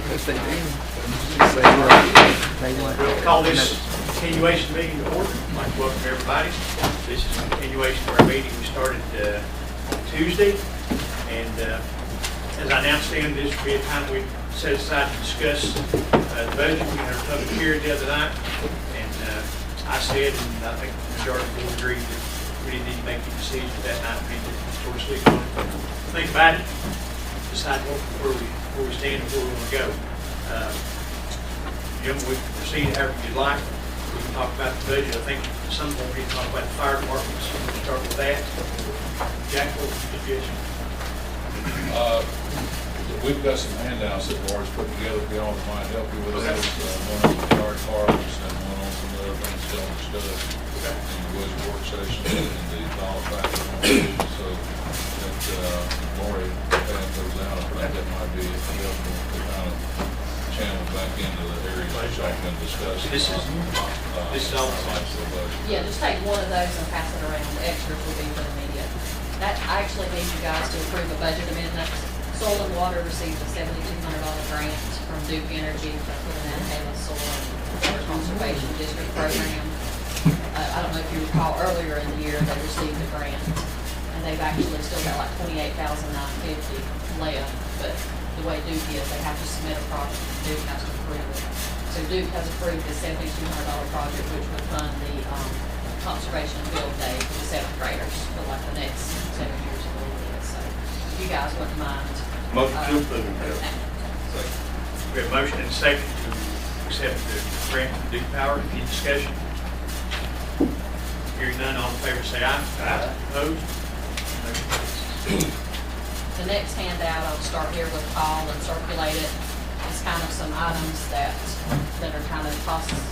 Yes, they do. Just say what. We'll call this continuation meeting to order. I'd like to welcome everybody. This is a continuation of our meeting we started on Tuesday. And as I announced then, this would be a time we set aside to discuss the budget. We had a public hearing the other night. And I said, and I think the majority of the board agreed, that we didn't need to make any decisions that night. We need to sort of sleep on it. Think about it. Decide where we stand and where we want to go. We proceed however you'd like. We can talk about the budget. I think at some point we can talk about the fire department. So we'll start with that. Jack, what was your suggestion? We've got some handouts that Laura's put together for y'all that might help you with that. One on the yard cars and one on some other things selling stuff. Okay. In the budget work session and the dollar factor on it. So that Lori passed those out. I think that might be helpful to kind of channel back into the areas that y'all can discuss. This is all the budget. Yeah, just take one of those and pass it around. The extras will be for the media. That I actually need you guys to approve a budget amendment. Soil and Water received a $7,200 grant from Duke Energy for putting in Halo Soil and Water Conservation District program. I don't know if you recall earlier in the year they received a grant, and they've actually still got like $28,950 left. But the way Duke is, they have to submit a project. Duke has to approve it. So Duke has approved the $7,200 project, which would fund the conservation field day for the 7th graders for like the next 7 years of the So if you guys wouldn't mind. Motion to approve. We have a motion and a second to accept the grant from Duke Power. Any discussion? Hearing none, all in favor say aye. Aye. Opposed? Motion passes. The next handout, I'll start here with Paul and circulate it. It's kind of some items that are kind of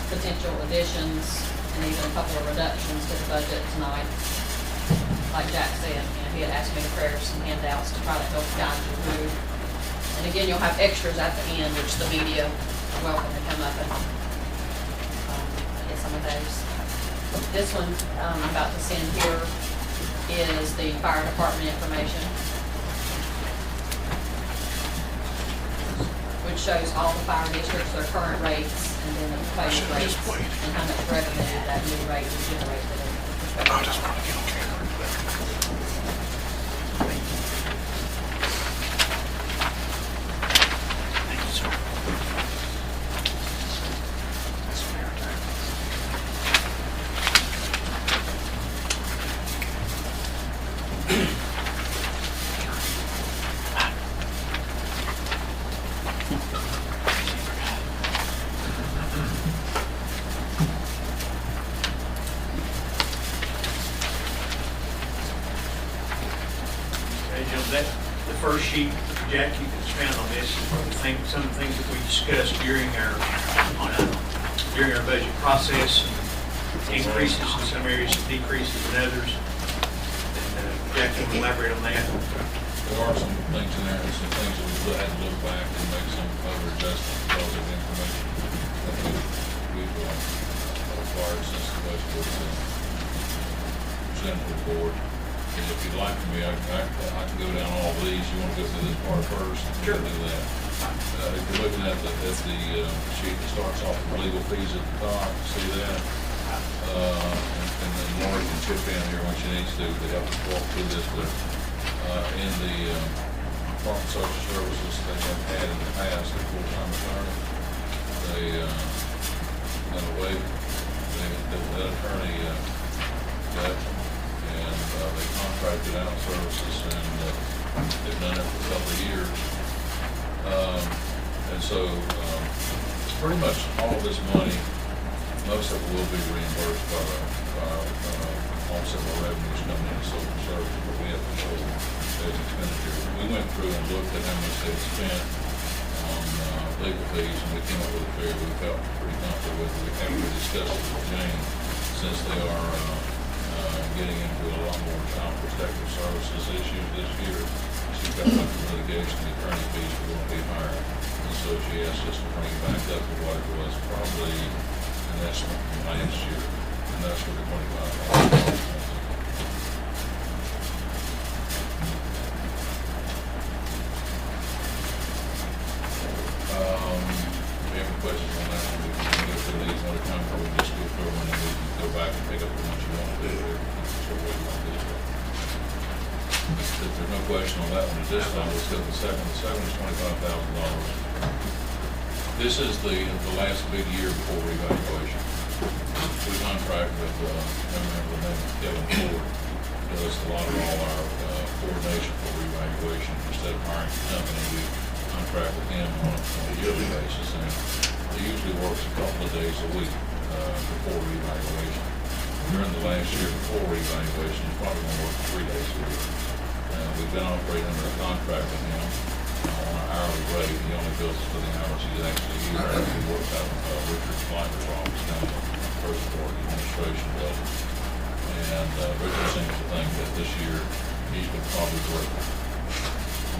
potential additions and even a couple of reductions to the budget tonight. Like Jack said, he had asked me to prepare some handouts to try to help guide you through. And again, you'll have extras at the end, which the media are welcome to come up and get some of those. This one I'm about to send here is the fire department information, which shows all the fire districts, their current rates, and then the proposed rates, and how much revenue that new rate will generate for them. I just want to get on camera. Thank you, sir. That's fair. The first sheet, Jack, you can expand on this. Some of the things that we discussed during our budget process, increases in some areas, decreases in others. And Jack, can you elaborate on that? There are some things in there, and some things that we had to look back and make some other adjustments because of the information that we've acquired since the budget was presented to the board. And if you'd like for me, I can go down all of these. You want to go through this part first? Sure. Do that. If you're looking at the sheet that starts off with legal fees at the top, see that? And then Laura can chip in here when she needs to help us walk through this. But in the Department of Social Services, they have had in the past a full-time attorney. They went away. That attorney left. And they contracted out services, and they've done it for a couple of years. And so pretty much all of this money, most of it will be reimbursed by offset revenues coming in social services, but we have to show those expenditures. We went through and looked at how much they've spent on legal fees, and we came up with a figure we felt pretty comfortable with. We haven't discussed it with Jane, since they are getting into a lot more child protective services issues this year. She's got much litigation, the attorney fees are going to be higher. And so she asked us to bring it back up to what it was probably an estimate from last year. And that's for the $25,000. determine and we can go back and pick up the ones you want to do there. So what you want to do. If there's no question on that one at this time, let's go to the second. The second is $25,000. This is the last big year before revaluation. We contract with, I remember the name of Kevin Ford, does a lot of all our coordination for revaluation. Instead of hiring a company, we contract with him on a yearly basis, and he usually works a couple of days a week before revaluation. During the last year before revaluation, he's probably going to work 3 days a week. We've been operating under a contract with him on an hourly rate. He only bills us for the hours he's actually here. He works out of Richard Schleifer's office down in the first floor of the administration building. And Richard seems to think that this year he's going to probably work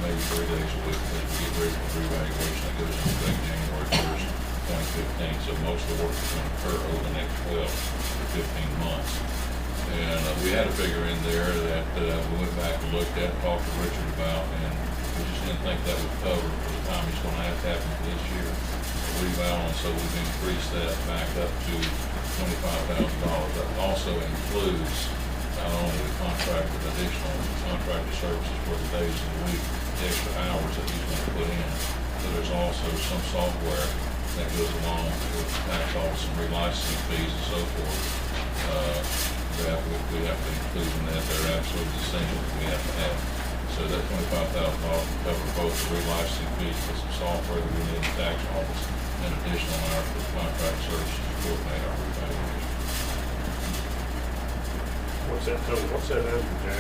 maybe 3 days a week as we get ready for revaluation that goes into effect January 1st, 2015. So most of the work is going to occur over the next 12 to 15 months. And we had a figure in there that we went back and looked at, talked to Richard about, and we just didn't think that would cover for the time it's going to have to happen for this year. Reval, and so we've increased that back up to $25,000. That also includes not only the contract with additional contracted services for the days of the week, the extra hours that he's going to put in, but there's also some software that goes along with tax office and relicensing fees and so forth. That we have to include in that. They're absolutely essential that we have to have. So that $25,000 will cover both the relicensing fees and some software that we need in the tax office and additional hours for the contract services to coordinate our revaluation. What's that total? What's that under, Jack?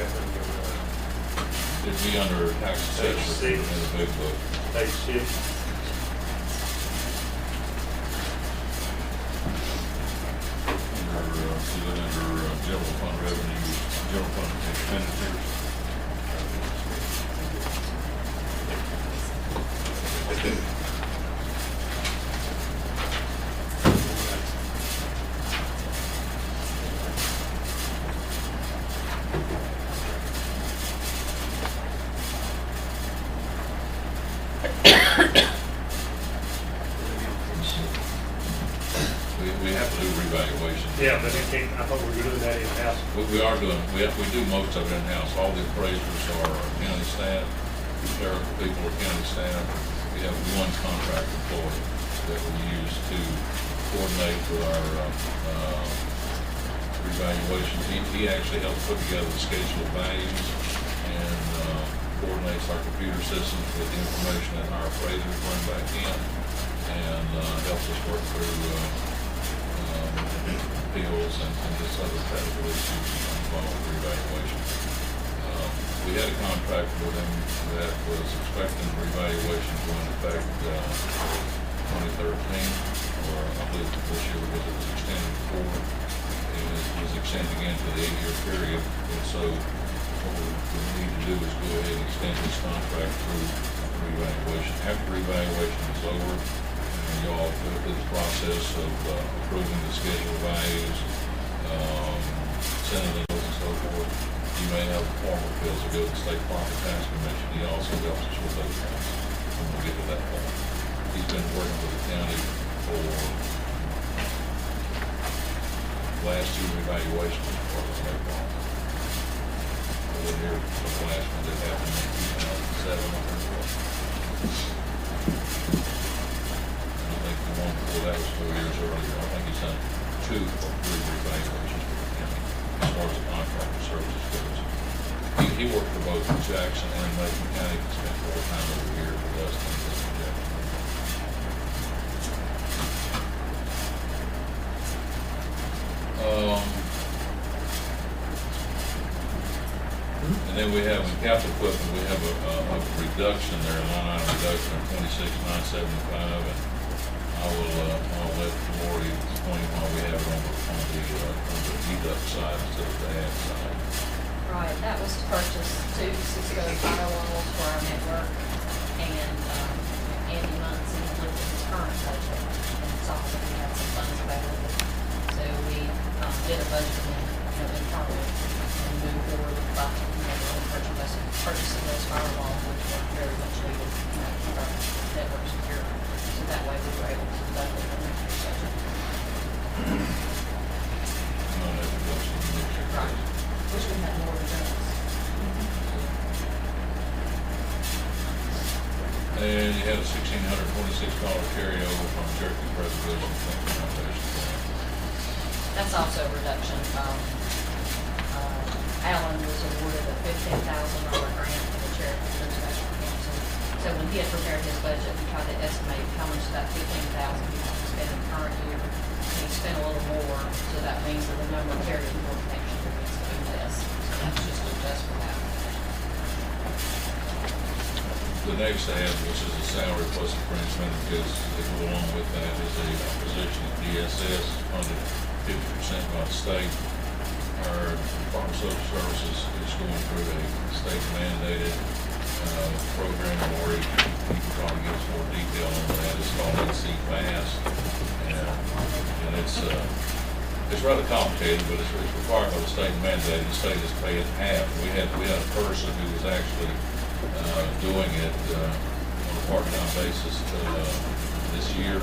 It'd be under tax assessment in the big book. Page 6. Under general fund revenues, general fund expenditures. We have to do revaluation. Yeah, but I thought we were doing that in-house. We are doing, we do most of it in-house. All the appraisers are county staff, clerical people are county staff. We have one contract employee that we use to coordinate with our revaluations. He actually helps put together the schedule of values and coordinates our computer systems with the information that our appraisers run back in, and helps us work through appeals and just other technical issues involved with revaluation. We had a contract with them that was expecting revaluation to go into effect 2013, or I believe this year because it was extended before. It was extended again to the 8-year period, and so what we need to do is go ahead and extend this contract through revaluation. After revaluation is over, you all go through the process of approving the schedule of values, sending those and so forth. You may have formal bills that go to the State Property Tax Commission. He also helps us with those things when we get to that point. He's been working with the county for the last 2 revaluations for the state law. Over here, the last one that happened in 2007, I think it was. One before that was 4 years earlier. I think he's done 2 or 3 revaluations for the county as far as the contractor services goes. He worked for both Jackson and Macon County. He spent more time over here with us than he did in Jackson. And then we have in capital equipment, we have a reduction there, a line item reduction of $26,975, and I'll let Lori explain why we have it on the deduct side instead of the add side. Right, that was to purchase 2 Cisco firewalls for our network, and Andy Munson looked at his current budget and saw that we had some funds available. So we did a budget internally and moved forward with purchasing those firewalls, which were very much needed to keep our network secure. So that way we were able to deduct it from the next budget. on that reduction in the next year. Right. Wish we had more returns. And you had a $1,626 carryover from Cherokee Preservation Foundation grant. That's also a reduction from, Alan was awarded a $15,000 grant from the Cherokee Preservation Council. So when he had prepared his budget, he tried to estimate how much that $15,000 he had to spend in the current year. And he spent a little more, so that means that the number of carried forward next year needs to be less. So that's just to adjust for that. The next tab, which is a salary plus the fringe benefits that go along with that, is a position at DSS funded 50% by the state. Our Department of Social Services is going through a state mandated program. Lori, you can probably give us more detail on that. It's called NC-FAST. And it's rather complicated, but it's required by the state mandated. The state is paying half. We had a person who was actually doing it on a part-time basis this year.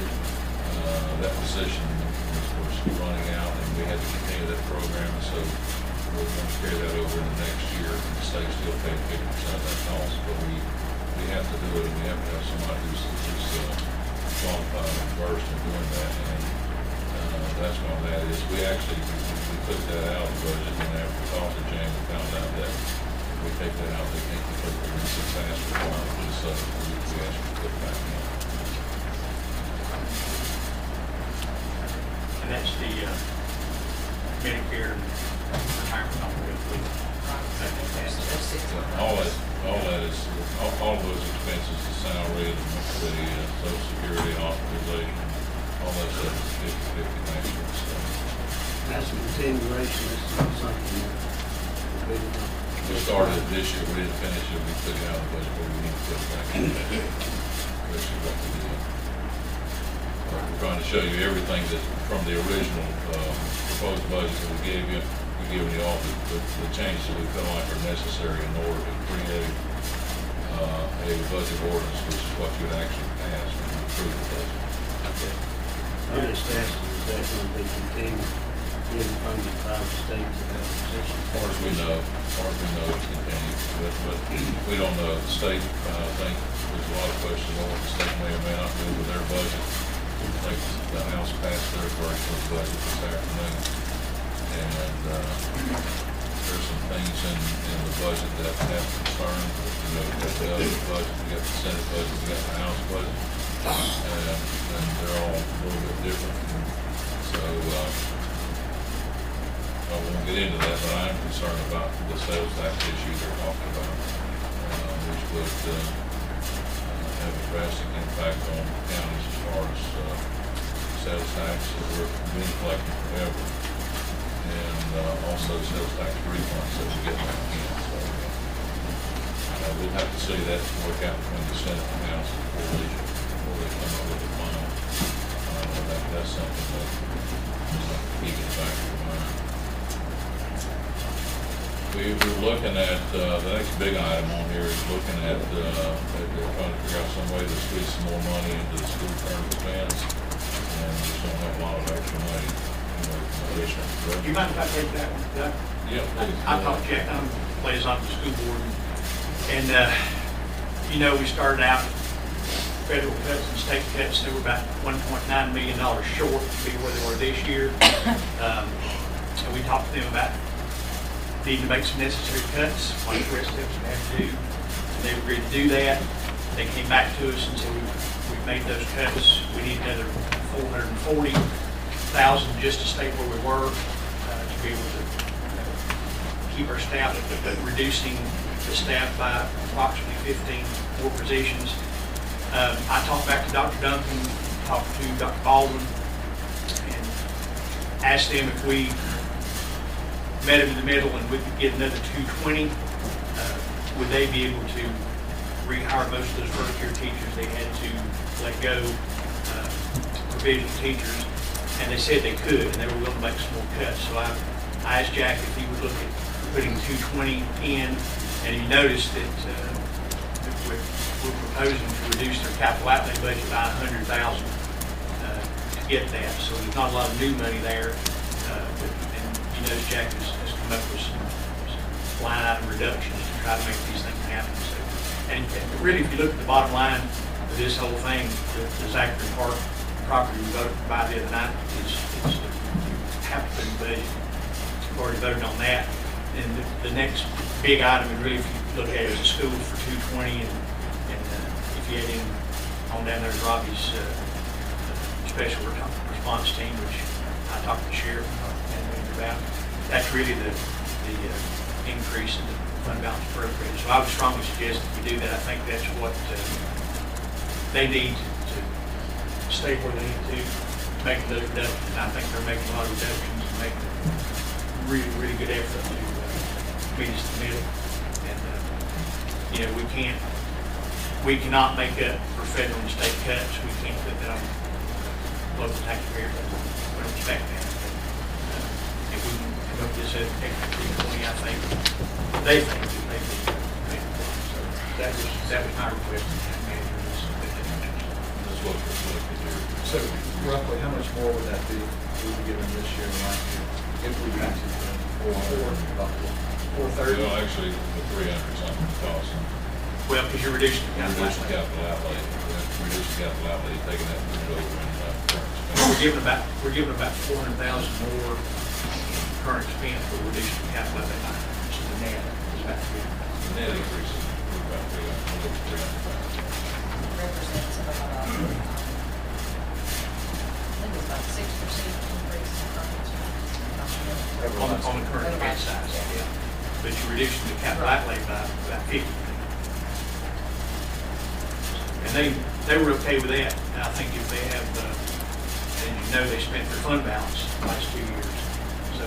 That position was running out, and we had to continue that program, so we're going to carry that over in the next year. The state still paying 50% of that cost, but we have to do it, and we have to have somebody who's qualified and versed in doing that, and that's why that is. We actually took that out of the budget, and after we talked to James, we found out that we take that out, they can't complete the recent task requirement, so we actually put it back in. And that's the Medicare retirement on the There's 6 of them. All that is, all of those expenses, the salary, the social security, hospitalization, all that stuff is 50/50 next year, so. That's a continuation, this is something that we don't. We started it this year, we didn't finish it, we took it out of the budget, but we need to put it back in. This is what we did. We're trying to show you everything that, from the original proposed budget that we gave you, we gave you all the changes that we feel like are necessary in order to create a budget ordinance, which is what you would actually pass when you approve the budget. I'm just asking, is that going to be continued, given funded by the state to that position? As far as we know, it's continued, but we don't know. The state, I think, there's a lot of questions on what the state may or may not do with their budget. I think the House passed their version of the budget this afternoon, and there's some things in the budget that have concern. You know, we got the other budget, we got the Senate budget, we got the House budget, and they're all a little bit different. So I won't get into that, but I am concerned about the sales tax issue they're talking about, which would have a drastic impact on counties as far as sales tax that we're being collected forever, and also sales tax refunds that we get back in. So we'll have to see that work out between the Senate and House before they come up with a final. That's something that keep it back in mind. We're looking at, the next big item on here is looking at, they're trying to figure out some way to squeeze some more money into the school tournament events, and we just don't have a lot of extra money, additional. Do you mind if I take that one, Doug? Yeah, please. I talked to Jack, I'm liaison to the school board, and, we started out federal cuts and state cuts, they were about $1.9 million short to be where they were this year. And we talked to them about needing to make some necessary cuts, like the rest of us had to do. And they agreed to do that. They came back to us and said, we've made those cuts. We need another $440,000 just to stay where we were, to be able to keep our staff, reducing the staff by approximately 15 more positions. I talked back to Dr. Duncan, talked to Dr. Baldwin, and asked them if we met him in the middle and we could get another 220, would they be able to rehire most of those first year teachers they had to let go, provisional teachers, and they said they could, and they were willing to make some more cuts. So I asked Jack if he would look at putting 220 in, and he noticed that we're proposing to reduce their capital outlay budget by $100,000 to get that. So there's not a lot of new money there. And knows, Jack has come up with some line item reductions to try to make these things happen. So, and really, if you look at the bottom line of this whole thing, the Zachary Park property we voted to buy the other night is half of the budget. We've already voted on that. And the next big item, and really, if you look at it, is the schools for 220, and if you add in on down there, Robbie's special response team, which I talked to the sheriff and about, that's really the increase in the fund balance appropriated. So I would strongly suggest that we do that. I think that's what they need to stay where they need to, making those reductions. And I think they're making a lot of reductions and making a really, really good effort to meet us in the middle. And, we cannot make up for federal and state cuts. We can't put that on local taxpayers. We don't expect that. If we can come up with this extra 320, I think they think we may be. So that was my request. That's what's reflected here. So roughly, how much more would that be we were given this year and last year? If we match it to about 430? Well, actually, the 300 something thousand. Well, because you're reducing the capital Reducing outlay. capital outlay, reducing capital outlay, taking that and putting it over in current expense. We're giving about 400,000 more in current expense, but we're reducing the capital outlay by, so the net is about 300. The net increase is about 300,000. Represents about, I think it's about 6% increase in current expense. On the current expense side, yeah. But you're reducing the capital outlay by about 50. And they were okay with that. And I think if they have, as you know, they spent their fund balance the last 2 years. So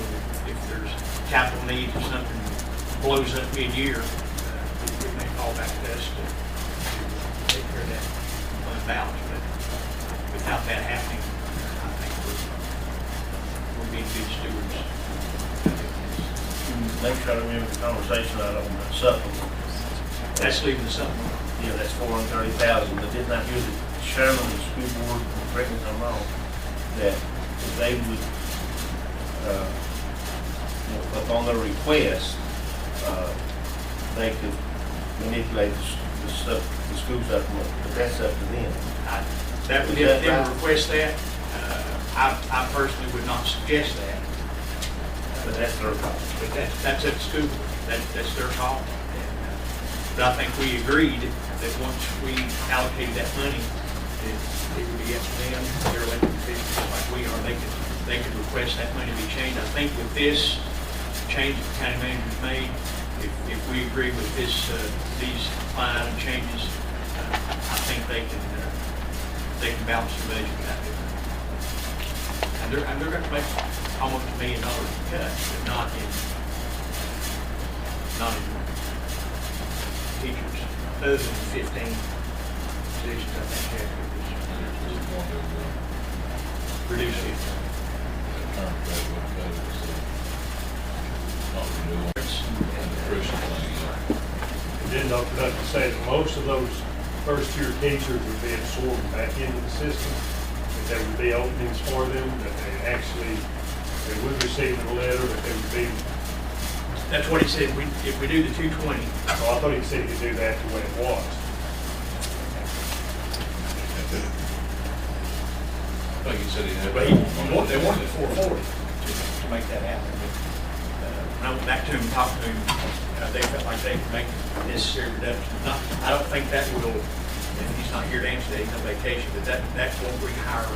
if there's capital needs or something blows up mid-year, we may fall back to us to take care of that fund balance. But without that happening, I think we're being good stewards. Make sure I remember the conversation out on the supplement. That's leaving the supplement. Yeah, that's 430,000, but didn't I hear the chairman of the school board, correct me if I'm wrong, that if they would, upon their request, they could manipulate the school supplement, but that's up to them. That would, if they would request that, I personally would not suggest that. But that's their call. But that's up to school board. That's their call. And, but I think we agreed that once we allocated that money, it would be up to them, their elected officials, just like we are, they could request that money to be changed. I think with this change that the county manager's made, if we agree with this, these line item changes, I think they can balance the budget without doing it. And they're going to make almost $1 million cut, but not in teachers, other than 15 positions, I think, Jack, it was reduced it. Current graduate cut is not renewal and attrition thing. And then Dr. Duncan said that most of those first-year teachers would be absorbed back into the system, that there would be openings for them, that they would receive a letter, that they would be. That's what he said, if we do the 220, Oh, I thought he said he could do that the way it was. I think he said he had. but they wanted 440 to make that happen. But, when I went back to him, talked to him, they felt like they could make necessary reductions. I don't think that will, and he's not here to answer that, he's on vacation, but that won't rehire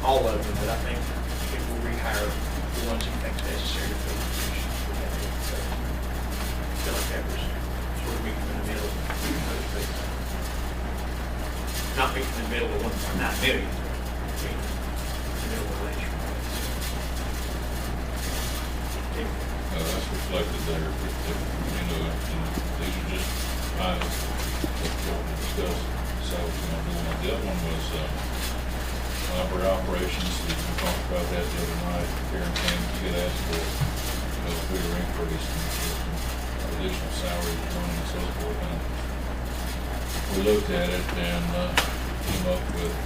all of them, but I think it will rehire the ones he thinks necessary to fill the position. So, I feel like that was sort of meeting in the middle, so to speak. Not meeting in the middle of one, not million, but meeting in the middle of the election. That's reflected there, these are just items that we'll discuss. So, the other one was, library operations, we talked about that the other night. Karen came to get asked for a bigger increase in additional salaries, running and so forth. And we looked at it and came up with,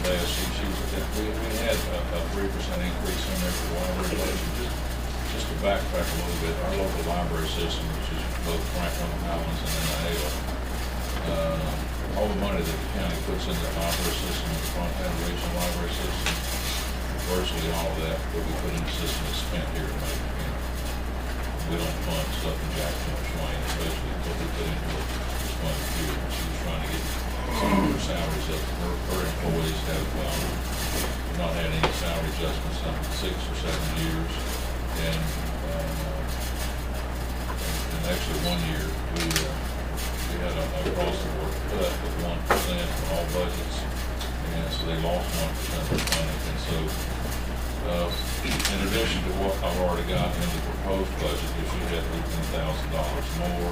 last year, we had a 3% increase in there for library relations. just to backtrack a little bit, our local library system, which is both Franklin Highlands and NIL, all the money that the county puts into the opera system, the front end regional library system, virtually all of that we put in the system is spent here in Macon County. We don't fund stuff in Jackson or Swain, especially what we put into it is funded here. She was trying to get some of her salaries up. Her employees have not had any salary adjustments in 6 or 7 years. And actually 1 year we had a across the board cut of 1% for all budgets. And so they lost 1% of their funding. And so in addition to what I've already got in the proposed budget, if you had $18,000 more,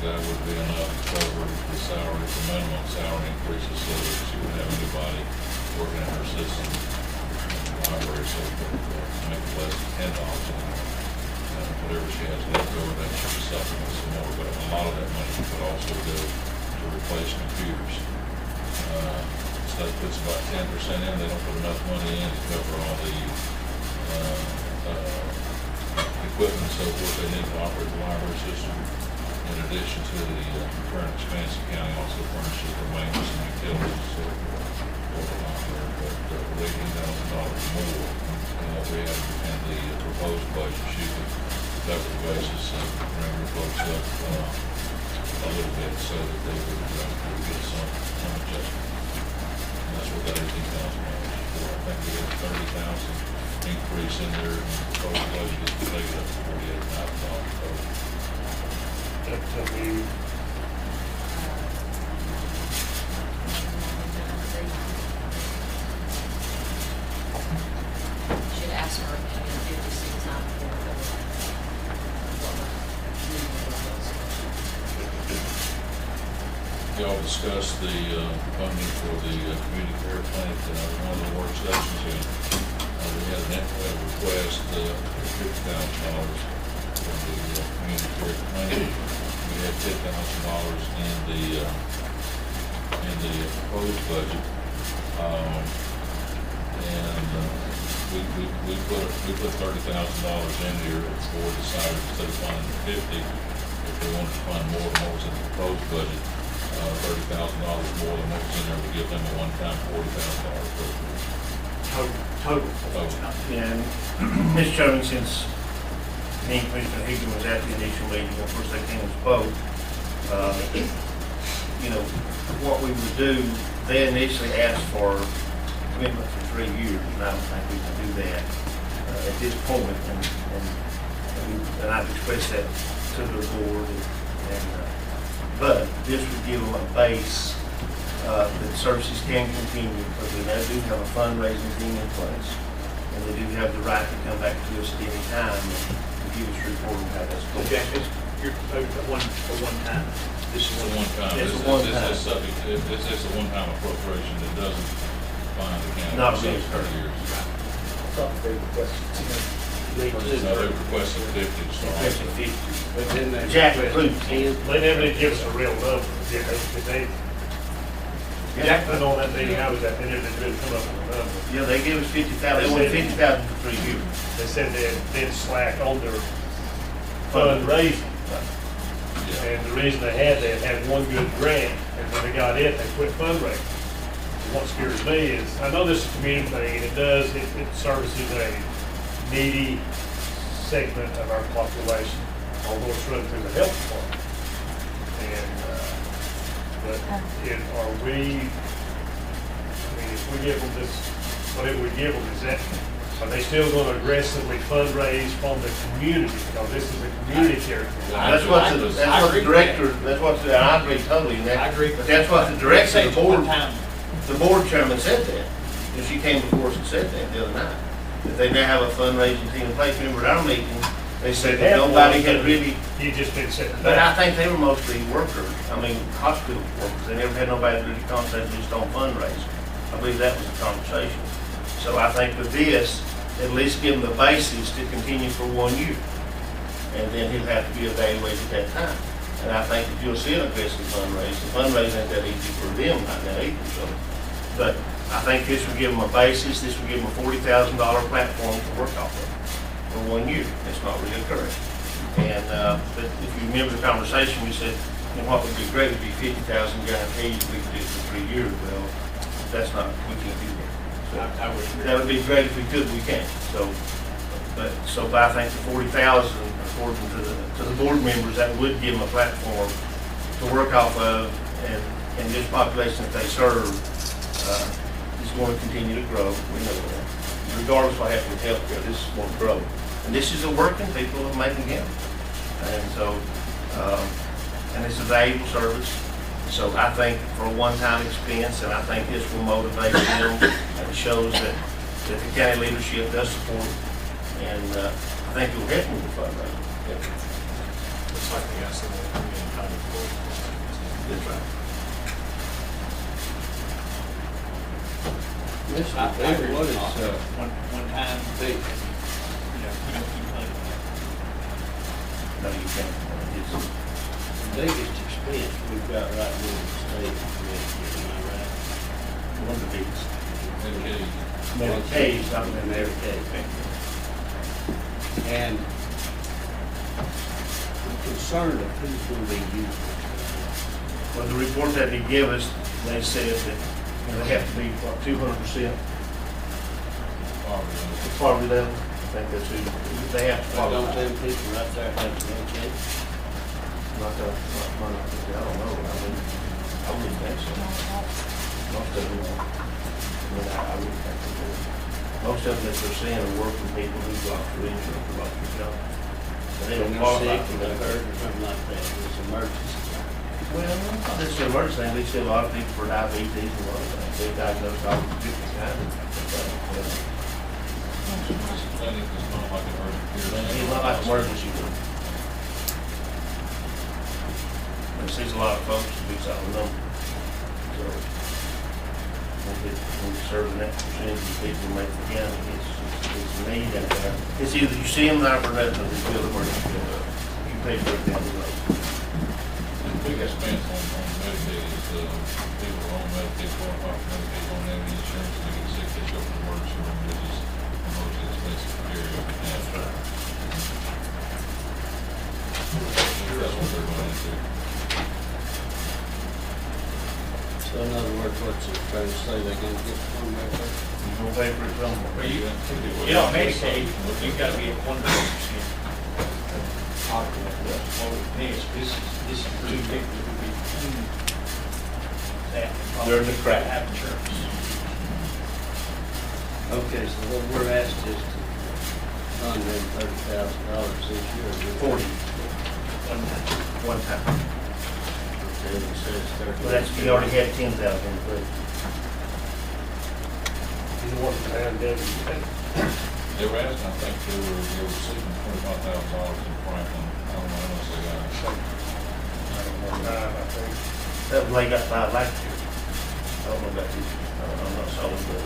that would be enough to cover the salary, the minimum salary increases, so that she would have anybody working in her system in the library, so make it less than $10 an hour. Whatever she has left over, that should be supplement some more, but a lot of that money could also go to replace computers. So that puts about 10% in. They don't put enough money in to cover all the equipment and so forth they need to operate the library system. In addition to the current expense, the county also furnishes the maintenance and utilities and so forth for the library, but $18,000 more than what we have in the proposed budget should cover the basis and bring the folks up a little bit so that they would get some adjustment. And that's what that $18,000 is for. I think we had $30,000 increase in there, and the proposed budget is to take it up to $48,000 total. Should ask for a million 56 Y'all discussed the funding for the community care clinic in one of the work sessions, and we had a request for $50,000 from the community care clinic. We had $10,000 in the proposed budget, and we put $30,000 in here. The board decided instead of funding the $50,000, if they wanted to fund more than what was in the proposed budget, $30,000 more than what was in there, we give them a one-time $40,000 Total. And, Mr. Chairman, since me and Commissioner Higgins was at the initial meeting, of course, they came and spoke, you know, what we would do, they initially asked for commitment for 3 years, and I don't think we can do that at this point, and I've expressed that to the board, but this would give them a base that services can continue, because they now do have a fundraising team in place, and they do have the right to come back to us at any time and give us a report on how that's going. Okay, you're proposing a one-time. This is a one-time. It's This a one-time. is subject, it's a one-time appropriation that doesn't bind the county. Not for really. 30 years. Thought they requested No, they requested 50 to start. Especially 50. But then they Jack requested includes 10. They never did give us a real number, did they? Jack put on that meeting I was at, they never did really come up with a number. Yeah, they gave us 50,000, they wanted 50,000 for 3 years. They said they had been slack on their fundraising. Yeah. And the reason they had one good grant, and when they got it, they quit fundraising. What scares me is, I know this is a community thing, and it services a needy segment of our population, although it's run through the health department. And, but are we, I mean, if we give them this, whatever we give them, are they still going to aggressively fundraise from the community? Because this is a community territory. That's what the director, that's what, and I agree totally, and that, I agree. but that's what the director, Say the board, one-time. the board chairman said that. And she came before us and said that the other night, that they now have a fundraising team in place. Remember at our meeting, they said that nobody had really, You just been sitting but I back. think they were mostly workers, I mean, hospital workers. They never had nobody really concentrate just on fundraising. I believe that was the conversation. So I think with this, at least give them the basis to continue for 1 year. And then he'll have to be evaluated at that time. And I think if you'll see an aggressive fundraising, fundraising ain't that easy for them right now either, so. But I think this will give them a basis, this will give them a $40,000 platform to work off of. for 1 year. It's not reoccurring. And, but if you remember the conversation, we said, and what would be great would be 50,000 guaranteed, we could do it for 3 years. Well, that's not, we can't do that. So I would agree. that would be great if we could, we can't. So, but I think the 40,000, according to the board members, that would give them a platform to work off of, and this population that they serve is going to continue to grow. We know that. Regardless of what happens with healthcare, this is going to grow. And this is a working people of Macon County. And so, and it's a valuable service. So I think for a one-time expense, and I think this will motivate them and shows that the county leadership does support, and I think it will help with the fundraising. Looks like we got some more coming in kind of forward. That's right. Mr. Baker, what is, One-time fee. You know, you think. No, you can't. It's, the biggest expense we've got right now in the state is Medicaid, am I right? one of the biggest. Medicaid. Medicaid, something in there. Medicaid. And I'm concerned of who's going to be using it. Well, the report that they give us, they said that, you know, they have to be, what, 200% poverty level. I think that's who, they have to Why don't qualify. them people right there have Medicaid? Not the, I don't know, I mean, I wouldn't think so. Most of them, I mean, I wouldn't think they would. Most of them that they're seeing are working people who've lost their insurance, who lost their job. But they don't They're qualify sick for or they're that. hurt or something like that, it's emergency. Well, not necessarily emergency, we see a lot of people for diabetes and other things, they're diagnosed all different kinds of things. It's plenty, it's not like an urgent care. It's not like emergency room. It sees a lot of folks who beats out the number. So, when you serve that percentage of people who make the county, it's a need, and it's either you see them there for nothing, or they feel emergency, you pay for it down the road. The big expense on Medicaid is, people are on Medicaid, qualify for Medicaid, don't have any insurance, they get sick, they go to the emergency room, which is the most expensive area. That's right. That's what they're going into. So in other words, what's it trying to say, they're gonna get one right there? You gonna pay for it somewhere. Well, you know, Medicaid, you've got to be at 100%. This is too big to be that. They're in the crack. Have insurance. Okay, so what we're asked is to fund them $30,000 this year. 40. One time. Okay, it says 30. Well, that's, you already had 10,000, but You want to have them, They were asking, I think they were receiving $25,000 in Franklin. I don't know how much they got. I think. that was like got 5 last year. I don't know about this year. I'm not solid, but.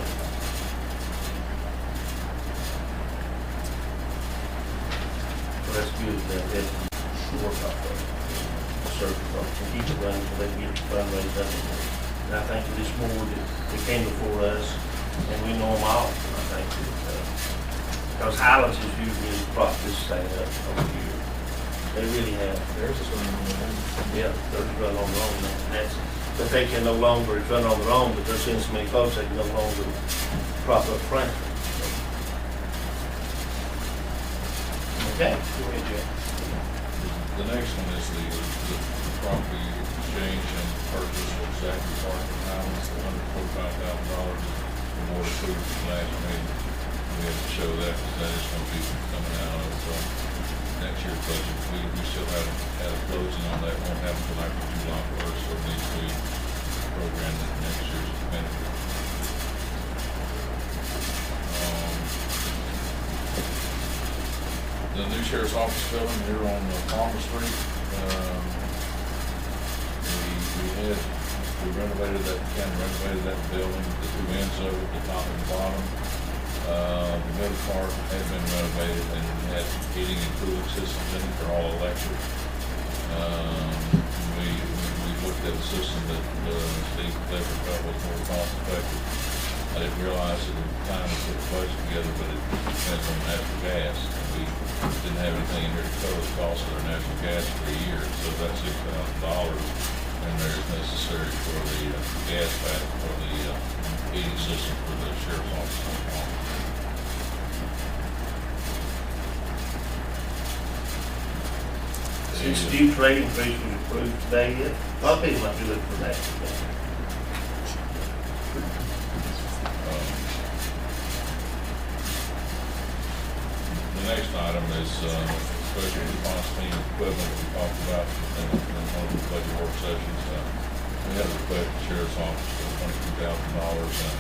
Well, that's good, that work off of service, and keep it running so they can get the fundraising done. And I think with this board that came before us, and we know them all, I think that, because Highlands has usually propped this thing up over the years. They really have. Theirs is running on their own. Yeah, they're just running on their own, and that's, but they can no longer, it's running on their own, but they're seeing so many folks, they can no longer prop up Franklin. Okay. Go ahead, Jeff. The next one is the property exchange and purchase of Zachary Park and Highlands, $145,000. The board approved it last meeting. We have to show that, because that is going to be coming out of next year's budget. We still haven't had a closing on that, won't happen until after July 1st, so it needs to be programmed in next year's expenditure. The new sheriff's office building here on Palmer Street, we renovated that, county renovated that building, the two ends of it, the top and the bottom. The middle part had been renovated and had heating and cooling systems in it, they're all electric. We looked at a system that Steve Clever felt was more cost effective. I didn't realize at the time we put the budget together, but it depends on natural gas. And we didn't have anything in here to cover the cost of their natural gas for a year, so that's $6,000 in there is necessary for the gas pack for the heating system for the sheriff's office. Since the new rate increase was approved today yet, a lot of people might be looking for that. The next item is special response team equipment we talked about in one of the budget work sessions. We had a request from the sheriff's office for $22,000 in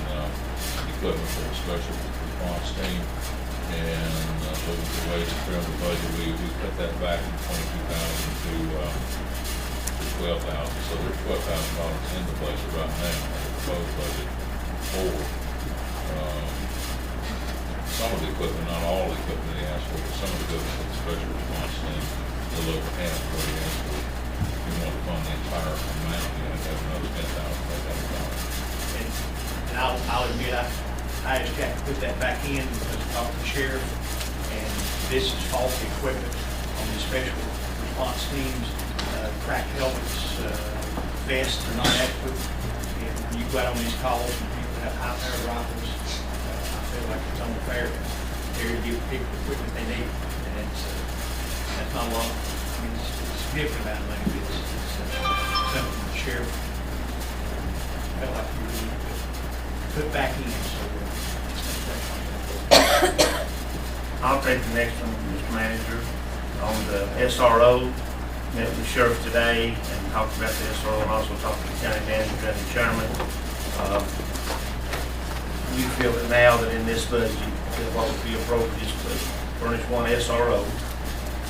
equipment for the special response team. And so the way to trim the budget, we cut that back from $22,000 to $12,000. So there's $12,000 in the budget right now, in the proposed budget for some of the equipment, not all the equipment they asked for, but some of the equipment for the special response team, a little over half of what he asked for. If you want to fund the entire amount, you have to have another $10,000. And I'll admit, I just got to put that back in because I talked to the sheriff, and this is faulty equipment on the special response teams, cracked helmets, vests are not adequate. And when you go out on these calls and people have high-powered rifles, I feel like it's only fair to give people the equipment they need, and that's not a lot. I mean, it's a significant amount of money. It's something the sheriff felt like you really put back in, so. I'll take the next one, Mr. Manager, on the SRO. Met with the sheriff today and talked about the SRO, and also talked to the county manager and the chairman. We feel that now that in this budget, that what would be appropriate is to furnish one SRO.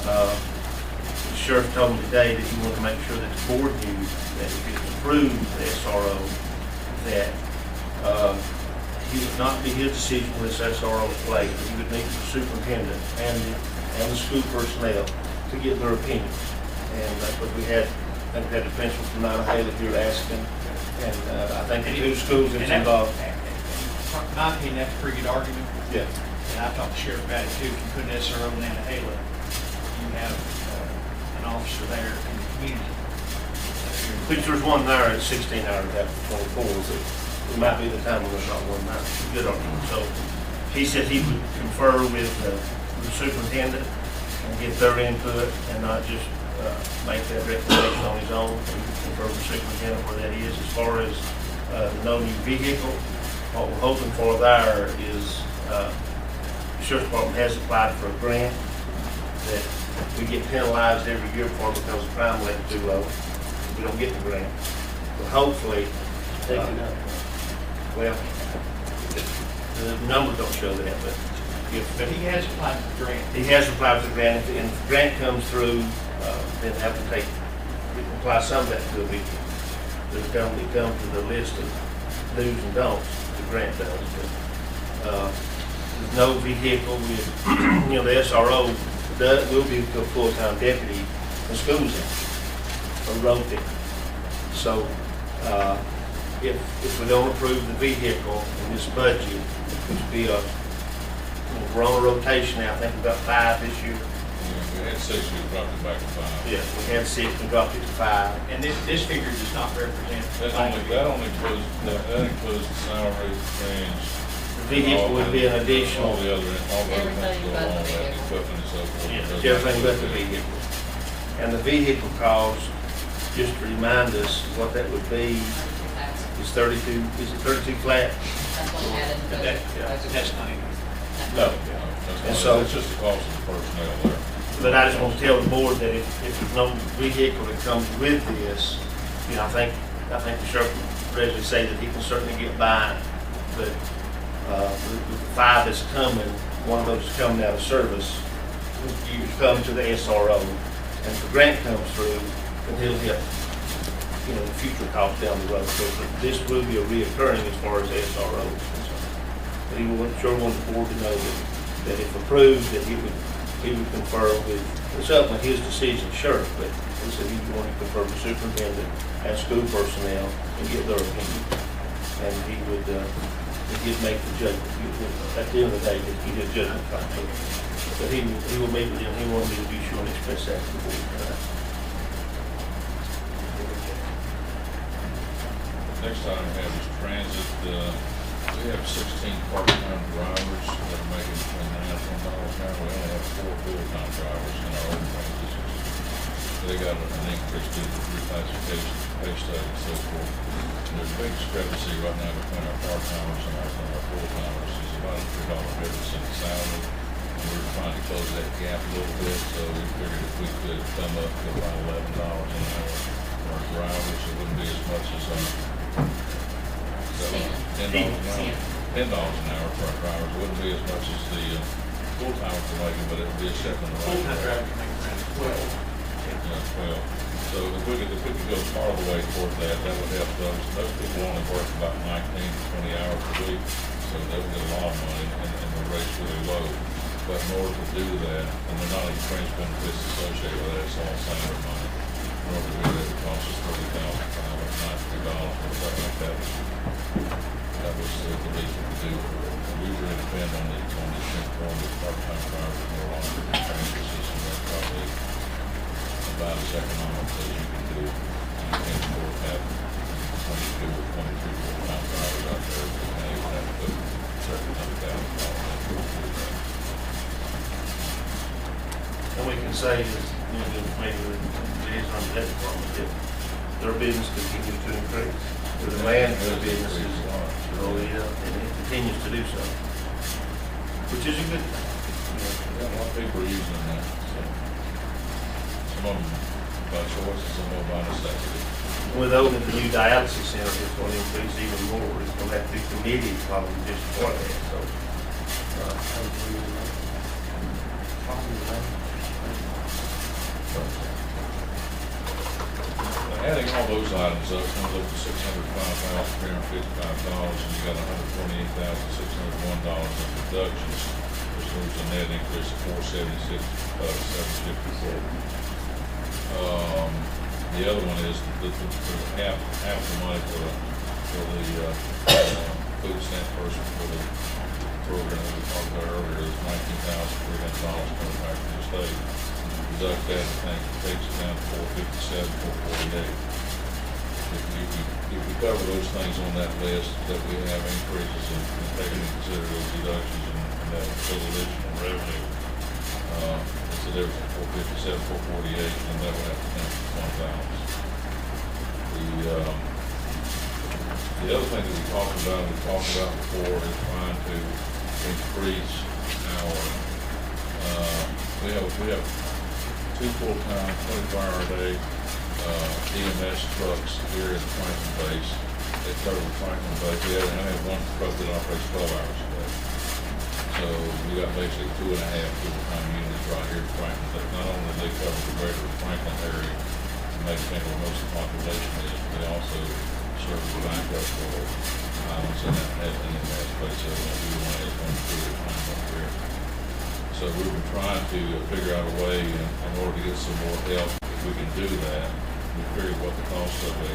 The sheriff told me today that he wanted to make sure that the board knew that if it approved the SRO, that it would not be his decision when this SRO was placed, but he would meet with the superintendent and the school personnel to get their opinion. And that's what we had. I think we had the principal from Nantahala here asking, and I think the two schools that's involved. In my opinion, that's a pretty good argument. Yeah. And I talked to the sheriff about it too. If you put an SRO in Nantahala, you have an officer there in the community. Which there's one there at 16 hours after 24, so it might be the time when there's not one there. Good argument. So he said he would confer with the superintendent and get their input and not just make that recommendation on his own. He would confer with the superintendent where that is. As far as no new vehicle, what we're hoping for there is the sheriff's department has applied for a grant that we get penalized every year for because the crime rate is too low. We don't get the grant. But hopefully, well, the numbers don't show that, but But he has applied for the grant. he has applied for the grant, and if the grant comes through, then have to we can apply some of that to a vehicle. It comes to the list of do's and don'ts, the grant does, but there's no vehicle with, the SRO will be a full-time deputy in schools, a road deputy. So, if we don't approve the vehicle in this budget, which would be we're on a rotation now, I think we've got 5 this year. We had 6, we dropped it back to 5. Yes, we had 6, we dropped it to 5. And this figure does not represent. That only includes the salary range. The vehicle would be an additional. All the other things Everything go but along the with that, vehicle. equipment and so forth. Yeah, everything but the vehicle. And the vehicle cost, just to remind us what that would be, is 32, is it 32 flat? That's what added in the budget. That's not even. No. And so- It's just the cost of the personnel there. But I just want to tell the board that if there's no vehicle that comes with this, I think the sheriff would readily say that he can certainly get by. But with the 5 that's coming, one of those is coming out of service, you come to the SRO, and if the grant comes through, then he'll get, the future costs down the road. So this will be a reoccurring as far as the SRO is concerned. But he would sure want the board to know that if approved, that he would confer with, it's up with his decision, sure, but he said he would want to confer with superintendent and school personnel and get their opinion. And he would and he'd make the judgment. At the end of the day, he'd get a judgment call. But he will meet with him, he wanted me to be sure and express that to the board tonight. Next item we have is transit. We have 16 part-time drivers that are making between $9 and $10 an hour. We only have 4 full-time drivers in our own transit. They got an increase due to reclassification, pay study, and so forth. And there's a big discrepancy right now between our part-timers and our full-timers. It's about a $3 difference in the salary. And we're trying to close that gap a little bit, so we figured if we could come up to about $11 an hour for our drivers, it wouldn't be as much as $10 an hour for our drivers. It wouldn't be as much as the full-timers are making, but it would be a step in the right Full-time driver direction. can make around 12. Yeah, 12. So if we could go part of the way toward that, that would help those. Those people only work about 19 to 20 hours a week, so they would get a lot of money, and the rate's really low. But in order to do that, and there's not any fringe benefits associated with that, it's all salary money. In order to do that, it costs us $30,000, $93 or something like that. That was the reason to do it. We really depend on the part-time drivers no longer in the transit system. That's probably about as economic as you can do. You can't afford to have 22 or 23 full-time drivers out there. And you would have to put certain $100,000 into that. And we can say, maybe the liaison to that department, if their business continues to increase, the demand for the business is, and it continues to do so, which is a good thing. Yeah, a lot of people are using that. So. Some of them by choice, and some of them by necessity. With opening the new dialysis center, it's going to increase even more. It's going to have to be committed probably just for that, so. Adding all those items up, it's going to look to $605,355, and you got $128,601 in deductions, which leaves a net increase of $476,754. The other one is half the money for the food stamp person for the program that we talked about earlier is $19,300 coming back from the state. Deduct that, I think, it takes it down to $457, $448. If we cover those things on that list, that we have increases and take into consider those deductions and that total additional revenue, it's a difference of $457, $448, and that would have to come to $1,000. The other thing that we talked about before is trying to increase our, we have 2 full-time, 24-hour-a-day EMS trucks here at the Franklin base. They cover the Franklin base. We have 1 truck that operates 12 hours a day. So we got basically 2.5 full-time units right here at Franklin. But not only do they cover the greater Franklin area, Macon County where most of the population is, but they also serve as backup for islands and that has EMS place. So we only have 1 crew at a time up here. So we were trying to figure out a way in order to get some more help. If we can do that, we figured what the cost of a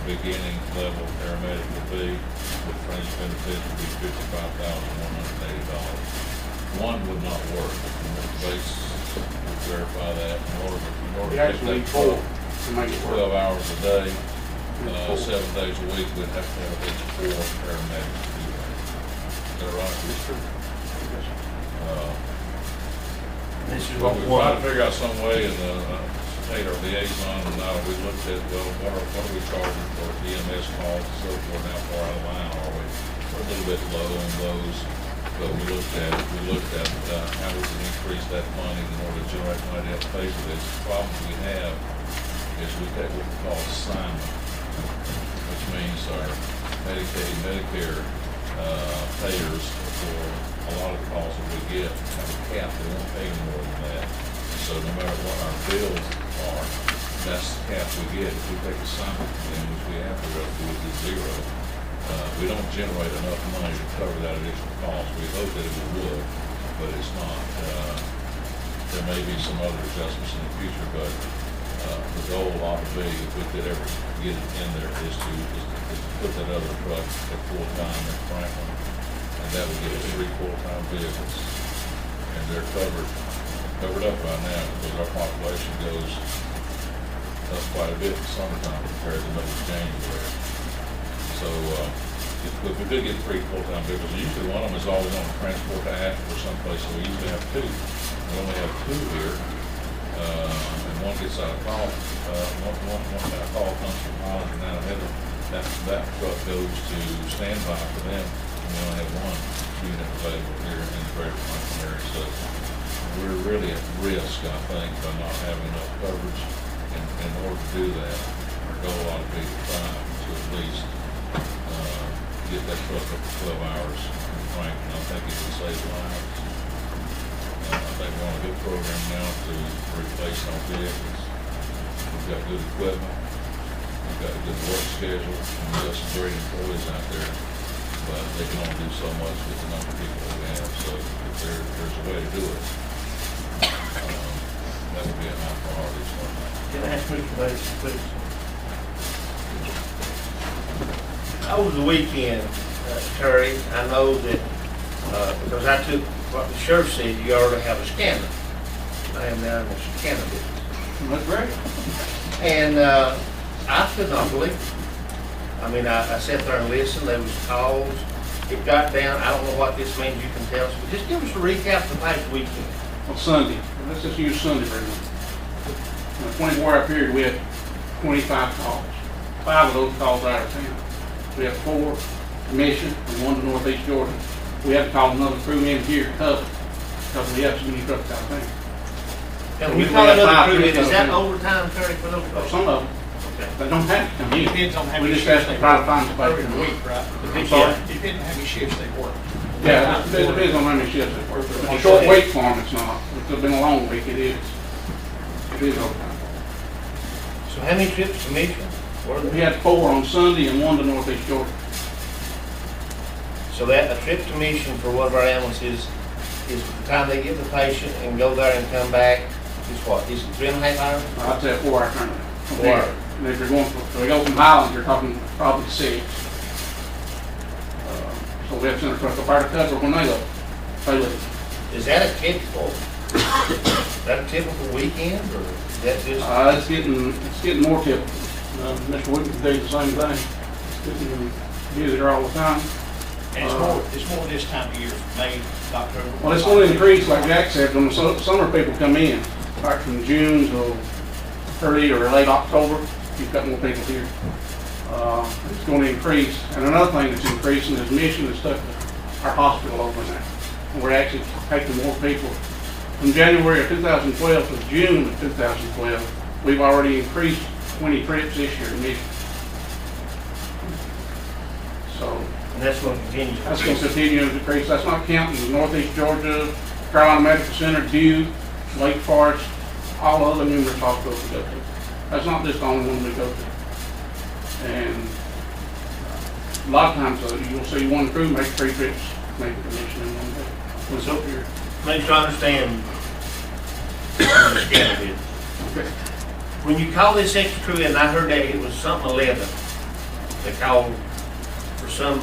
beginning level paramedic would be. With fringe benefits would be $55,180. One would not work. The base would verify that in order to You actually need 4 to make it 12 work. hours a day, 7 days a week, we'd have to have at least 4 paramedics to do that. Is that right? It's true. This is Well, what we we tried want. to figure out some way, and Tate, our liaison, and now we looked at, well, what are we charging for EMS calls and so forth, and how far out of line are we? We're a little bit low on those, but we looked at how we can increase that money in order to generate money to help pay for this. The problem we have is we take what we call assignment, which means our Medicaid, Medicare payers for a lot of the calls that we get have a cap. They won't pay any more than that. So no matter what our bills are, that's the cap we get. If we take assignment from them, which we have to go to, which is 0, we don't generate enough money to cover that additional cost. We hope that it would, but it's not. There may be some other adjustments in the future, but the goal ought to be, if we could ever get it in there, is to put that other truck at full-time at Franklin, and that would give us 3 full-time vehicles. And they're covered up right now, because our population goes up quite a bit in summertime compared to middle of January. So, if we did get 3 full-time vehicles, usually one of them is always on transport to Ashland or someplace, so we usually have 2. We only have 2 here, and one gets out of call, one call comes from Holland and out of Heather. That truck goes to standby for them, and we only have 1 unit available here in the Greater Franklin area. So we're really at risk, I think, by not having enough coverage. In order to do that, our goal ought to be to try to at least get that truck up to 12 hours in Franklin. I think it will save lives. I think we're on a good program now to replace our vehicles. We've got good equipment. We've got a good work schedule. And we've got some great employees out there. But they can only do so much with the number of people that we have. So if there's a way to do it, that would be a high priority for me. Can I ask Mr. Bates, please? Over the weekend, Terry, I know that, because I took what the sheriff said, you ought to have a scanner. I am now in the scanner business. That's great. And I could not believe it. I mean, I sat there and listened, there was calls, it got down, I don't know what this means, you can tell us, but just give us a recap of the past weekend. On Sunday, let's just use Sunday for example. In a 24-hour period, we had 25 calls. 5 of those calls are out of town. We have 4 to Mission and 1 to Northeast Georgia. We have to call another crew in here to cover because we have so many trucks out of town. And we call another crew in, is that overtime, Terry, for those Or folks? some of them, Okay. they don't have to come in. Depends on how We many just have shifts to they try to work find somebody. during the week, right? I'm sorry? Depends on how many shifts they work. Yeah, it depends on how many shifts they work. If it's a short week for them, it's not. If it's been a long week, it is. It is overtime. So how many trips to Mission? What are We they? had 4 on Sunday and 1 to Northeast Georgia. So that, a trip to Mission for one of our ambulances is the time they get the patient and go there and come back, is what, is it 3.5 hours? I'd say a 4-hour turnaround. 4 hours. And if you're going so we go from Highland, you're talking probably 6. So we have to send a truck up there to cover when they go. They leave. Is that a typical weekend, or is that just? It's getting more typical. Mr. Whitman can do the same thing. It's getting busier all the time. And it's more this time of year, May, October. Well, it's going to increase, like Jack said, when the summer people come in, like from June to early or late October, you've got more people here. It's going to increase. And another thing that's increasing is Mission has stuck our hospital over now. And we're actually taking more people. From January of 2012 to June of 2012, we've already increased 20 trips this year in Mission. So And that's going to continue. that's going to continue to decrease. That's not counting Northeast Georgia, Carolina Medical Center, Duke, Lake Forest, all the other numerous hospitals we go to. That's not just the only one we go to. And a lot of times, you'll see one crew make 3 trips, make a Mission in one day. What's up here? Make sure I understand. I'm scared of it. Okay. When you call this extra crew in, I heard that it was something 11. They called for some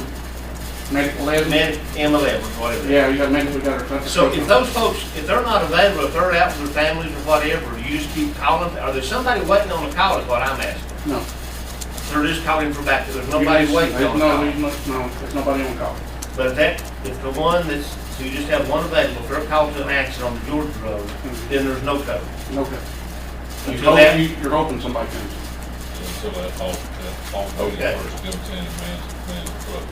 Medical 11. M11, whatever. Yeah, you got medical, we got our. So if those folks, if they're not available, if they're out with their families or whatever, you just keep calling, are there somebody waiting on the call is what I'm asking? No. They're just calling for backup, there's nobody waiting on the call. No, there's nobody on call. But if the one that's, so you just have one available, if they're called to an accident on the Georgia road, then there's no coverage. Okay. Until that, You're hoping somebody comes. So until that all Okay. first goes in and man the truck.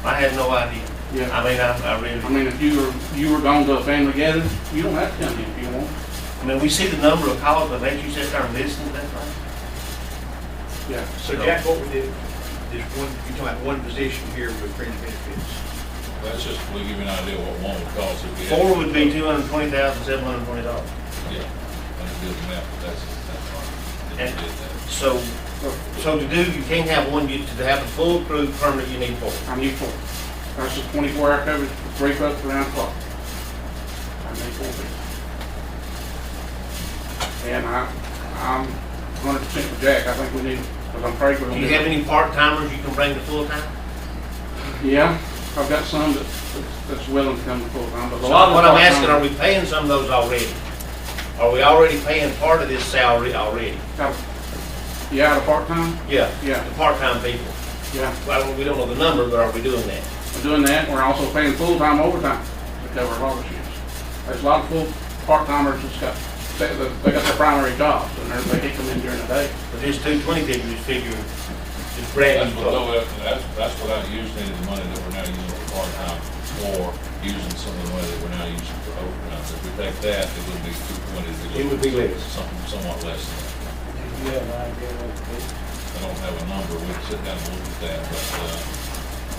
I had no idea. Yeah. I mean, I really, I mean, if you were going to a family gathering, you don't have to come in if you want. I mean, we see the number of calls, but they you sit there and listen to that thing. Yeah. So Jack, what we did, is one, you're talking about one position here with fringe benefits. That's just, we give you an idea what one would cost if we had. 4 would be $220,720. Yeah, and it doesn't matter, that's fine. And If we did that. So to do, you can't have one, to have a full crew permanent, you need 4. I need 4. That's just 24-hour coverage, 3 trucks around the clock. I need 4 people. And I'm 100% with Jack. I think we need because I'm afraid we're Do gonna. you have any part-timers you can bring to full-time? Yeah, I've got some that's willing to come to full-time, but a So lot of what I'm part-time- asking, are we paying some of those already? Are we already paying part of this salary already? Yeah, the part-time, Yeah. Yeah. The part-time people. yeah. Well, we don't know the number, but are we doing that? We're doing that, we're also paying full-time overtime to cover a lot of shifts. There's a lot of full, part-timers they got their primary jobs, and they can't come in during the day. But this 220 figure is figuring, is brand new. That's without using any of the money that we're now using for part-time, or using some of the money that we're now using for overtime. If we take that, it would be 220. It would be less. Somewhat less than that. You have an idea what it is? I don't have a number, we can sit down and look at that, but,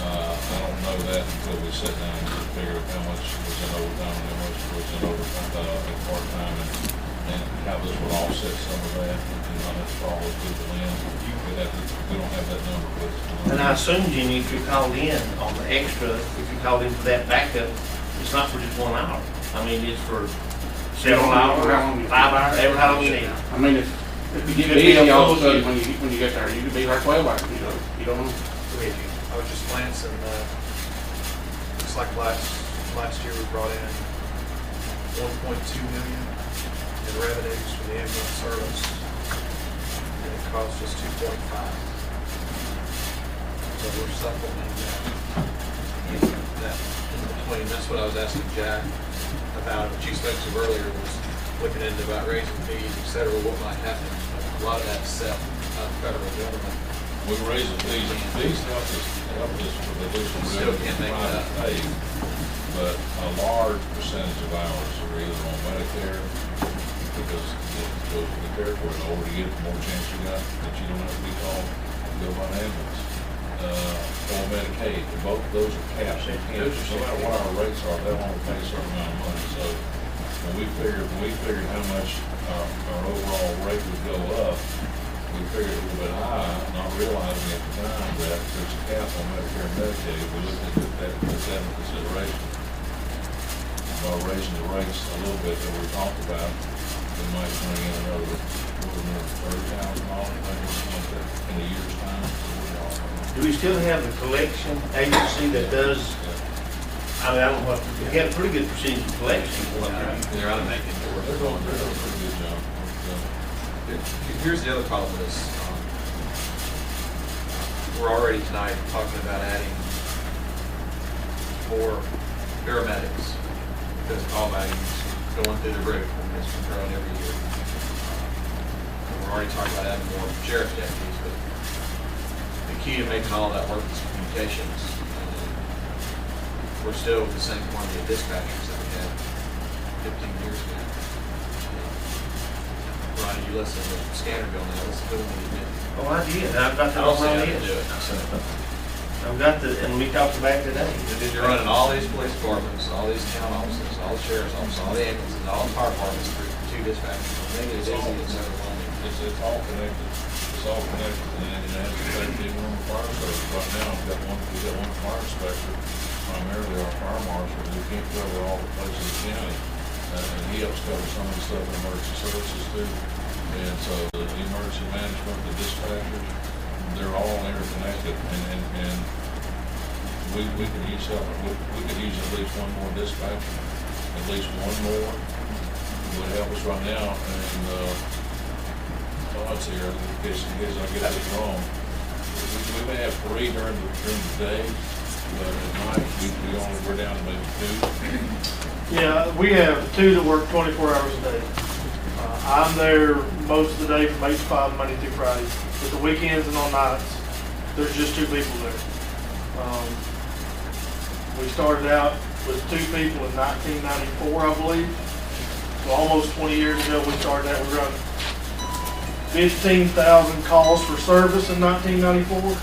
I don't know that until we sit down and just figure out how much was in overtime and how much was in overtime, and part-time, and how this would offset some of that, and how that's all through the lens. We don't have that number with us. And I assume, Jimmy, if you're called in on the extra, if you're called in for that backup, it's not for just 1 hour. I mean, it's for several hours, 5 hours, ever how long you need. I mean, if you get busy all of a sudden when you get there, you could be there 12 hours, you don't know. I was just glancing, looks like last year we brought in 1.2 million in revenues from the ambulance service, and it cost us 2.5. So we're supplementing that in between. That's what I was asking Jack about, what you spoke to earlier, was looking into about raising fees, et cetera, what might happen. A lot of that's set by the federal government. We raise the fees, and fees help us with the additional Still revenue can't make from it up. private pay. But a large percentage of ours are either on Medicare, because it goes to the territory, the older you get, the more chance you got that you don't have to be called to go by an ambulance. Or Medicaid, both of those are caps, they can't, no matter what our rates are, they'll only pay a certain amount of money. So when we figured how much our overall rate would go up, we figured a little bit high, not realizing at the time that there's a cap on Medicare and Medicaid. We looked at that, took that into consideration. By raising the rates a little bit that we talked about, we might bring in another $30,000 in a year's time. Do we still have a collection agency that does, I mean, I don't know what, we had a pretty good percentage of collection. They're out of Macon. They're doing a pretty good job. Here's the other problem is, we're already tonight talking about adding more paramedics because call values going through the roof and it's been growing every year. We're already talking about adding more sheriff's deputies, but the key to making all that work is communications. We're still with the same quantity of dispatchers that we had 15 years ago. Ronnie, you listen to the scanner bill now, let's do what we did. Oh, I did, I've got I that don't on say my I didn't do list. it, I said, I've got the, and we talked about it today. because you're running all these police departments, all these town offices, all the sheriff's offices, all the ambulances, all the fire departments through 2 dispatchers. Maybe it's easy, it's overwhelming. It's all connected. It's all connected, and it has to affect even on the fire service. Right now, we've got one fire inspector, primarily our fire marshal, who can't cover all the places in the county. And he helps cover some of the stuff in emergency services too. And so the emergency management, the dispatchers, they're all interconnected, and we could use at least one more dispatcher, at least one more would help us right now. And, thoughts here, in case I get this wrong. We may have 3 during the day, but at night, we're down to maybe 2. Yeah, we have 2 that work 24 hours a day. I'm there most of the day from 8 to 5, Monday through Friday. But the weekends and on nights, there's just 2 people there. We started out with 2 people in 1994, I believe. So almost 20 years ago, we started out. We run 15,000 calls for service in 1994.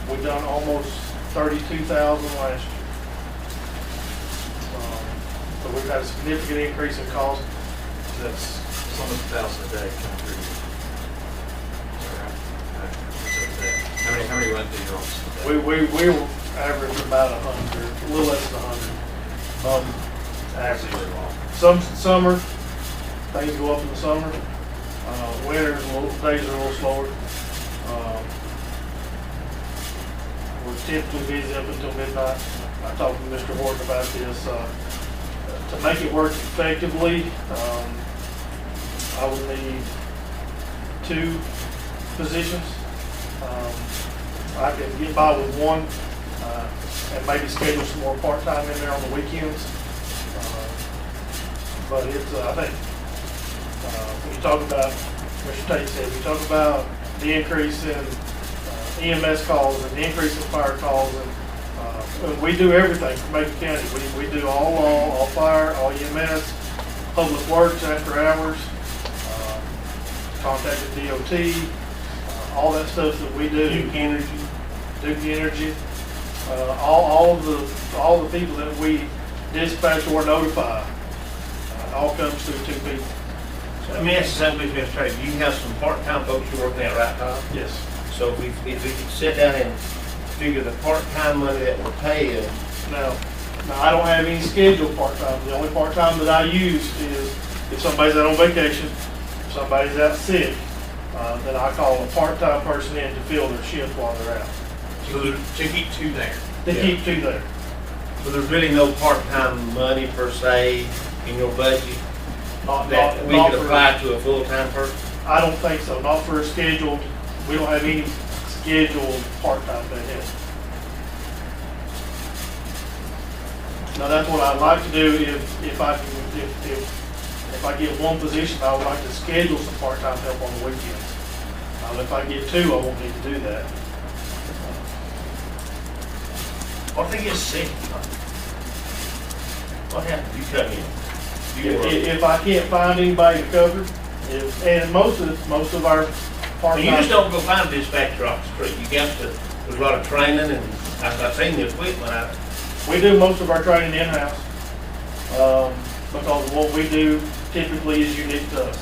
We've done almost 32,000 last year. So we've had a significant increase in calls. That's It's almost 1,000 a day coming through. Is that right? How many run through your office a day? we will average about 100, a little less than 100. Average. Some summer, things go up in the summer. Winters, days are a little slower. We're typically busy up until midnight. I talked to Mr. Horton about this. To make it work effectively, I would need 2 positions. I can get by with 1 and maybe schedule some more part-time in there on the weekends. But it's, I think, when you talk about, Mr. Tate said, we talk about the increase in EMS calls and the increase in fire calls, and we do everything for Macon County. We do all law, all fire, all EMS, public works after hours, contacted DOT, all that stuff that we do. Duke Energy, all the people that we dispatch or notify, all comes through 2 people. So let me ask you something, Mr. Administrator. You have some part-time folks you're working at right now? Yes. So if we could sit down and figure the part-time money that we're paying. Now, I don't have any scheduled part-time. The only part-time that I use is if somebody's out on vacation, if somebody's out sick, then I call a part-time person in to fill their shift while they're out. To keep 2 there. Keep 2 there. So there's really no part-time money per se in your budget that we could apply to a full-time person? I don't think so. Not for a scheduled. We don't have any scheduled part-time that help. Now that's what I'd like to do if I get 1 position, I would like to schedule some part-time help on the weekends. If I get 2, I won't need to do that. What if they get sick? What happens? You come in. If I can't find anybody to cover, and most of our part-time. You just don't go find a dispatcher off the street. You got to, there's a lot of training, and I've seen the equipment. We do most of our training in-house, because what we do typically is unique to us.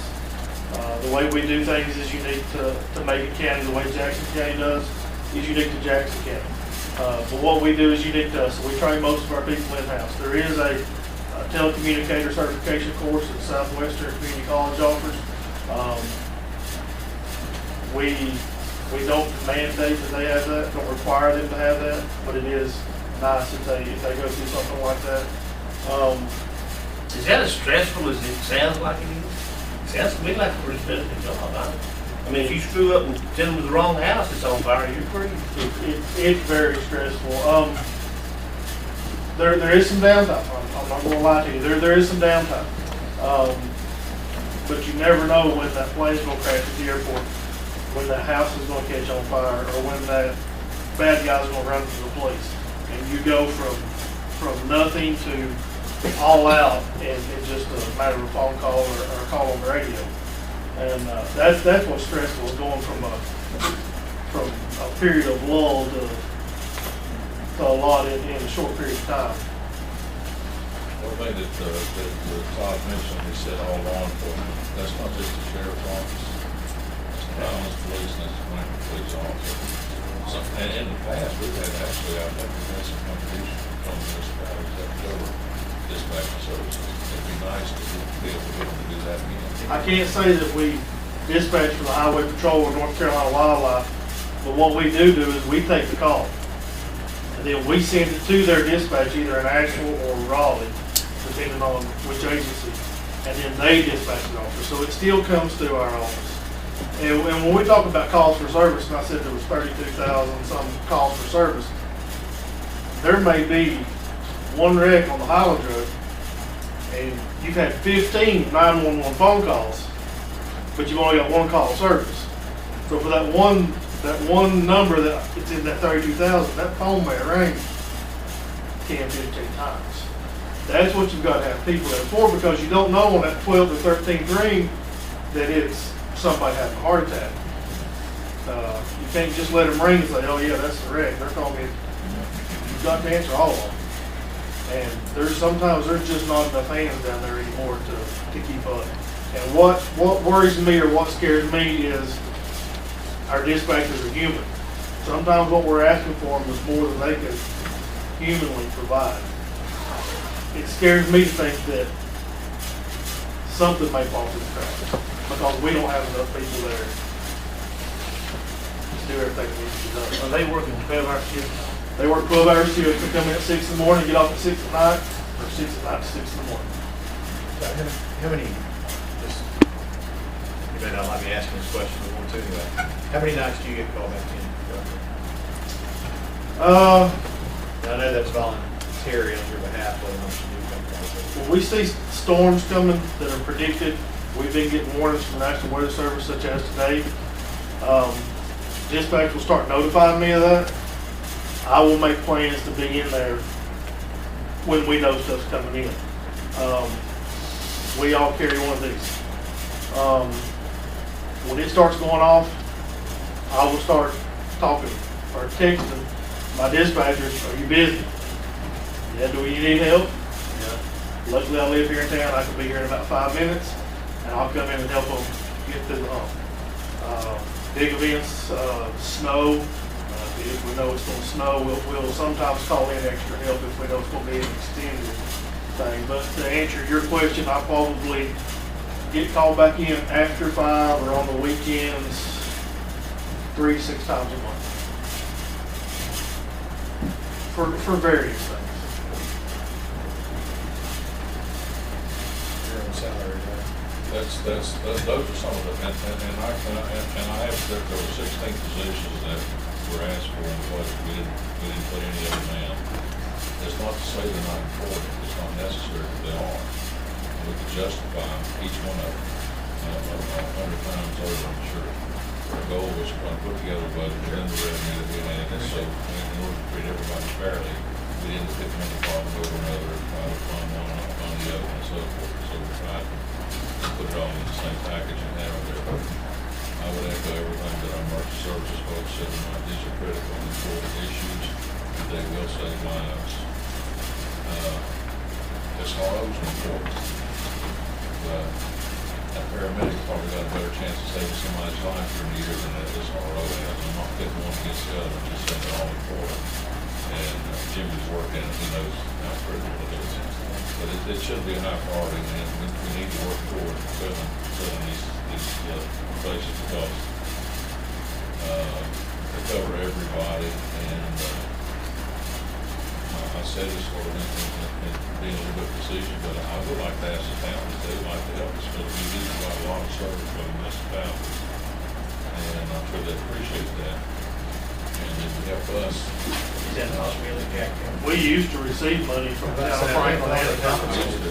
The way we do things is unique to Macon County. The way Jackson County does is unique to Jackson County. But what we do is unique to us. So we train most of our people in-house. There is a telecommunicator certification course that Southwestern Community College offers. We don't mandate that they have that, don't require them to have that, but it is nice if they go through something like that. Is that as stressful as it sounds like it is? It sounds to me like a pretty stressful job. I mean, if you screw up and tell them the wrong house that's on fire, you're free. It's very stressful. There is some downtime. I'm not going to lie to you. There is some downtime. But you never know when that plane's going to crash at the airport, when that house is going to catch on fire, or when that bad guy's going to run to the police. And you go from nothing to all out in just a matter of a phone call or a call on the radio. And that's what's stressful, is going from a period of lull to a lot in a short period of time. One thing that Todd mentioned, he said all law enforcement, that's not just the sheriff's office, it's the Dallas Police, and it's the Macon Police also. So, and in the past, we've had actually, I've had some contributions from municipalities that cover dispatch services. It'd be nice to be able to get them to do that again. I can't say that we dispatch for the Highway Patrol or North Carolina Wildlife, but what we do is we take the call. And then we send it to their dispatch, either in Asheville or Raleigh, depending on which agency, and then they dispatch it off. So it still comes through our office. And when we talk about calls for service, and I said there was 32,000 some calls for service, there may be one wreck on the Highland Road, and you've had 15 911 phone calls, but you've only got 1 call of service. So for that one number that it's in that 32,000, that phone may ring 10, 15 times. That's what you've got to have people there for, because you don't know on that 12th or 13th ring that it's somebody having a heart attack. You can't just let them ring and say, oh yeah, that's the wreck. They're calling me. You've got to answer all of them. And sometimes there's just not enough hands down there anymore to keep up. And what worries me or what scares me is our dispatchers are human. Sometimes what we're asking for them is more than they can humanly provide. It scares me to think that something may fall through the cracks. because we don't have enough people there to do everything that needs to be done. Are they working 12-hour shifts? They work 12 hours shifts, they come in at 6 in the morning, get off at 6 at night, or 6 at night to 6 in the morning. How many, just, you may not like me asking this question, but one too, anyway. How many nights do you get called back in? Now, I know that's voluntary on your behalf, whether or not you do come back. When we see storms coming that are predicted, we've been getting warnings from the National Weather Service such as today. Dispatch will start notifying me of that. I will make plans to be in there when we know stuff's coming in. We all carry one of these. When it starts going off, I will start talking or texting my dispatchers, are you busy? Yeah, do you need help? Yeah. Luckily I live here in town, I can be here in about 5 minutes, and I'll come in and help them get through the hump. Big events, snow, if we know it's gonna snow, we'll sometimes call in extra help if we know it's gonna be an extended thing. But to answer your question, I probably get called back in after 5 or on the weekends 3 to 6 times a month. For various things. You're on salary, right? Those are some of the, and I have, there were 16 positions that were asked for in the budget. We didn't put any of them in. It's not to say they're not important. It's not necessary, but they are. We could justify each one of them 100 times over, I'm sure. Our goal was to put together a budget within the revenue that we had, and so in order to treat everybody fairly, we didn't pick one department over another, try to fund one, not fund the other, and so forth. So we tried to put it all in the same package and have it there. I would echo everything that our emergency services folks said tonight. These are critical and important issues, and they will save lives. SROs are important. That paramedic probably got a better chance of saving somebody's life during the year than that SRO has. I'm not getting one against the other, I'm just saying they're all important. And Jimmy's working it, he knows how critical it is. But it should be a high priority, and we need to work toward filling these places because they cover everybody. And I said this sort of in being a little bit facetious, but I would like to ask the town if they'd like to help us, because we do provide a lot of service for the municipality. And I'm sure they appreciate that. And it would help us. Is that a possibility, Jack? We used to receive money from the town of Franklin and the company. We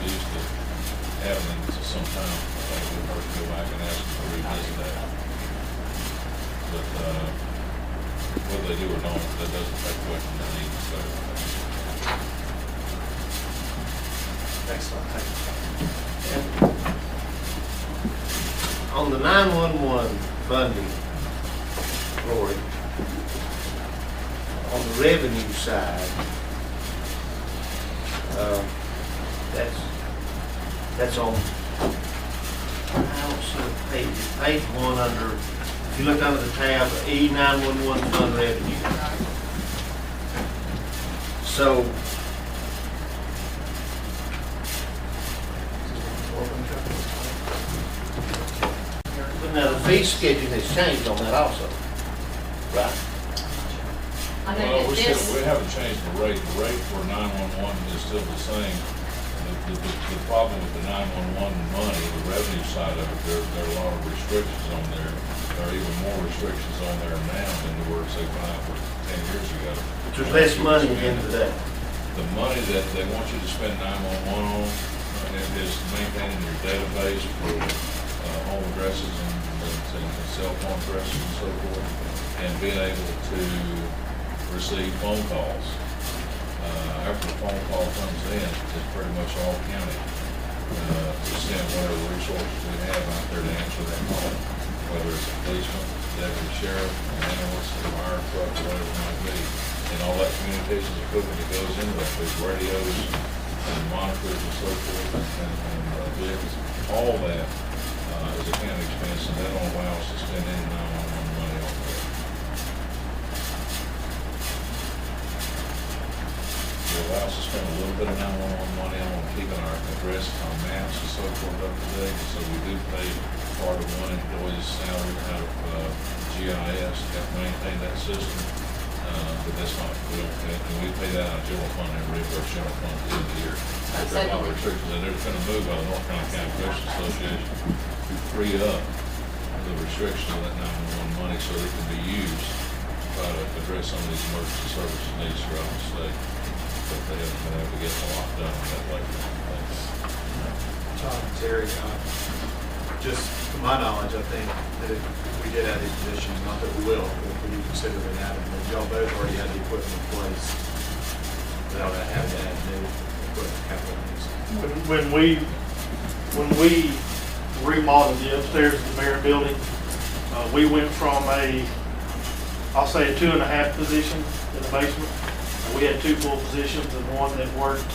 used to have them sometime. I think we'd have to go back and ask them to revisit that. But whether they do or don't, that doesn't take away from the need to serve. Excellent, thank you. And on the 911 funding, Lori, on the revenue side, that's on, I don't see the page 1 under, if you look under the tab, E911 fund revenue. So, but now the fee schedule has changed on that also, right? I Well, think we that this, haven't changed the rate. The rate for 911 is still the same. The problem with the 911 money, the revenue side of it, there are a lot of restrictions on there. There are even more restrictions on there now than there were, say, 5 or 10 years ago. There's less money into that. The money that they want you to spend 911 on is maintaining your database for home addresses and cell phone addresses and so forth, and being able to receive phone calls. After the phone call comes in, it's pretty much all county. To send whatever resources we have out there to answer that call, whether it's a policeman, deputy sheriff, an ambulance, a fire truck, whatever it might be. And all that communications equipment that goes into that, those radios and monitors and so forth, and vehicles, all that is a county expense, and that don't allow us to spend any 911 money on that. We'll also spent a little bit of 911 money on keeping our addresses on maps and so forth up to date. So we do pay part of one employee's salary out of GIS to help maintain that system. But that's not, we don't pay, and we pay that out of general fund and reimburse general fund at the end of the year. That's There are a lot of it. restrictions, and there's been a move by the North Carolina County Commissioners Association to free up the restriction of that 911 money so they can be used to try to address some of these emergency services needs throughout the state. But they haven't been able to get a lot done on that lately. Tom, Terry, just from my knowledge, I think that if we did add these positions, not that we will, but if we do consider it added, that y'all both already had the equipment in place that ought to have to add new equipment capital needs. When we remodeled the upstairs of the mayor building, we went from I'll say a 2.5 position in the basement. We had 2 full positions and one that worked,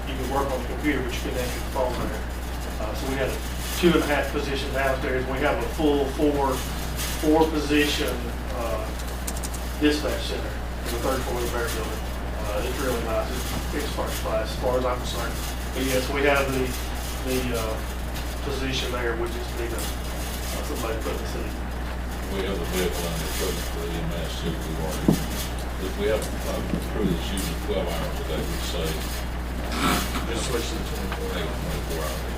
you could work on the computer, but you couldn't answer the phone there. So we had a 2.5 position downstairs. We have a full four position dispatch center in the 3rd floor of the mayor building. It's really nice. It's first class as far as I'm concerned. But yes, we have the position there. We just need somebody to put in the seat. We have the vehicle and the equipment for the EMS too. If we have a crew that's using 12 hours a day, we'd say, Just switch to the 24. 24 hours.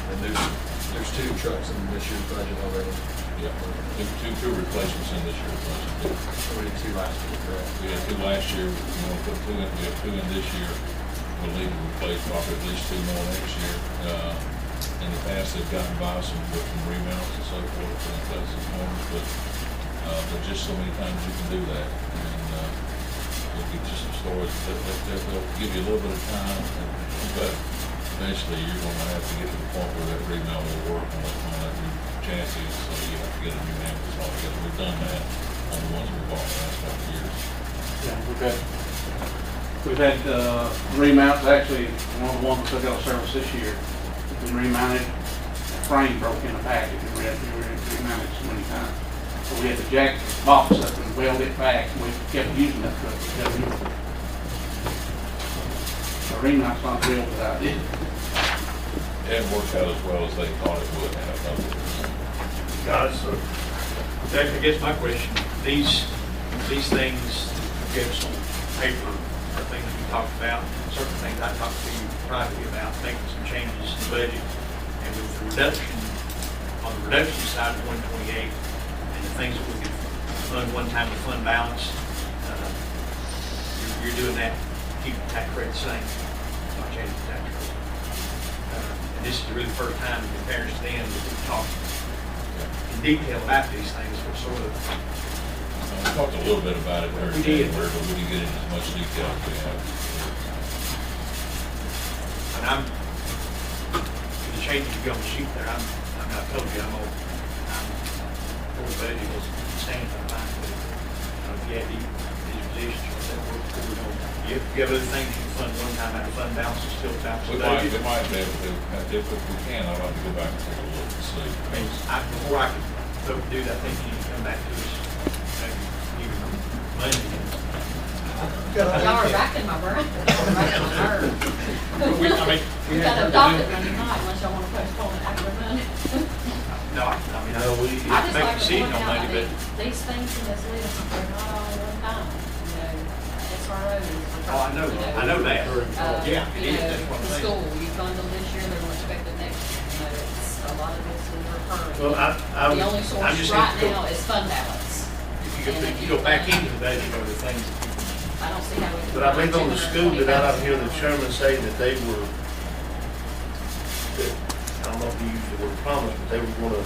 And there's 2 trucks in this year's budget already. Yeah, two replacements in this year's budget. We did 2 last year, correct? We had 2 last year, we want to put 2 in, we have 2 in this year. We'll need to replace probably at least 2 more next year. In the past, they've gotten by with some remounts and so forth, and that's this morning, but there's just so many times you can do that. And we'll get you some storage, they'll give you a little bit of time, but eventually you're going to have to get to the point where that remount will work on that new chassis, so you have to get a new ambulance altogether. We've done that on the ones we bought the last couple of years. Yeah, we've had remounts, actually, one of the ones that took out of service this year, been remounted, frame broke in the package, and we had to remount it so many times. So we had to jack the box up and weld it back, and we kept using it, but we kept using it. The remount's not real without it. It worked out as well as they thought it would have. Guys, I guess my question, these things, give us on paper, are things we talked about, certain things I talked to you privately about, making some changes in the budget, and with the reduction, on the reduction side of 128, and the things that we could fund one time with fund balance, you're doing that, keep the tax rate the same, not changing the tax rate. And this is really the first time in fairness to them that we've talked in detail about these things. We're sort of, We talked a little bit about it there in We did. January, but we didn't get into as much detail as we have. and I'm, the changes you got on the sheet there, I told you, I'm full budget was staying for mine. If you had these positions, you have other things you can fund one time out of fund balance and still balance We the might budget. be able to, if we can, I'd like to go back and take a look and see. I mean, before I could vote to do that, I think you need to come back to us, maybe even Monday. Y'all are back in my brain. Back in my nerves. We We got adopted Monday night unless y'all want to postpone it after Monday. No, I mean, No, we- I just make like a to decision point on out Monday, that but, these things in this list, they're not all at one time. You know, SROs. oh, I know that. Yeah, it You is, know, that's what I'm the saying. school, you fund them this year, they're gonna expect it next year. You know, it's, a lot of this is recurring. Well, The only I'm source just right saying, now is fund balance. if you go back into the budget or the things, I don't see how we can. But I think on the school, did I not hear the chairman say that they were, that, I don't know if you used the word promise, but they were gonna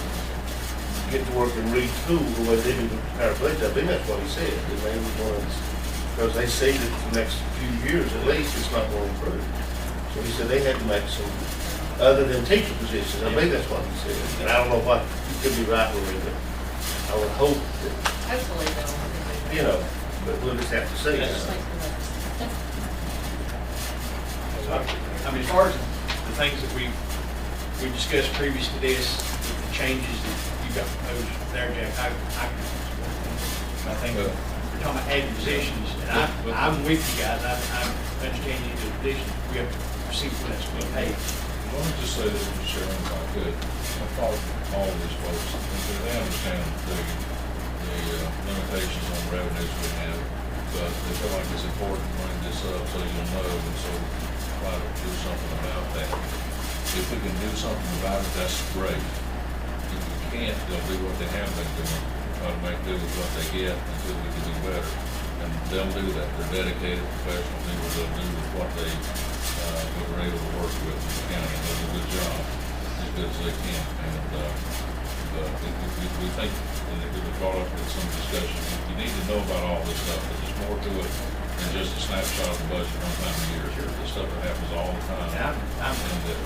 get to work and retool the way they do the paraplegic. I think that's what he said, that they were gonna, because they see that the next few years at least, it's not gonna improve. So he said they had to make some, other than teacher positions, I think that's what he said. And I don't know what, you could be right with it, but I would hope that, Hopefully they'll. you know, but we'll just have to see. Just make the list. I mean, as far as the things that we discussed previous to this, the changes that you got proposed there, Jack, I think talking about adding positions, and I'm with you guys, I understand you need a position, we have to see what that's going to pay. Let me just say this, Mr. Chairman, if I could. I thought all of these folks, they understand the limitations on revenues we have, but they feel like it's important to bring this up so you'll know, and so try to do something about that. If we can do something about it, that's great. If we can't, they'll do what they have been doing, try to make do with what they get until we can do better. And they'll do that. They're dedicated professional people. They'll do what they were able to work with in the county, and they'll do a good job, as good as they can. And we think, and it was brought up in some discussion, you need to know about all this stuff, but there's more to it than just a snapshot of the budget one time a year. The stuff that happens all the time. And that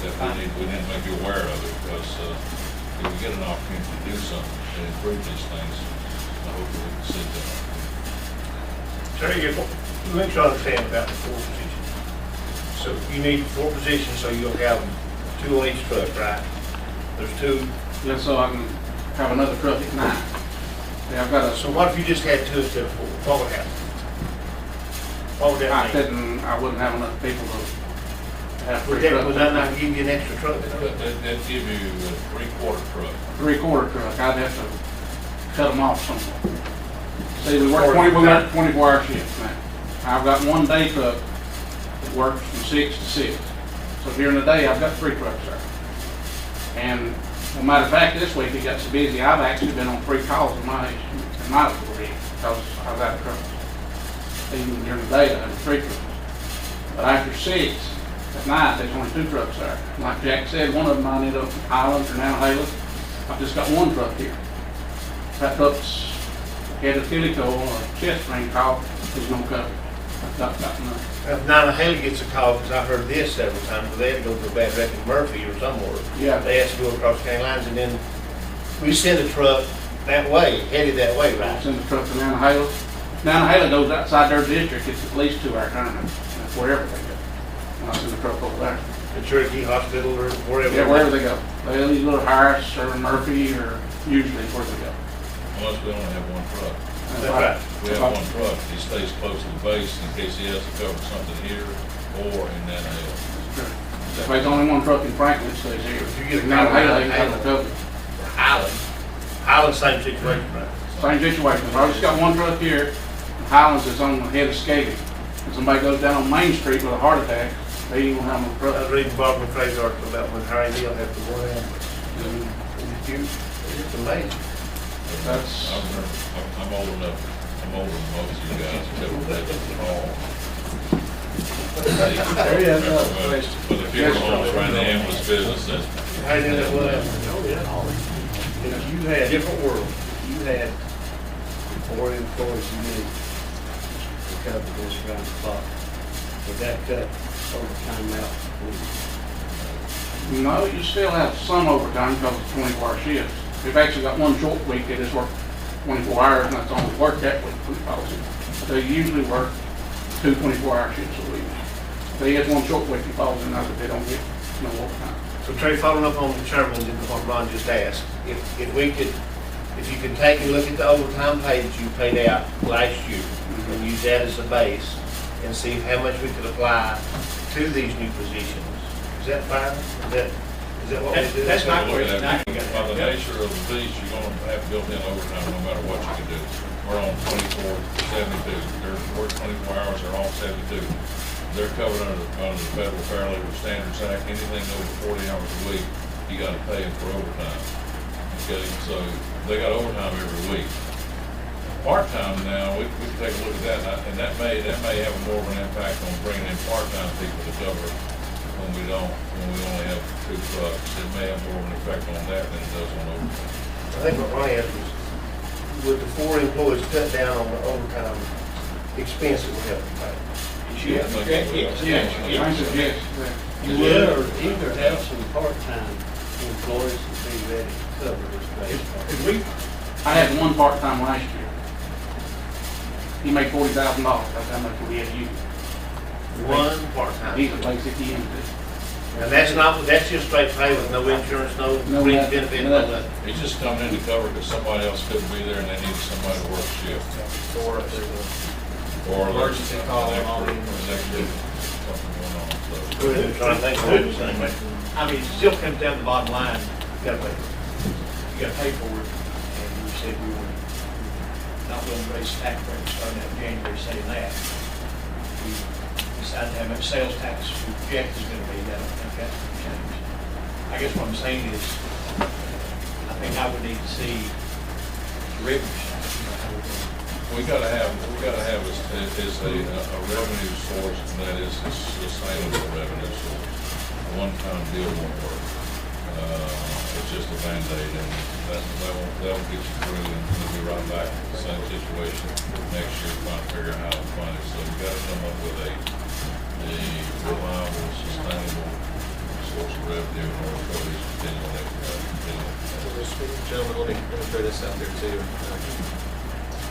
we need to make you aware of it, because if we get an opportunity to do something to improve these things, I hope that we can see that. Terry, make sure I understand about the 4 positions. So you need 4 positions, so you'll have 2 on each truck, right? There's 2. Just so I can have another truck at night. Yeah, I've got a, So what if you just had 2 instead of 4? What would happen? What would that mean? I wouldn't have enough people to have 3 trucks. Would that not give you an extra truck? That'd give you a 3/4 truck. 3/4 truck, I'd have to cut them off somewhere. See, we work 24-hour shifts now. I've got 1 day truck that works from 6 to 6. So during the day, I've got 3 trucks there. And, as a matter of fact, this week it got so busy, I've actually been on 3 calls in my rig because I was out of trucks. Even during the day, I had 3 trucks. But after 6 at night, there's only 2 trucks there. And like Jack said, one of them I ended up in Highlands or Nantahala. I've just got 1 truck here. That truck's had a Tilico or a chest ring call, there's no cover. I've got enough. If Nantahala gets a call, because I heard this several times, where they had to go to a bad wreck in Murphy or somewhere. Yeah. They have to go across county lines, and then we send a truck that way, headed that way, right? Send the truck to Nantahala. Nantahala goes outside their district, it's at least 2-hour turnaround. That's wherever they go. And I send the truck over there. The Cherokee Hospital or wherever. Yeah, wherever they go. They either go to Harris or Murphy or usually where they go. Unless we only have 1 truck. That's right. We have 1 truck, he stays close to the base in case he has to cover something here or in that area. If there's only 1 truck in Franklin, it stays here. If you get a Nantahala, they have to cover. Highland, same situation, right? Same situation. I just got 1 truck here. Highlands is on the head of Skagit. If somebody goes down on Main Street with a heart attack, they ain't gonna have no I truck. was reading Bob McCray's article about when Harry Neal had the 1 ambulance. It's amazing. That's, I'm old enough, I'm older than most of you guys, to ever take it all. There you go. But the funeral homes ran the ambulance business, that's. Harry Neal had 1 ambulance. If you had, Different world. you had 4 employees you need to cover this around the clock, would that cut overtime out? no, you still have some overtime because it's 24-hour shifts. We've actually got 1 short week that is work 24 hours, and that's only worked that week for the policy. They usually work 2 24-hour shifts a week. They have 1 short week that falls in that they don't get no overtime. So Trey, following up on the chairman and what Ron just asked, if you could take and look at the overtime pay that you paid out last year and use that as a base and see how much we could apply to these new positions, is that fine? Is that what we do? That's not where it's not. By the nature of the beast, you're gonna have built-in overtime no matter what you can do. We're on 24/72. They're working 24 hours, they're all 72. They're covered under the Federal Fair Labor Standards Act. Anything over 40 hours a week, you gotta pay them for overtime. Okay, so they got overtime every week. Part-time now, we can take a look at that, and that may have more of an impact on bringing in part-time people to cover when we only have 2 trucks. It may have more of an effect on that than it does on overtime. I think what Ron asked was, would the 4 employees cut down on the overtime expense that we have to pay? Yeah, I think it will. Yes. You would, or either have some part-time employees to be ready to cover this base. I had 1 part-time last year. He made $40,000. That's how much we had to use. 1 part-time. He's a basic EMT. And that's just straight pay with no insurance, no fringe benefit, no nothing. He's just coming in to cover because somebody else couldn't be there and they needed somebody to work shift. Or if there's Or Emergency call and all the- something going on, so. Go ahead and try and think of it the same way. I mean, it still comes down to the bottom line, you gotta pay. You gotta pay for it, and we said we were not willing to raise tax rates starting in January, saying that. We decided how much sales tax we project is gonna be, I don't think that's gonna change. I guess what I'm saying is, I think I would need to see the revenue side, you know, how we're going. We gotta have is a revenue source, and that is a sustainable revenue source. A one-time deal won't work. It's just a Band-Aid, and that'll get you through, and we'll be right back in the same situation next year, trying to figure out how to fund it. So we gotta come up with a reliable, sustainable source of revenue in order for these continuing. Gentlemen, let me throw this out there too.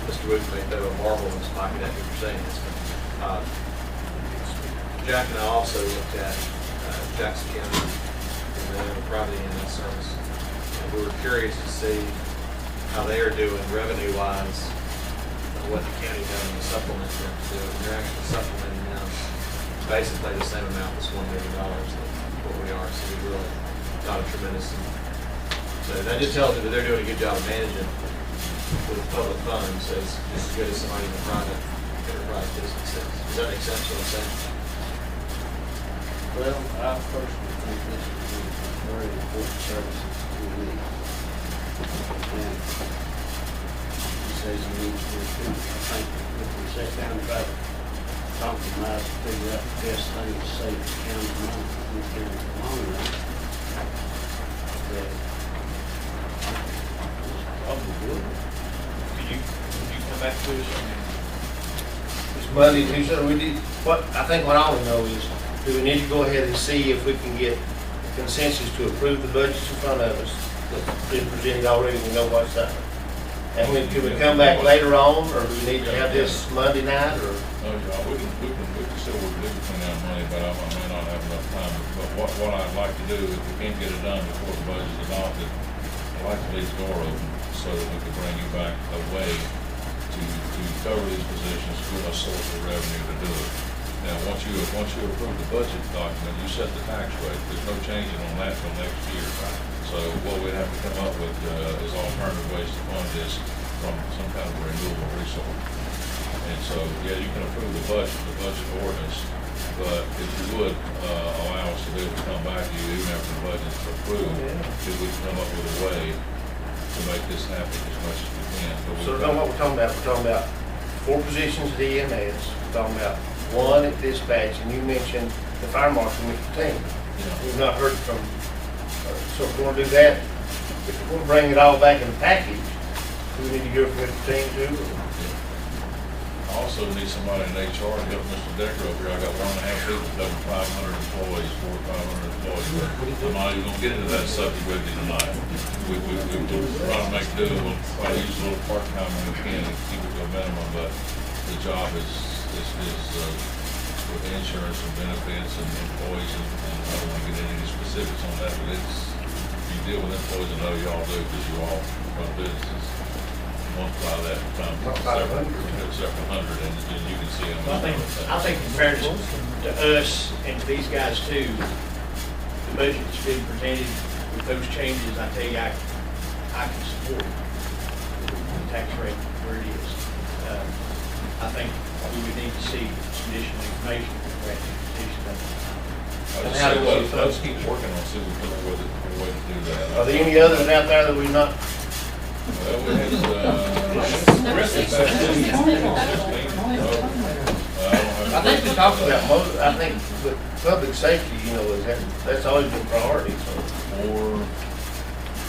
Mr. Wood may throw a marble in his pocket after you're saying this, but Jack and I also looked at Jackson County and then private EMS service. And we were curious to see how they are doing revenue-wise, what the county having to supplement them to do. And they're actually supplementing them basically the same amount as $1 million that what we are. So we really not a tremendous. So that just tells you that they're doing a good job of managing with public funds as just as good as somebody in the private enterprise business is. Does that make sense what I'm saying? Well, I personally think this is one of the very important services we need. And he says he needs to improve. I think if we sit down and try to compromise to figure out the best thing to save the county money, we can in the long run, that it's probably good. Could you come back to us? I mean, It's Monday, Tuesday, I think what I want to know is, do we need to go ahead and see if we can get consensus to approve the budgets in front of us that's been presented already, we know what's up? And could we come back later on, or do we need to have this Monday night, or? No, we can still work between our money, but I may not have enough time. But what I'd like to do, if we can't get it done before the budget is adopted, I'd like to leave the door open so that we can bring you back a way to cover these positions with a source of revenue to do it. Now, once you approve the budget document, you set the tax rate. There's no changing on that till next year. So what we have to come up with is alternative ways to fund this from some kind of renewable resource. And so, yeah, you can approve the budget ordinance, but if you would allow us to be able to come back to you even after the budget's approved, if we can come up with a way to make this happen as much as we can. So what we're talking about 4 positions at EMS, we're talking about 1 at dispatch, and you mentioned the fire marshal with the team. Yeah. We've not heard from, so if we're gonna do that, if we're gonna bring it all back in the package, do we need to go from the team too? I also need somebody in HR to help Mr. Decker over here. I got 1.5 people, over 500 employees, 400 or 500 employees. I'm not even gonna get into that subject with you tonight. We'll try to make do, we'll try to use a little part-time when we can and keep it to a minimum, but the job is with insurance and benefits and employees, and I don't want to get into any specifics on that, but you deal with employees, I know y'all do, because you all run businesses. Multiply that times several hundred, and you can see how much. I think in fairness to us and to these guys too, the budget that's been presented with those changes, I tell you, I can support the tax rate where it is. I think we would need to see some additional information for that decision. Let's keep working on, see if we can come up with a way to do that. Are there any others out there that we've not? Well, we had, I think we talked about most, I think with public safety, that's always been priority, so. 4,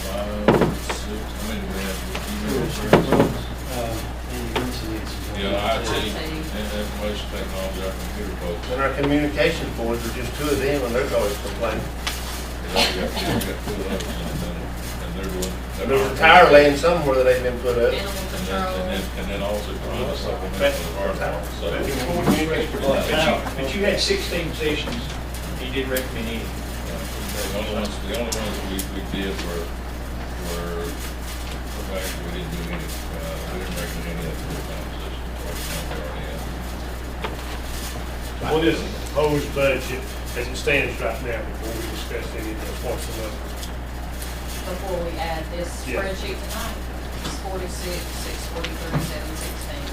5, 6, how many do we have? Yeah, IT, and information technology, our computer folks. And our communication boards are just 2 of them, and they're always complaining. We got 2 of those, and they're doing. There's a tire laying somewhere that ain't been put up. Animal control. And then also trying to supplement for the fire department. So, But you had 16 positions, you didn't recommend any. The only ones we did were, actually, we didn't do any, we didn't recommend any of the full-time positions, we already had. What is the proposed budget as it stands right now before we discuss any of those points and numbers? Before we add this Yeah. spreadsheet tonight, it's 46, 640, 37, 16.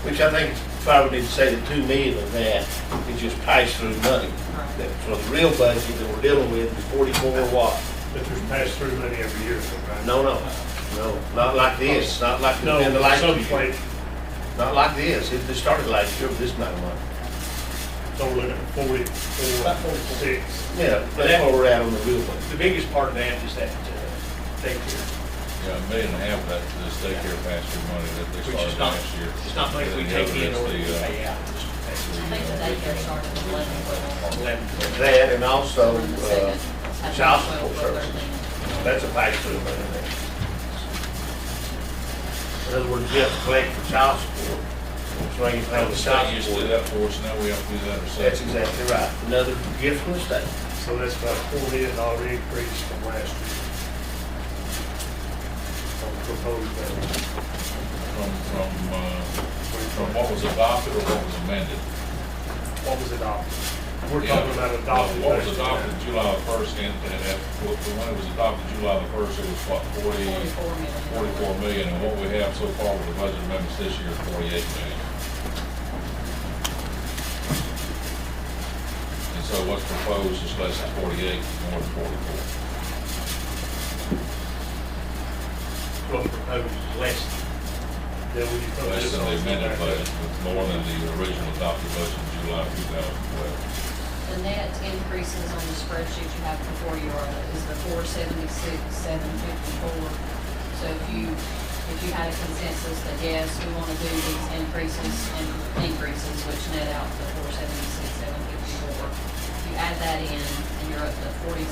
Which I think probably need to say that 2 million of that is just pass-through money. Right. That for the real budget that we're dealing with is 44 what? But there's pass-through money every year, right? No, not like this, not like No, in the last some 2 years. place, Not like this. It just started last year with this amount of money. don't look at 44, About 46. Yeah, but that's where we're at on the real budget. The biggest part of that is that daycare, Yeah, $1.5 million of that, this daycare pass-through money that they which is started not, last year. it's not money we And the take other in is or we the, pay out. I think the daycare started at 11, 12. That and also, We're in the second. I think child 12, support 12, services. 13. That's a pass-through money there. In other words, we have to collect for child support. So you pay The the state child used to do support. that for us, now we have to do that ourselves. That's exactly right. Another gift from the state. so that's about a $4 million increase from last year. On the proposed budget. From what was adopted or what was amended? What was adopted? We're Yeah. talking about adopted. What was budget. adopted July the 1st, and when it was adopted July the 1st, it was what, 44 million, and what we have so far with the budget amendments this year is 48 million. And so what's proposed is less than 48, more than 44. What proposed is less. Then when you put Less this than on the amended back budget, up, but more than the original adopted budget in July 2012. The net increases on the spreadsheet you have before you is the 476, 754. So if you had a consensus that yes, we want to do these increases and decreases, which net out to 476, 754. You add that in and you're up to 47,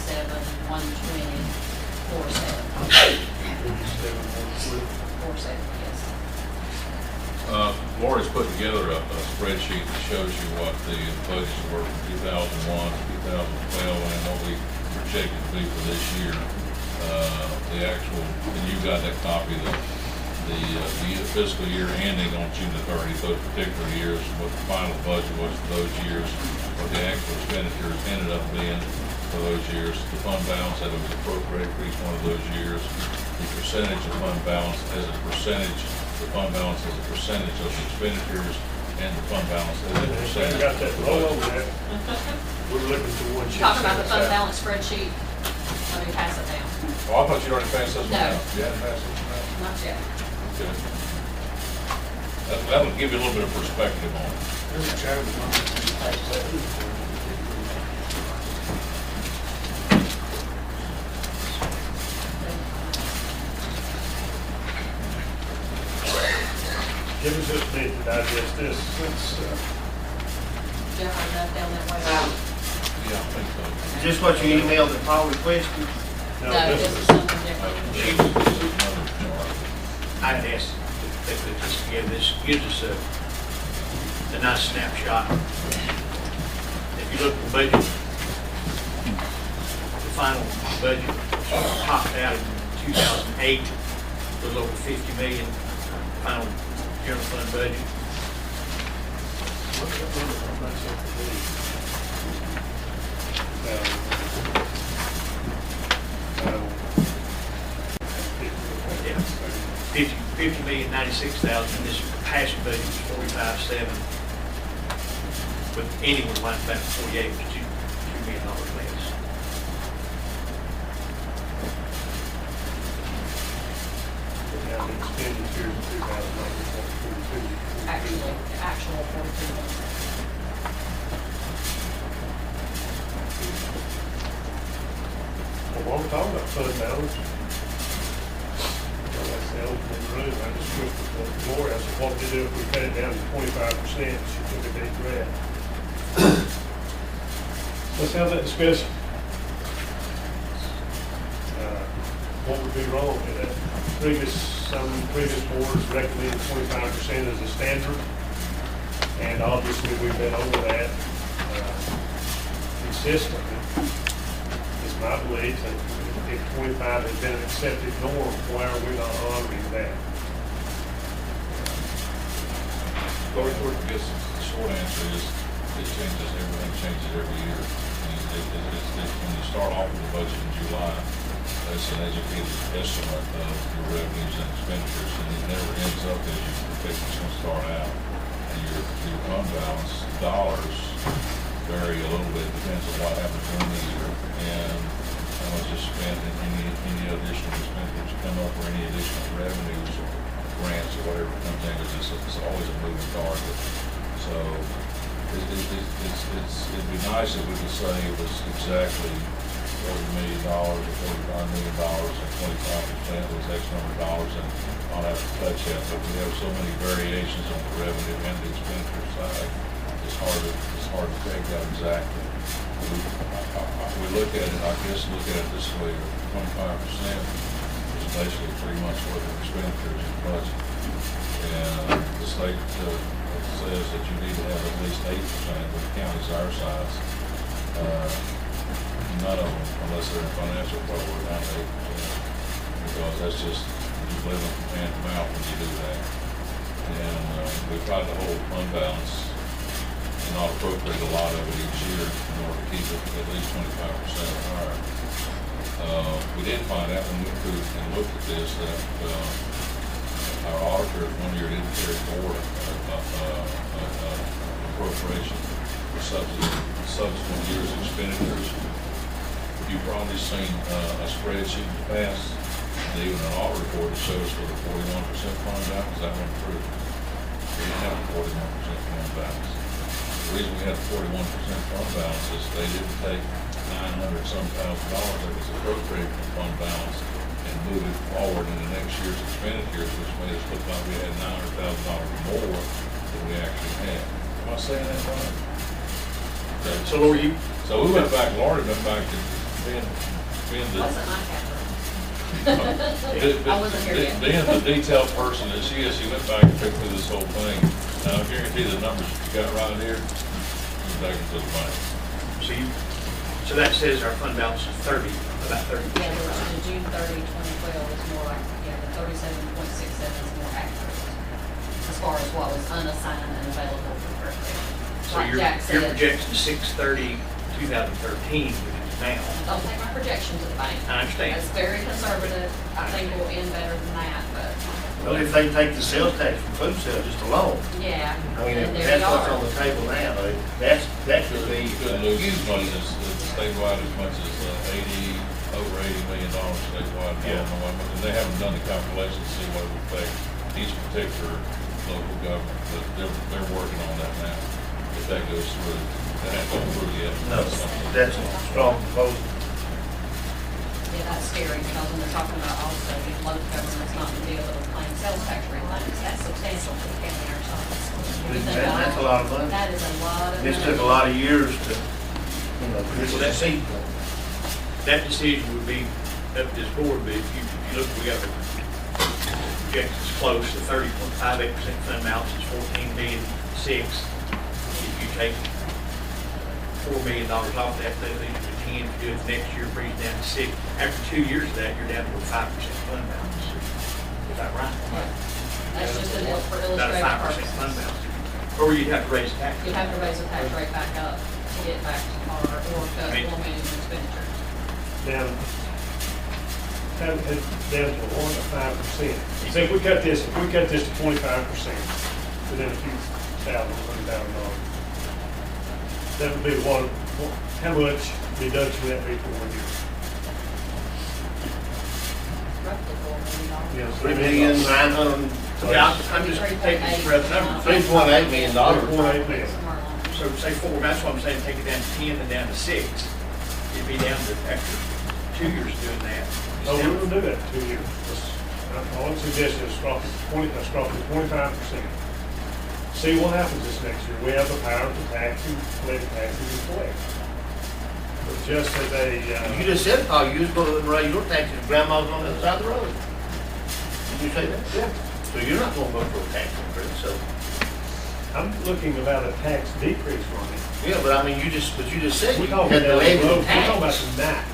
120, 47. 47, yes. Lori's put together a spreadsheet that shows you what the budgets were from 2001 to 2012 and what we projected to be for this year. The actual, and you got that copy, the fiscal year ending on June the 30th, those particular years, what the final budget was for those years, what the actual expenditures ended up being for those years, the fund balance that was appropriated for each one of those years, the percentage of fund balance as a percentage, the fund balance as a percentage of the expenditures, and the fund balance as a We percentage got that of the roll over budget. there. We're looking for one. sheet Talking about the set fund aside. balance spreadsheet, let me pass it down. Oh, I thought you'd already passed this one No. out. You hadn't passed this one out? Not yet. Okay. That'll give you a little bit of perspective on it. Mr. Chairman, Give us this bit to digest this. Jeff, I enough down that way? Yeah, I think so. Is this what you emailed that Paul requested? No, this is something different. I'd ask if they just give this, gives us a nice snapshot. If you look at the budget, the final budget topped out in 2008, a little over 50 million, final general fund budget. What's that number from myself to be? Yeah. 50,096,000, this past budget was 45.7. But anyone like that, 48 was $2 million less. Now, the expenditures in 2019, Actual 42. well, while we're talking about fund balance, that's the elephant in the room. I just looked at the floor, I said, what would you do if we cut it down to 25%? She took a big breath. Let's have that discussion. What would be wrong with that? Some previous boards recommended 25% as a standard, and obviously we've been over that consistently. It's my belief, and if 25 has been an accepted norm, why are we not honoring that? Lord, I guess the short answer is, it changes, everything changes every year. When you start off with the budget in July, that's an educated estimate of your revenues and expenditures, and it never ends up as you predict it's gonna start out. And your fund balance dollars vary a little bit, depends on what happens during the year, and how much is spent, and any additional expenditures come up, or any additional revenues, or grants, or whatever comes in, it's always a moving target. So, it'd be nice if we could say it was exactly $40 million or $45 million, and 25% was X number of dollars, and not have to touch that. But we have so many variations on the revenue and the expenditure side, it's hard to take out exactly. We look at it, I guess, look at it this way: 25% is basically 3 months worth of expenditures in the budget, and the state says that you need to have at least 8%, with counties our size. None of them, unless they're in financial trouble, are down to 8%, because that's just, you live from hand to mouth when you do that. And we tried to hold fund balance and not appropriate a lot of it each year in order to keep it at least 25% or higher. We did find out when we went through and looked at this that our auditor one year didn't carry forward appropriation for subsequent years' expenditures. You've probably seen a spreadsheet in the past, and even an audit report that shows for the 41% fund balance, that went through. We didn't have a 41% fund balance. The reason we had a 41% fund balance is they didn't take $900-some thousand that was appropriated from fund balance and move it forward into next year's expenditures, which made us look like we had $900,000 more than we actually had. Am I saying that right? So Lori, So we went back, Laurie went back to being the. Wasn't my capital. I wasn't here yet. Being the detailed person that she is, she went back and took through this whole thing. Now, I guarantee the numbers you got right here, you take them to the bank. so that says our fund balance is about 30. Yeah, the June 30, 2012 is more like, the 37.67 is more accurate as far as what was unassigned and available for appropriation. So Like Jack your said, projection is 6/30/2013, which is now. don't take my projection to the bank. I understand. That's very conservative. I think we'll end better than that, but Well, if they take the sales tax from food sales just alone, yeah. I mean, and if there that's you what's are. on the table now, that could be Couldn't a lose huge as much as statewide as much as over $80 million statewide. I don't know what, and they haven't done the calculations to see what it would take each particular local government, but they're working on that now. If that goes through, that hasn't gone through yet. No, that's a strong proposal. Yeah, that's scary, because when they're talking about also if local government's not gonna be able to claim sales tax refunds, that's substantial for the county our size. When you think about That's a it, lot of money. That is a lot of money. This took a lot of years to, this is a seed. That decision would be up to this board, but if you look, we got the projections close to 30.58% fund balance is 14,000,006. If you take $4 million off that, that leaves you 10. If you do it next year, brings it down to 6. After 2 years of that, you're down to a 5% fund balance. Is that right? That's just an for About a illustrative 5% fund purposes. balance. Or you'd have to raise tax. You have to raise the tax rate back up to get back to par or cut I mean- more management expenditure. Down, down to 1 to 5%. So if we cut this to 25%, within a few $100,000, that would be how much deduction would that be for 1 year? Roughly $4 million. $3,900,000. Yeah, I'm just taking this rough number. $3.8 million. $4.8 million. Somewhere along there. So say 4, that's what I'm saying, take it down to 10 and down to 6. It'd be down to, after 2 years doing that. No, we will do that in 2 years. All I'm suggesting is drop it to 25%. See what happens this next year. We have the power to tax and collect taxes and collect. But just as a, You just said, you was going to raise your taxes, grandma's on the other side of the road. Did you say that? yeah, So you're not going to vote for a tax increase, so. I'm looking about a tax decrease from it. Yeah, but I mean, you just said you We're had talking the about levy we're of talking about tax. tonight.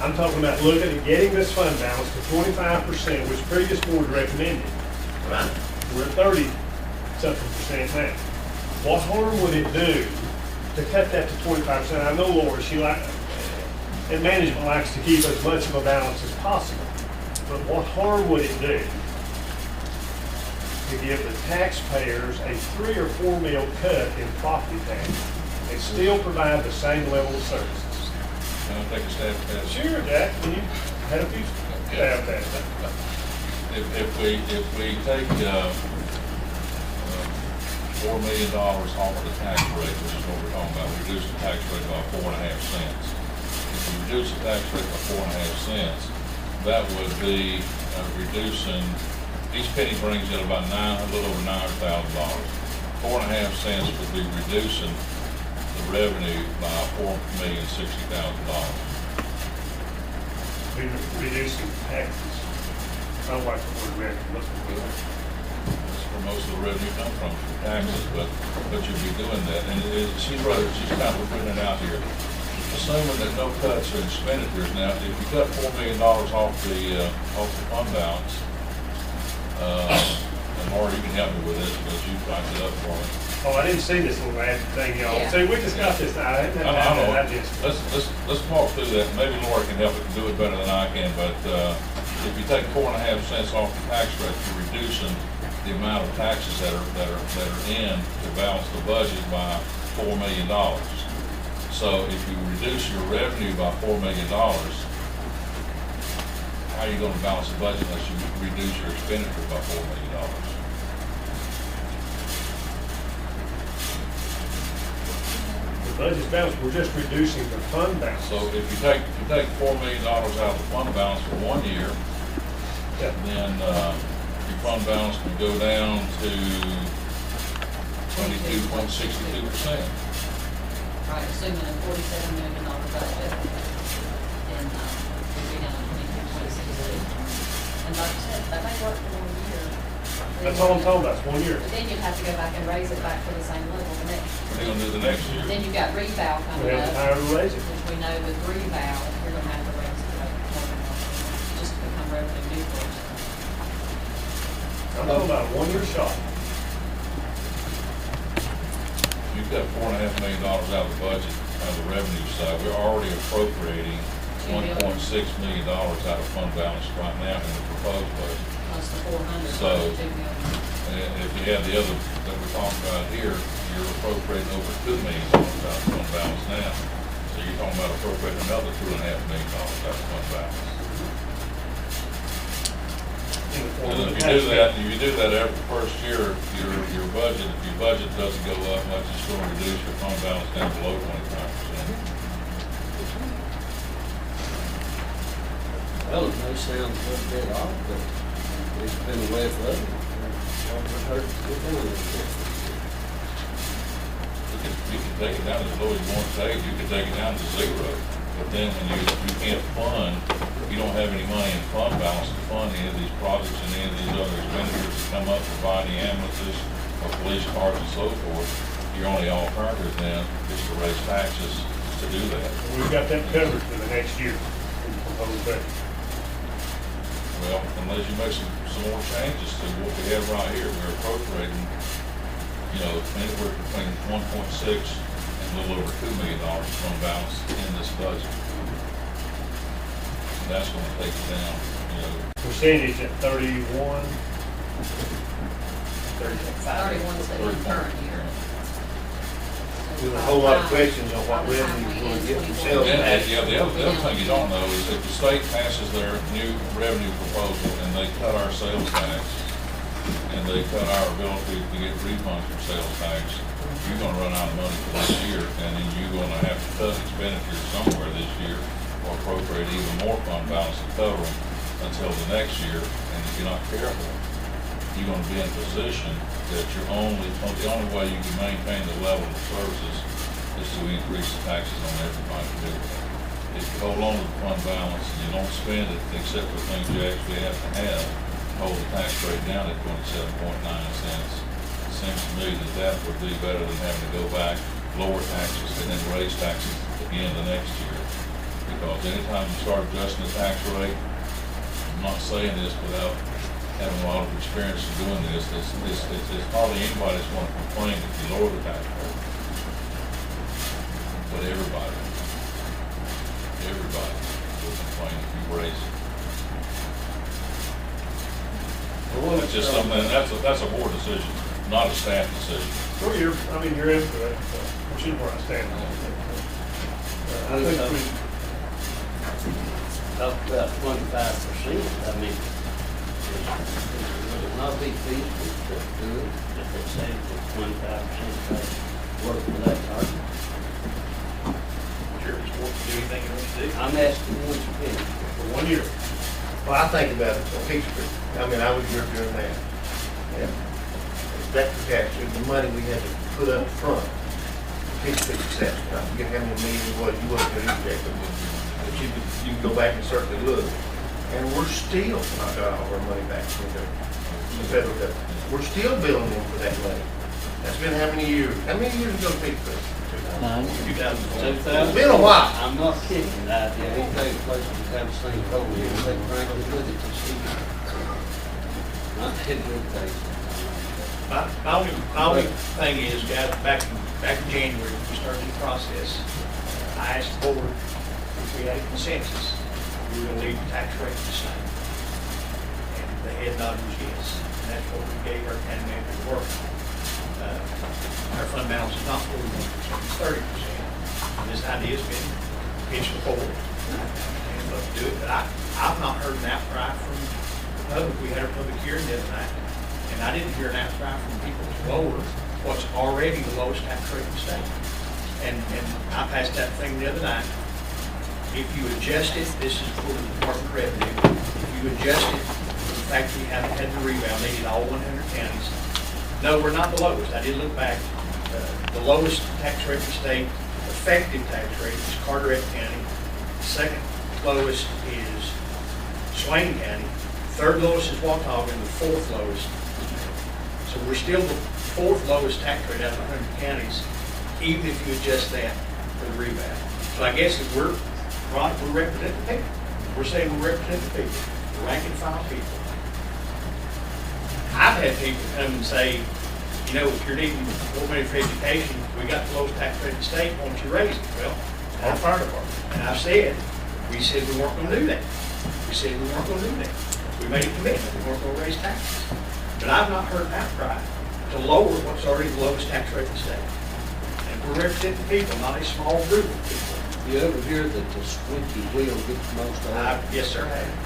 I'm talking about looking at getting this fund balance to 25%, which previous board recommended. Right. We're at 30-something% now. What harm would it do to cut that to 25%? I know Laura, and management likes to keep as much of a balance as possible. But what harm would it do to give the taxpayers a 3 or 4 mil cut in property tax and still provide the same level of services? Can I take a stab at that? Sure, Jack, you had a few stab at that. If we take, $4 million off of the tax rate, which is what we're talking about, reduce the tax rate by 4.5 cents. If you reduce the tax rate by 4.5 cents, that would be reducing, each penny brings in about a little over $900,000. 4.5 cents would be reducing the revenue by $4,060,000. Reducing taxes. I don't like the word revenue, let's put it. That's where most of the revenue comes from taxes, but you'd be doing that. And she's kind of putting it out here. Assuming that no cuts or expenditures now, if you cut $4 million off the fund balance, and Laura, you can help me with this because you typed it up for me. Oh, I didn't see this little ad thing, y'all. Yeah. See, we just got this. I hadn't had I know. that. Let's talk through that. Maybe Laura can help it do it better than I can, but if you take 4.5 cents off the tax rate, you're reducing the amount of taxes that are in to balance the budget by $4 million. So if you reduce your revenue by $4 million, how are you going to balance the budget unless you reduce your expenditure by $4 million? The budget's balanced, we're just reducing the fund balance. So if you take $4 million out of the fund balance for 1 year, Yeah. then your fund balance can go down to 22.62%. Right, assuming a $47 million budget, then we'd be down to 22.62. And like I said, that may work for 1 year. That's all I'm talking about, it's 1 year. But then you'd have to go back and raise it back to the same level the next What are you gonna do the next year? Then you've got revow We coming have up. to hire to raise it. Which we know with revow, you're gonna have to raise it like more than once, just to become revenue neutral. I'm talking about a 1 year shot. You've got $4.5 million out of the budget, out of the revenue side. We're already appropriating $1.6 million out of fund balance right now in the proposed budget. Plus the 400, So- plus the 2 million. And if you have the other that we're talking about here, you're appropriating over $2 million out of fund balance now. So you're talking about appropriating another $2.5 million out of fund balance. In the form And of if the tax you do that every first year, your budget, if your budget doesn't go up much, it's going to reduce your fund balance down below 25%. Well, it may sound a little bit odd, but it's been a way for them. It hurt to get down a little bit. You can take it down as low as you want to take, you can take it down to zero. But then when you can't fund, you don't have any money in fund balance to fund any of these projects and any of these other expenditures that come up, providing ambulances or police cars and so forth, your only alternative then is to raise taxes to do that. We've got that covered for the next year in the proposed budget. Well, unless you make some more changes to what we have right here, we're appropriating, anywhere between 1.6 and a little over $2 million fund balance in this budget. And that's gonna take it down, Percentage at 31. 31 is the current year. There's a whole lot of questions on what revenue we're going to get from sales tax. Yeah, the other thing you don't know is if the state passes their new revenue proposal and they cut our sales tax, and they cut our ability to get refunds from sales tax, you're gonna run out of money for this year, and then you're gonna have to cut expenditures somewhere this year, or appropriate even more fund balance to cover them until the next year, and if you're not careful, you're gonna be in a position that the only way you can maintain the level of services is to increase the taxes on everybody to do it. If you hold on to the fund balance and you don't spend it, except for things you actually have to have, hold the tax rate down at 27.9 cents. It seems to me that would be better than having to go back, lower taxes, and then raise taxes again the next year. Because anytime you start adjusting the tax rate, I'm not saying this without having a lot of experience in doing this, it's hardly anybody that's going to complain if you lower the tax rate. But everybody will complain if you raise it. It's just something, that's a board decision, not a staff decision. Well, you're into it, which is where I stand on it. I think we, Talk about 25%, I mean, would it not be feasible to do it if they say that 25% work for that target? Sure, it's worth to do anything you want to do. I'm asking one's opinion. for 1 year, Well, I think about it, I mean, I was here doing that. And back to tax, the money we had to put up front, Peachtree tax, I forget how many million it was, you wasn't gonna do that, but you can go back and certainly look. And we're still not got all our money back from the federal government. We're still billing them for that money. That's been how many years? How many years ago, Peachtree? 2004. It's been a while. I'm not kidding, anything places have the same code here, they frankly look at this. Not that good thing. My only thing is, guys, back in January, when we started the process, I asked the board if we had a consensus, we were gonna leave the tax rate the same. And the head nod was yes, and that's what we gave our county manager to work on. Our fund balance is not 41%, it's 30%. And this idea's been pitched before, and love to do it, but I've not heard an outcry from the public. We had our public hearing the other night, and I didn't hear an outcry from people to lower what's already the lowest tax rate in the state. And I passed that thing the other night. If you adjust it, this is for the Department of Revenue, if you adjust it for the fact we haven't had the rebound, they did all 100 counties. No, we're not the lowest. I did look back. The lowest tax rate in the state, effective tax rate, is Carteret County. Second lowest is Swain County. Third lowest is Watauga, and the fourth lowest. So we're still the fourth lowest tax rate out of 100 counties, even if you adjust that for the rebound. So I guess if we're right, we represent the people. We're saying we represent the people, the rank and file people. I've had people come and say, you know, if you're needing more money for education, we got the lowest tax rate in the state, why don't you raise it? Well, our fire department. And I said, we said we weren't gonna do that. We said we weren't gonna do that. We made a commitment, we weren't gonna raise taxes. But I've not heard an outcry to lower what's already the lowest tax rate in the state. And we're representing people, not a small group of people. You ever hear that the squeaky wheel gets the most out? Yes, sir, I have.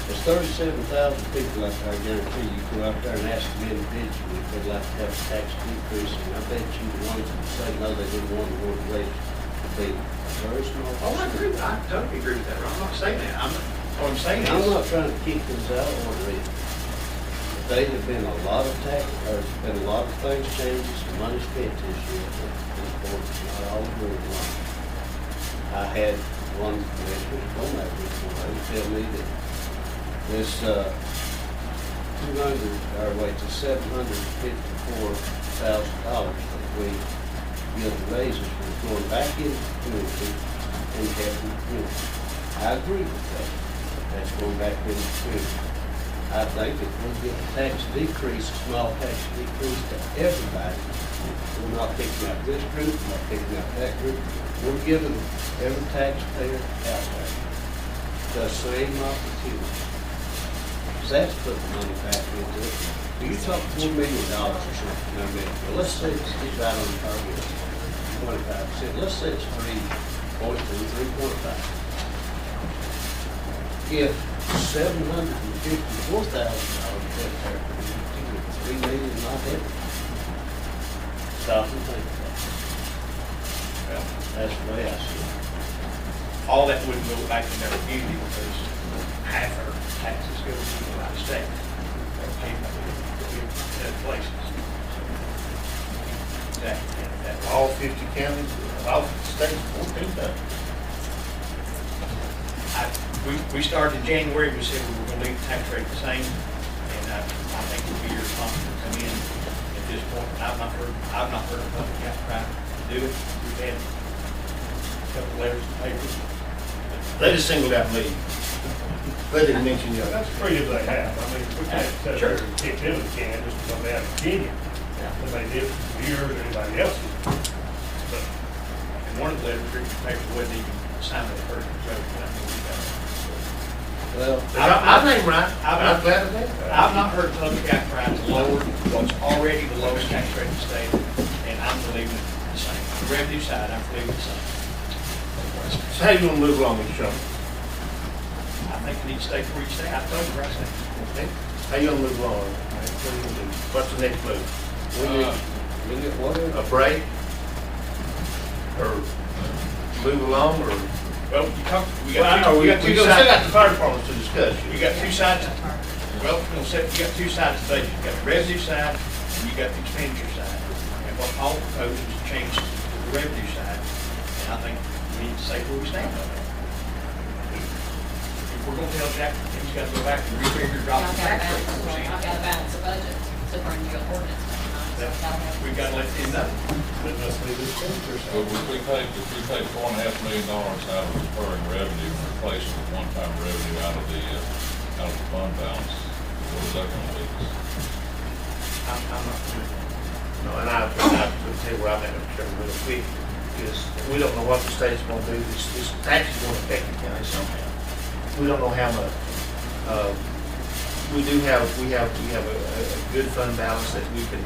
There's 37,000 people out there, I guarantee you, go out there and ask them individually if they'd like to have a tax decrease, and I bet you the ones that say no, they didn't want to raise the fee. Very small. Oh, I agree with that. I totally agree with that. I'm not saying that. What I'm saying I'm is, not trying to keep this out of order either. There have been a lot of there's been a lot of things changed, some money spent this year, this board is not all doing wrong. I had one commissioner on that before, they would tell me that this, to $754,000 that we give the raises was going back into the community and helping the community. I agree with that. That's going back into the community. I think if we get a tax decrease, a small tax decrease to everybody, we're not picking out this group, we're not picking out that group. We're giving every taxpayer out there the same opportunity. That's putting money back into it. You talk $4 million or something, I mean, well, let's say it's right on the target, 25%. Let's say it's 3.2, 3.5. If $754,000 hit there, $3 million not hit. Stop and think about it. well, That's the way I see it. all that wouldn't go back in their community because half our taxes go to out of state. Or came in other places. Exactly. All 50 counties, all 50 states, 14,000. We started in January, we said we were gonna leave the tax rate the same, and I think it would be irresponsible to come in at this point. I've not heard a public outcry to do it. We've had couple letters in the paper. They just singled out me. They didn't mention you. That's freedom they have. I mean, we can't sit Sure. there and kick them in the can just because they have a opinion. They may live for years or anybody else's. But And one of the letters in the paper wasn't even signed by the person who wrote it. I mean, we got it. Well, I got my name right. I'm glad of that. I've not heard public outcry to lower what's already the lowest tax rate in the state, and I'm believing it the same. The revenue side, I'm believing the same. So how you gonna move along with your show? I think we need to stay for each day. I told you right now. Okay? How you gonna move along? What are you gonna do? What's the next move? we get water. A break? Or move along, or? Well, you talk, we Well, I got know, two, we we got two still got sides. the fire department to discuss. You got two sides. Well, you got two sides of the budget. You got the revenue side and you got the expenditure side. And what Paul proposes is change to the revenue side. And I think we need to say where we stand on that. If we're gonna tell Jack that he's gotta go back and refigure, drop I've the got to tax rate balance, for I've got to balance the budget to bring you an ordinance tonight, so that'll have. we've gotta let him know. it must be the expenditure But side. if we take $4.5 million out of recurring revenue and replace it with one-time revenue out of the fund balance, what is that gonna leave us? I'm not doing that. No, and I'll tell you where I'm at, Mr. Chairman, real quick, is we don't know what the state's gonna do. This tax is gonna affect the county somehow. We don't know how much. We have a good fund balance that we can,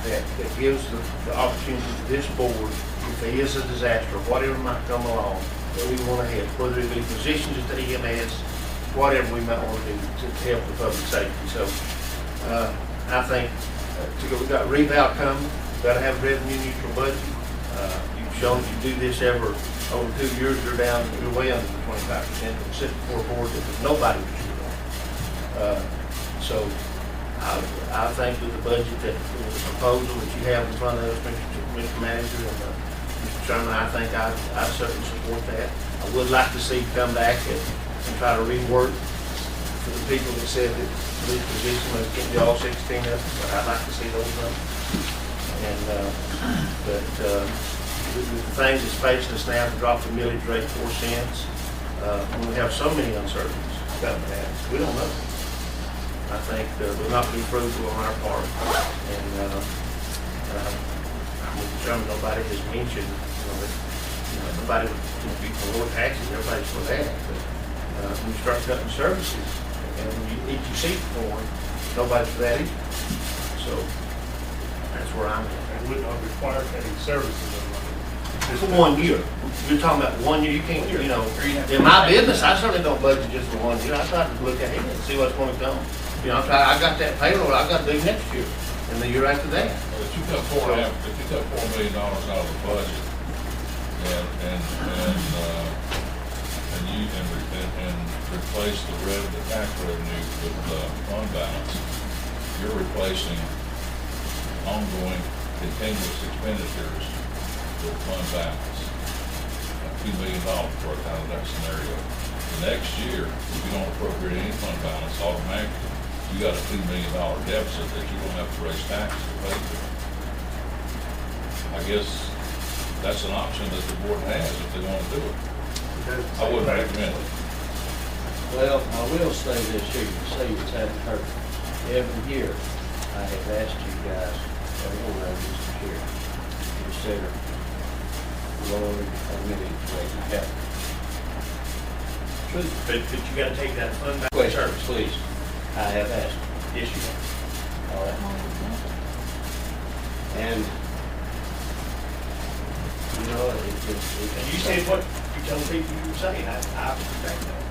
that gives the opportunity to this board, if there is a disaster, whatever might come along, that we want to help, whether it be positions at the EMS, whatever we might want to do to help the public safety. So, I think, we've got revow coming, we've got to have a revenue neutral budget. You've shown you do this over 2 years, you're way under the 25%, and sit before a board that there's nobody that you want. So, I think with the budget that, the proposal that you have in front of us, Mr. Manager and Mr. Chairman, I think I certainly support that. I would like to see you come back and try to rework for the people that said that these positions was getting all 16 of them, but I'd like to see those done. And, the things that's facing us now, to drop the millage rate 4 cents, when we have so many uncertainties coming at us, we don't know. I think we're not being frugal on our part, and I'm determined nobody has mentioned, that, nobody would be for lower taxes, everybody's for that, but when you start cutting services, and when you eat your seat forward, nobody's for that either. So that's where I'm at. And would not require any services of money. For 1 year. You're talking about 1 year, you can't, in my business, I certainly don't budget just for 1 year. I try to look ahead and see what's going to come. I got that payroll I got to do next year, and the year after that. Well, if you cut $4 million out of the budget, and replace the tax revenue with fund balance, you're replacing ongoing continuous expenditures with fund balance. $2 million worth out of that scenario. The next year, if you don't appropriate any fund balance, automatically, you got a $2 million deficit that you don't have to raise taxes to pay for. I guess that's an option that the board has if they want to do it. I wouldn't recommend it. Well, I will say this here, you say it's hadn't hurt. Every year, I have asked you guys, everyone of you here, to consider lowering our millage rate. You have. Truth. But you gotta take that fund back. Question, please. I have asked. Yes, you can. All right. And, And you said what you told people you were saying, I respect that.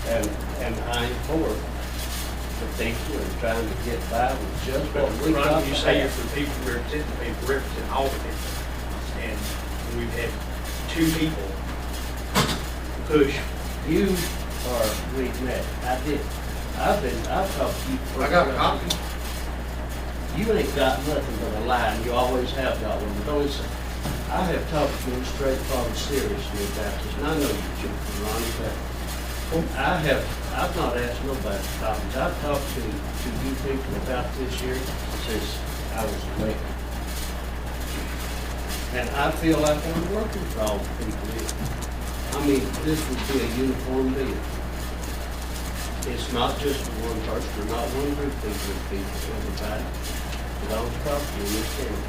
and I'm for the people and trying to get by with just what we Ron, got you to say you're have. for the people representing the people, representing all the people. And we've had 2 people push. You are reading that. I've talked to you. for- I got a copy. You ain't got nothing but a lie, and you always have got one. But always, I have talked to you straightforward seriously about this, and I know you're joking, Ronnie, but I've not asked nobody for copies. I've talked to you people about this here since I was elected. And I feel like I'm working for all the people here. I mean, this would be a uniform deal. It's not just for one person, or not one group of people, everybody that owns property in this county.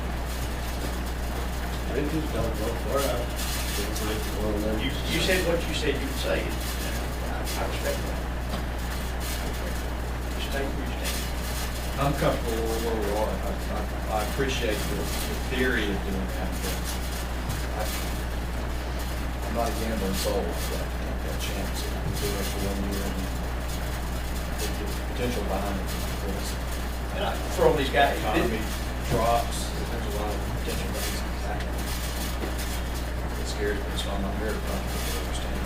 They just don't vote for us. They think the world of You, us. you said what you said you'd say, and I respect that. Just take what you stand. I'm comfortable where we are. I appreciate the theory of doing that, but I'm not a gambling soul, so I take that chance to do it for 1 year and the potential behind it. And I throw these guys, Economy drops, there's a lot of potential things that happen. It scares me, so I'm not very comfortable to understand.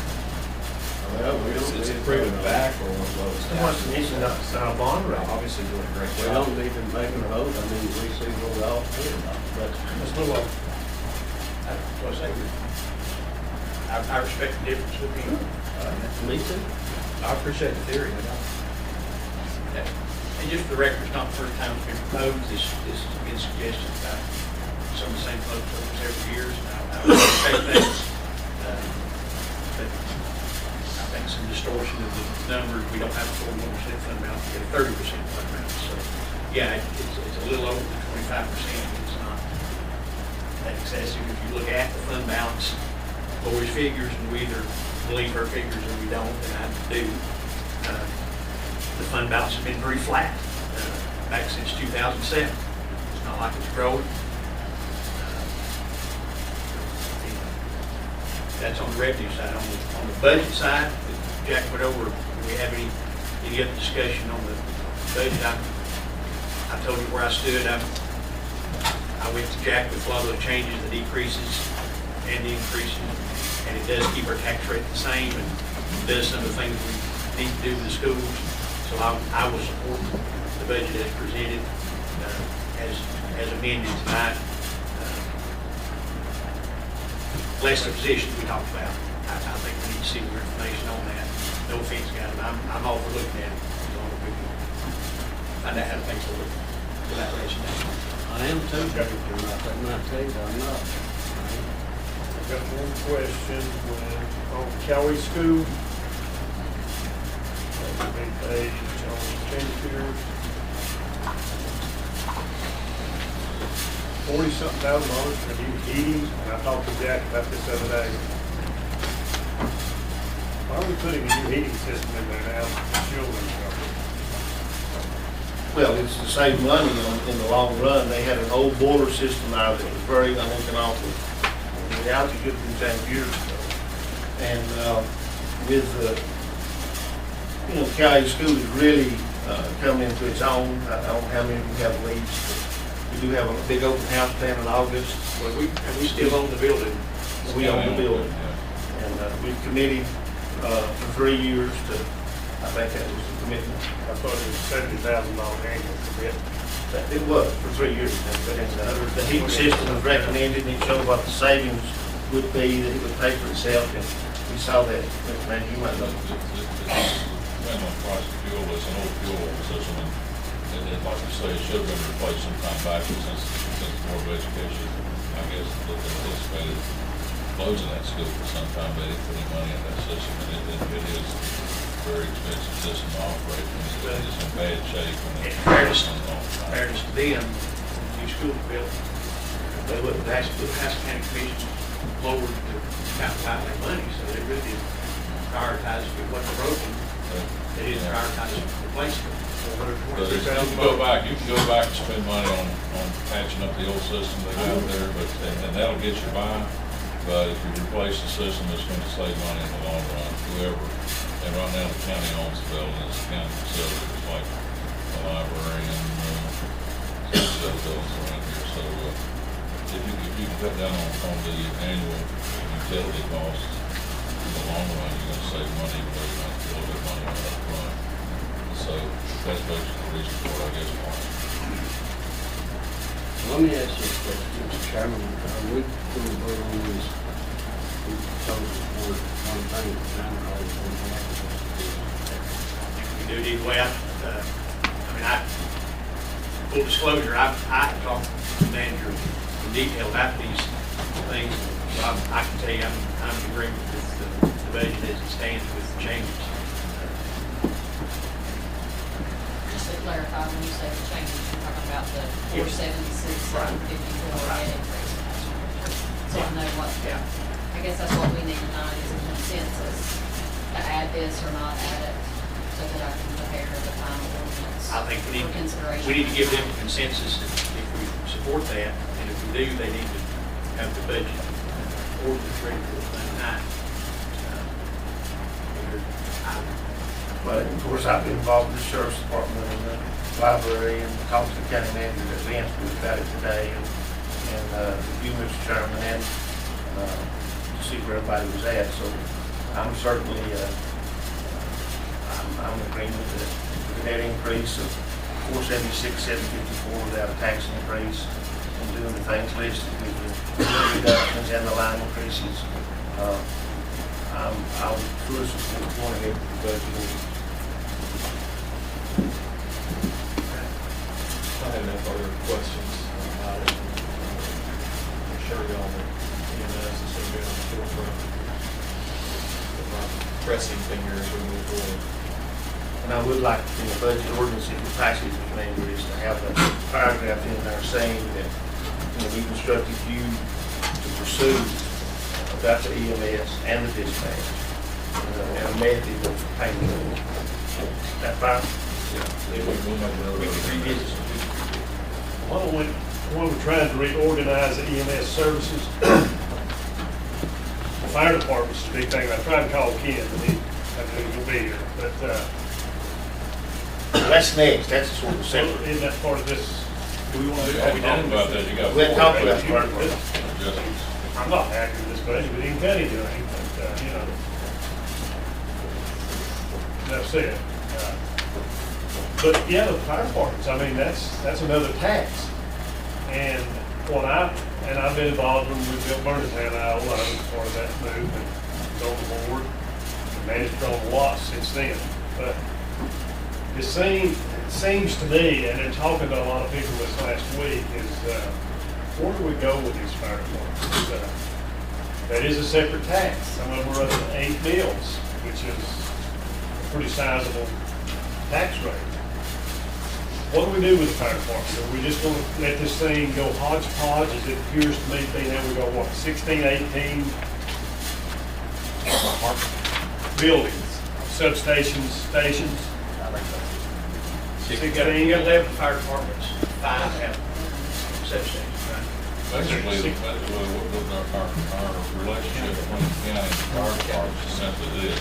Well, we don't It's need to improving vote on back or what it's It wants to issue not a bond rate. Obviously doing a great We job. don't need to make a vote, I mean, we see what we all feel about it, but let's move on. I respect the difference with you. me too. I appreciate the theory, I know. And just for the record, it's not the first time it's been proposed, this has been suggested by some of the same folks over several years, and I respect that. But I think some distortion of the numbers, we don't have a 41% fund balance, we get a 30% fund balance. So, yeah, it's a little over the 25%, it's not that excessive. If you look at the fund balance, Lori's figures, and we either believe her figures or we don't, and I do. The fund balance has been pretty flat back since 2007. It's not like it's growing. That's on the revenue side. On the budget side, Jack went over, do we have any other discussion on the budget? I told you where I stood. I went to Jack with a lot of the changes, the decreases and the increases, and it does keep our tax rate the same and does some of the things we need to do with the schools. So I will support the budget as presented, as amended tonight. Less the positions we talked about. I think we need to see more information on that. No offense, guys, I'm all for looking at it. As long as we can find out how things will look without letting you down. I am too, but I'm not telling you, I'm not. I've got one question on Cowie School. Big page on expenditures. $40-something for new heating, and I talked to Jack about this the other day. Why are we putting a new heating system in there now? Children. Well, it's to save money in the long run. They had an old boiler system there that was very uneconomical. The reality could have been 10 years ago. And with County School has really come into its own. I don't know how many we have leads, but we do have a big open house plan in August. Well, we still own the building. We own the building. And we've committed for 3 years to, I think that was the commitment. I thought it was $70,000 annual commitment. It was for 3 years. And the heating system was recommended, and it showed what the savings would be, that it would pay for itself, and we saw that. Man, you might know. Depending on the price of fuel, it's an old fuel system, and like you say, it should have been replaced sometime back, but since Board of Education, I guess, looked anticipated closing that school for some time, they didn't put any money in that system, and it is a very expensive system to operate, and it's in bad shape. In fairness to them, new school built, they would have actually, the House County Commission lowered the capital outlay money, so they really did prioritize what they're broken. They didn't prioritize replacement. But you can go back and spend money on patching up the old system they got there, and that'll get you by. But if you replace the system, it's going to save money in the long run, whoever. And right now, the county owns the building, it's a county facility, it's like the library and some of those around here. So if you can cut down on the annual utility costs, in the long run, you're going to save money, but you're going to get a little bit of money on that front. So that's basically the reason for it, I guess, Mark. Let me ask you a question, Mr. Chairman. We can vote on this. We told the board one thing, and I'm always going to have to We do it either way. Full disclosure, I talked to the manager in detail about these things. I can tell you, I'm in agreement with the budget as it stands with the changes. Just to clarify, when you say the changes, you're talking about the 476, 754 net increase. So I know what, Yeah. I guess that's what we need tonight is a consensus to add this or not add it, so that I can prepare the final ordinance. I think for consideration. we need to give them consensus if we support that, and if we do, they need to have the budget ordinance ready for the night. But of course, I've been involved with the sheriff's department and the library and talked to the county manager at Vance about it today and you, Mr. Chairman, and to see where everybody was at. So I'm certainly, I'm in agreement that with a net increase of 476, 754 without a tax increase and doing the things listed with the reductions and the line increases, I would truly support going ahead with the budget. I have no further questions about it. I'm sure y'all will, EMS is going to be on the forefront of my pressing finger as we move forward. And I would like, in the budget ordinance, if it passes, Mr. Manager, is to have a paragraph in there saying that, we instructed you to pursue about the EMS and the dispatch, and a method of payment. Is that fine? We can revisit it. Why don't we, when we're trying to reorganize the EMS services, the fire department's a big thing. I tried to call Ken, but I think he'll be here. But, That's next, that's sort of so separate. isn't that part of this? Do we want to You do haven't talked about that, you got. We hadn't talked about four the fire department. adjustments. I'm not happy with this budget, we didn't cut anything, but, enough said. But yeah, the fire departments, I mean, that's another tax. And I've been involved with Bill Bernatown, I was part of that move and was on the board and managed on a lot since then. But it seems to me, and in talking to a lot of people this last week, is where do we go with these fire departments? That is a separate tax. Some of them are up to 8 mills, which is a pretty sizable tax rate. What do we do with the fire department? Are we just going to let this thing go hodgepodge, as it appears to me to be now? We got, what, 16, 18 buildings, substations, stations? I think so. You got 11 fire departments, 5 have substations, right? Basically, our relationship between the county and the fire departments is simply this.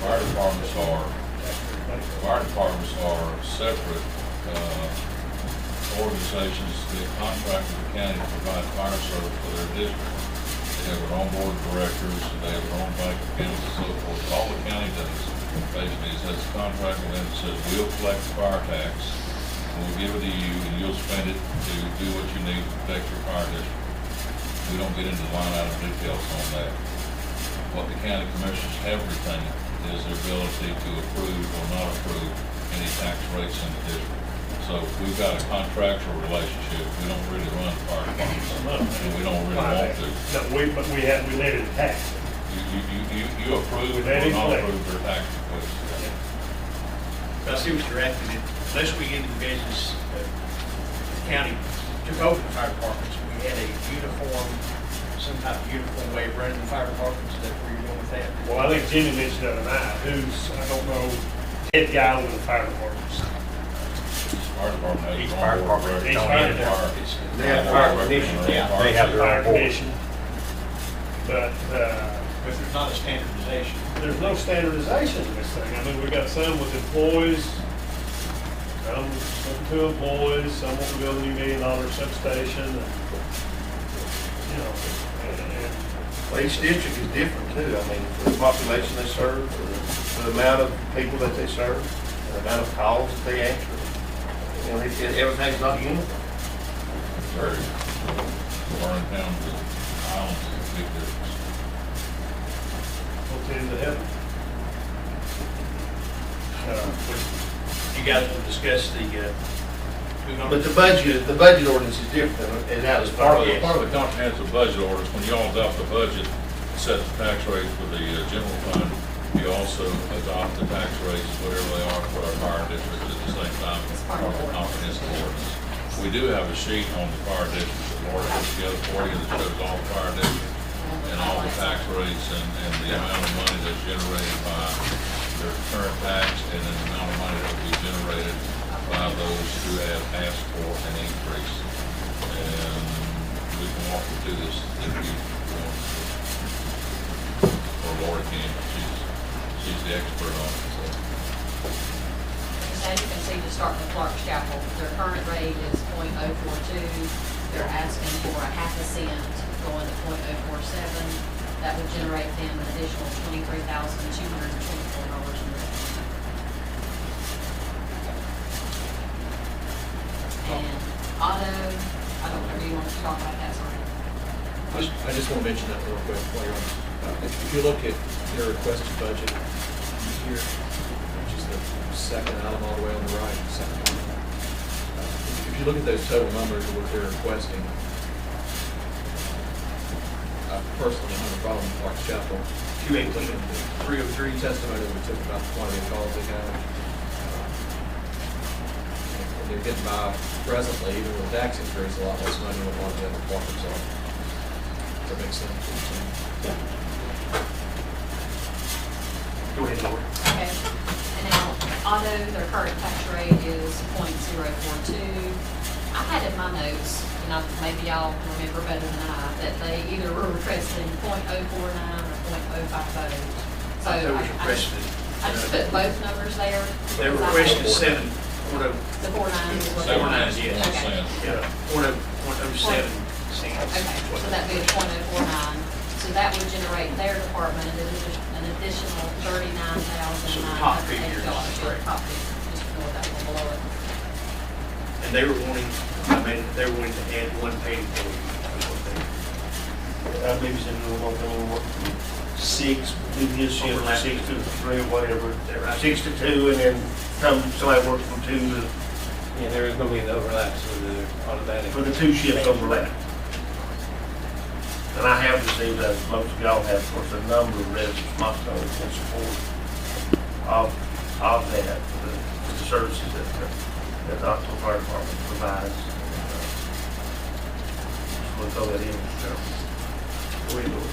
Fire departments are separate organizations that contract with the county to provide fire service for their district. They have their own board of directors, and they have their own bank accounts and so forth. All the county does basically is has a contract with them that says, we'll collect the fire tax, and we'll give it to you, and you'll spend it to do what you need to protect your fire district. We don't get into line item details on that. What the county commissioners have retained is their ability to approve or not approve any tax rates in the district. So we've got a contractual relationship. We don't really run the fire department, and we don't really want to. No, but we let it tax. You approve or not approve their tax request. But I see what you're asking. Unless we get into business, the county took over the fire departments, we had a uniform, some type of uniform way of running the fire departments. That's where you're going with that. Well, I think Jimmy mentioned the other night, I don't know, head guy over the fire departments. Fire department has Each their fire own board of department, each directors. fire They have fire commission, Yeah, they have their Fire own board. commission. But, But there's not a standardization. there's no standardization in this thing. I mean, we got some with employees, some with 2 employees, some want to build a $1 million substation, and, and Well, each district is different too. I mean, for the population they serve, for the amount of people that they serve, the amount of calls that they answer. Everything's not uniform. Very, foreign towns and islands is a big difference. what's into heaven. You guys will discuss the But the budget ordinance is different, and that was Part part of it. of the comprehensive budget orders, when you all adopt the budget, set the tax rate for the general fund, you also adopt the tax rates, whatever they are, for our fire districts at the same time, part of the comprehensive ordinance. We do have a sheet on the fire districts that Laura put together for you that shows all the fire districts and all the tax rates and the amount of money that's generated by their current tax and then the amount of money that will be generated by those who have asked for an increase. And we can walk you through this if you want to. Or Laura can, she's the expert on it, so. As you can see, to start with Clark's Chapel, their current rate is .042. They're asking for a half a cent going to .047. That would generate them an additional $23,224 in revenue. And auto, I don't know, do you want to talk about that, sorry? I just want to mention that real quick while you're on. If you look at their requested budget here, which is the second item all the way on the right, second one. If you look at those total numbers of what they're requesting, I personally don't have a problem with Clark's Chapel. 218. 303 testimony that we took about the quantity of calls they have. They're getting by presently, even with tax increase, a lot less money than a lot of the other departments are. Does that make sense? Go ahead, Laura. Okay, and now, auto, their current tax rate is .042. I had in my notes, and maybe y'all remember better than I, that they either were requesting .049 or .050. So They was requested. I just put both numbers there. They were because I requesting had 7. The 49 is what they 7 want. yes. Okay. Yeah, 107 cents. Okay, so that'd be a .049. So that would generate their department an additional So the top figure is $39,980. correct. Top figure, just ignore that one below it. And they were wanting, they were wanting to add one paid employee. That's what they- I believe it's in the 6, do his shift, 6 to 3 or whatever, 6 to 2, and then somebody works from 2 to, Yeah, there is gonna be an overlap, so the automatic. for the 2 shifts overlap. And I have received, as most of y'all have, of course, a number of residents, most of them in support of that, for the services that the October Fire Department provides. We'll throw that in, so. We do it.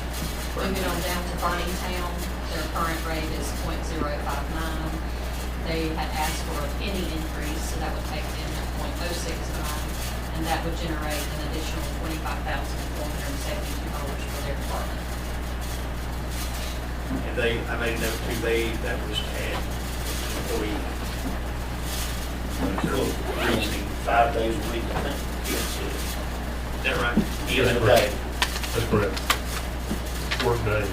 Moving on down to Burning-Town, their current rate is .059. They had asked for a penny increase, so that would take them to .069, and that would generate an additional $25,472 for their department. And I made a note too, that was to add employee. Reasoning 5 days a week, I think. Is that right? Yes, a day. That's correct. Work day.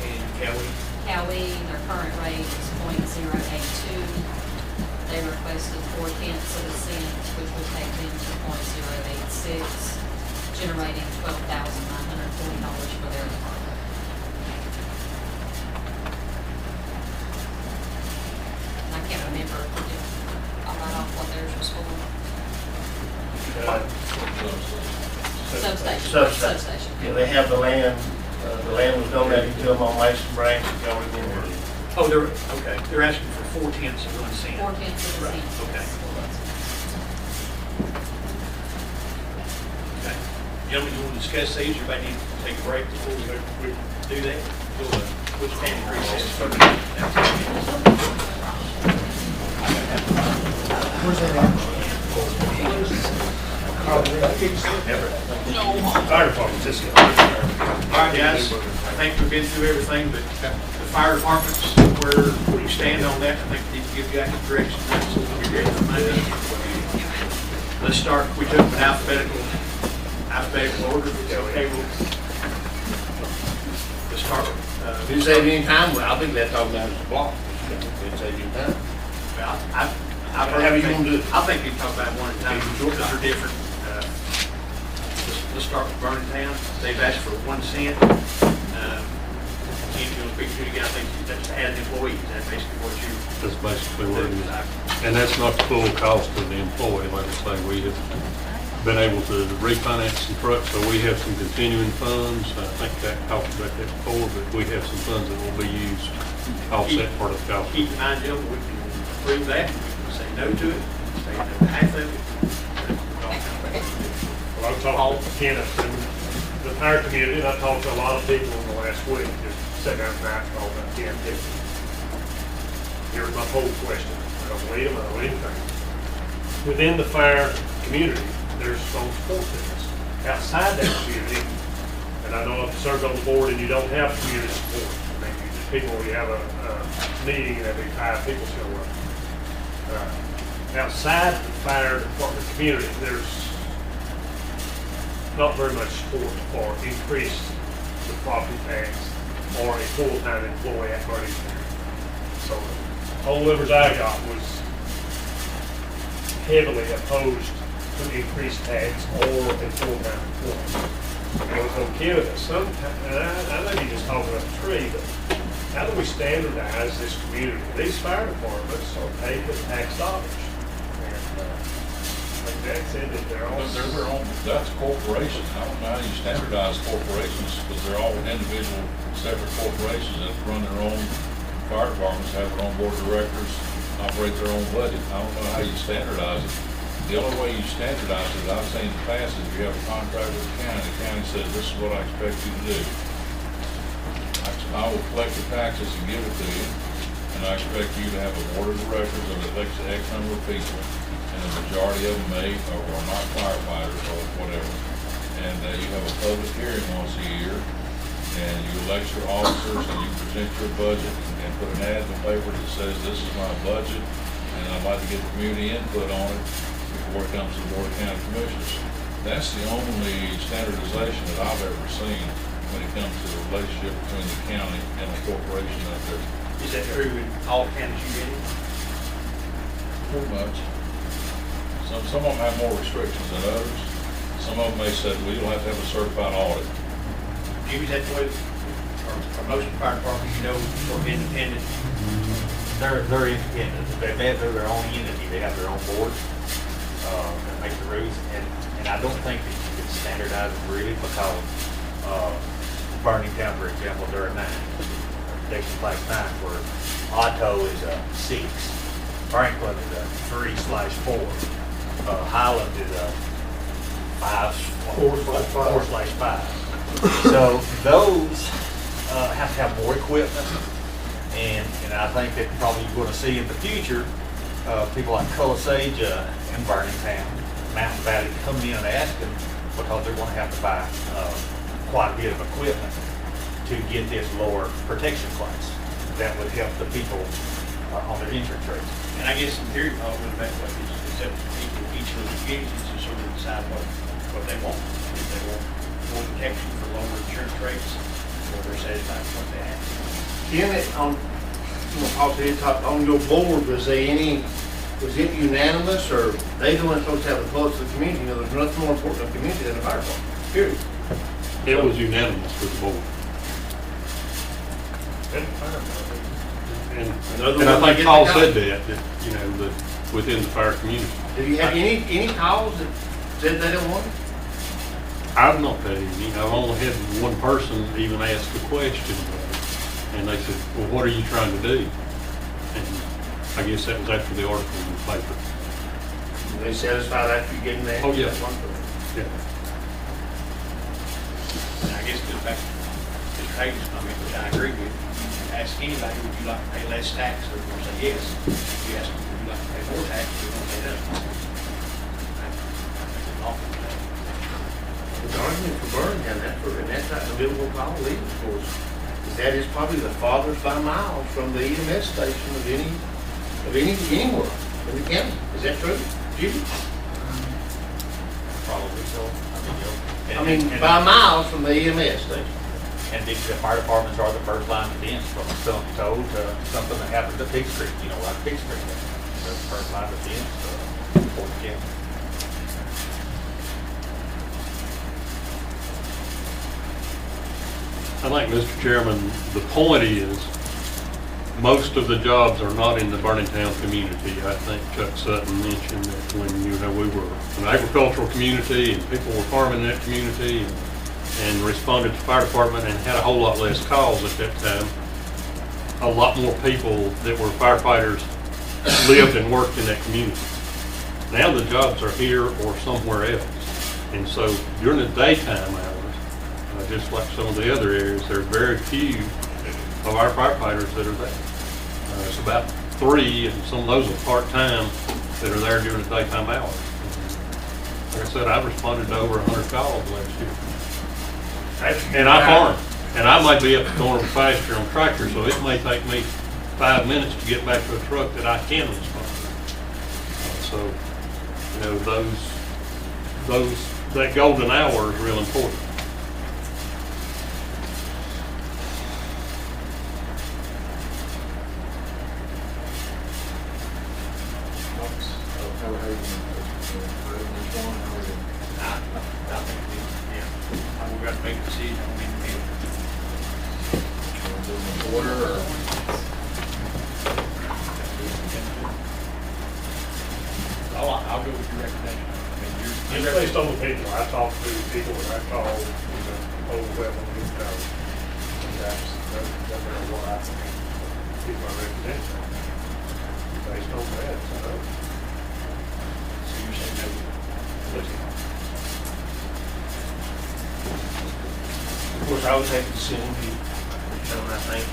And Kelly, Cowee, their current rate is .082. They requested 0.4 cents, which would take them to .086, generating $12,940 for their department. And I can't remember, I'll write off what theirs was for. Substation. Yeah, they have the land was donated to them on Mason Branch, if y'all remember. oh, they're asking for 0.4 cents. 0.4 cents. Right, okay. Okay. Gentlemen, you want to discuss these, everybody need to take a break before we do that? We'll stand in recess. Fire department, this guy. All right, guys, I think we've been through everything, but the fire departments, where you stand on that, I think we need to give you accurate direction. So we'll be ready for Monday. Let's start, we took an alphabetical order, if it's okay, let's start with, If you save any time, well, I'll be glad to talk about this block. If you save any time. However you want to do it. I think we can talk about one at a time, because they're different. Let's start with Burning Town. They've asked for 1 cent. You'll speak to again, I think that's added employees, that's basically what you. That's basically what it is. And that's not the full cost of the employee. Like I say, we have been able to refinance some trucks, so we have some continuing funds. I think that talked about that before, but we have some funds that will be used to offset part of the cost. Keep in mind, Joe, we can approve that, we can say no to it, say no to half of it. Well, I've talked to Kenneth and the entire community, and I've talked to a lot of people in the last week, just sat down tonight and called about 10, 15. Here's my poll question. I don't lead them, I don't lead anything. Within the fire community, there's strong support business. Outside that community, and I know if you serve on the board and you don't have community support, I mean, you have a meeting and every 5 people show up. Outside the fire department community, there's not very much support for increase the property tax or a full-time employee at Burlington. So the whole levers I got was heavily opposed to increased tax or a full-time employee. And I was okay with it sometimes, and I know you just talking about the tree, but how do we standardize this community? These fire departments are paid with tax dollars. Like Jack said, that they're all. They're their own, that's corporations. I don't know how you standardize corporations, because they're all individual, separate corporations that run their own fire departments, have their own board of directors, operate their own budget. I don't know how you standardize it. The only way you standardize it, I've seen in the past, is you have a contract with the county says, this is what I expect you to do. I will collect the taxes and give it to you, and I expect you to have a board of directors of at least X number of people, and the majority of them are not firefighters or whatever. And you have a public hearing once a year, and you elect your officers, and you present your budget, and put an ad in the paper that says, this is my budget, and I'd like to get community input on it before it comes to the Board of County Commissioners. That's the only standardization that I've ever seen when it comes to the relationship between the county and a corporation out there. Is that true in all counties you get in? Pretty much. Some of them have more restrictions than others. Some of them may say, well, you'll have to have a certified audit. Jimmy's that way, or most fire departments, you know, sort of independent. They're independent. They're their own entity. They have their own board that make the rules. And I don't think that you can standardize it really, because Burlington, for example, they're a 9. Protection class 9, where Otto is a 6. Franklin is a 3/4. Highland is a 4/5. So those have to have more equipment, and I think that probably you're going to see in the future people like Colosage and Burlington, Mountain Valley coming in and asking, because they're going to have to buy quite a bit of equipment to get this lower protection class. That would help the people on their insurance rates. And I guess in theory, with that, it's up to each of the communities to sort of decide what they want. If they want more protection for lower insurance rates, or they're satisfied with what they have. Ken, Paul said, on your board, was it unanimous, or they the ones supposed to have the pulse of the community? You know, there's nothing more important to the community than the fire department, period. It was unanimous with the board. And I think Paul said that, you know, that within the fire community. Have you had any calls that said they don't want it? I've not had any. I've only had one person even ask a question about it. And they said, well, what are you trying to do? And I guess that was after the article in the paper. Are they satisfied after you get in there? Oh, yeah. Yeah. And I guess it goes back to Mr. Hayden's comment, which I agree with. Ask anybody, would you like to pay less tax? They're going to say yes. If you ask them, would you like to pay more tax? They're going to say no. That's an awful thing. The argument for Birmingham, and that's not the biblical call either, of course, is that is probably the farthest by miles from the EMS station of anywhere in the county. Is that true, Judy? Probably so. I mean, by miles from the EMS station. And the fire departments are the first line of defense from a stone toe to something that happens at Pig Creek, you know, like Pig Creek. They're the first line of defense for the county. think, Mr. Chairman, the point is, most of the jobs are not in the Burning-Town community. I think Chuck Sutton mentioned that when, we were an agricultural community and people were farming in that community and responded to fire department and had a whole lot less calls at that time. A lot more people that were firefighters lived and worked in that community. Now the jobs are here or somewhere else. And so during the daytime hours, just like some of the other areas, there are very few of our firefighters that are there. It's about 3, and some of those are part-time that are there during the daytime hours. Like I said, I've responded to over 100 calls last year. And I farm, and I might be up the corner of a pasture on tractor, so it may take me 5 minutes to get back to a truck that I can respond to. So, that golden hour is real important. We've got to make a decision on the meeting. Order or? I'll go with your recommendation. I mean, Just based on the people, I talked to people and I called, overwhelmingly, that's what I think is my recommendation. Based on that, so. So you're saying no? Of course, I would take the same view. I think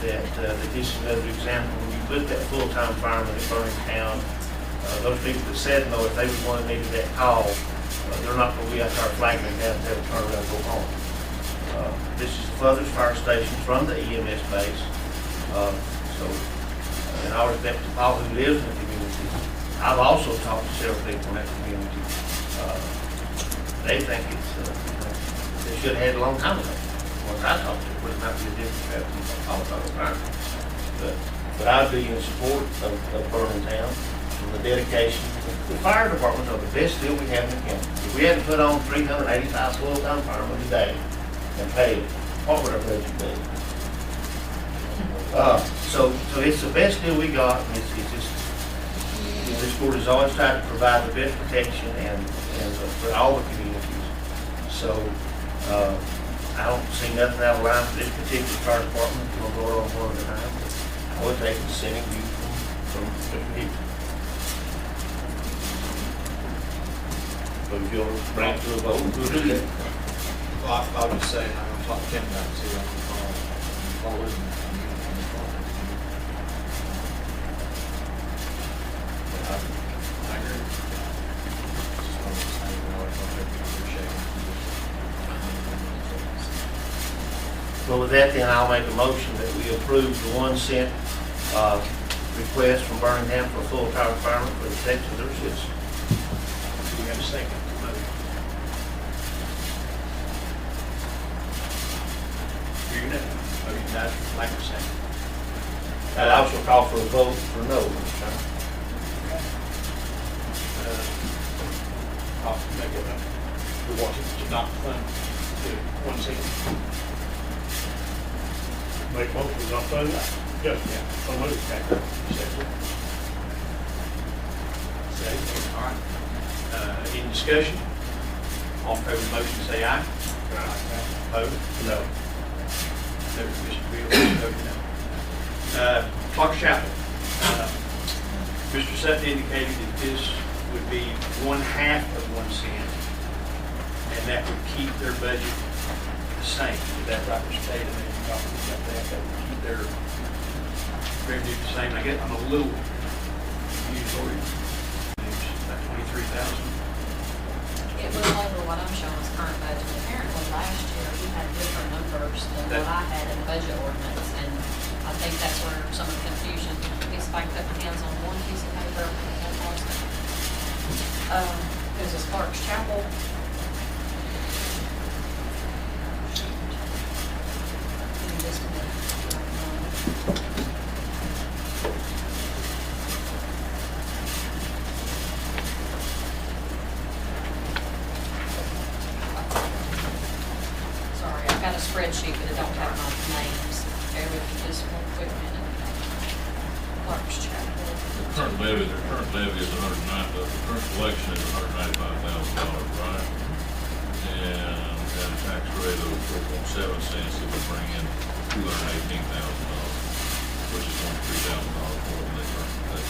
that this is another example. When you put that full-time fireman in Burning-Town, those people that said no, if they would want to make that call, they're not going to be out there flagging it down, they'll turn around and go home. This is the furthest fire station from the EMS base. In all respect to Paul who lives in the community, I've also talked to several people in that community. They think they should have had it a long time ago. Once I talked to them, it might be a different path from all the time. But I'd be in support of Burning-Town from the dedication. The fire department are the best deal we have in the county. If we had to put on 385 full-time firemen today and pay, what would our budget be? So it's the best deal we got. And it's just, this board has always tried to provide the best protection and for all the communities. So I don't see nothing out of line for this particular fire department. We'll go on one at a time. I would take the dissenting view from the people. But if you'll bring it to a vote, we'll do that. Well, I'll just say, I'm going to talk to Ken about it, too, on the phone. On the phone. I agree. Just wanted to say, I appreciate it. Well, with that, then I'll make a motion that we approve the 1 cent request from Burning-Town for a full power fireman for the protection of their citizens. Do we have a second? Hearing none. Motion dies for lack of second. I'd also call for a vote for no, Mr. Chairman. I'll make it, we want it to not fund the 1 cent. Make motion, not fund that? Yes. Yeah. So moved. Second. All right. Any discussion? All in favor of the motion, say aye. Opposed? No. No, Mr. Beal, voted no. Clark Chapel. Mr. Sutton indicated that this would be 1/2 of 1 cent, and that would keep their budget the same. Is that right, Mr. Tatum? That would keep their revenue the same. I guess I'm a little confused already. It's about 23,000. It was over what I'm showing as current budget. Apparently last year we had different numbers than what I had in the budget ordinance, and I think that's where some of the confusion is. If I can put my hands on one piece of paper, this is Clark's Chapel. Give me this one. Sorry, I've got a spreadsheet levy is the current collection is $195,000, right? And at a tax rate of 4.7 cents, it would bring in $218,000, which is $23,000 more than they currently pay.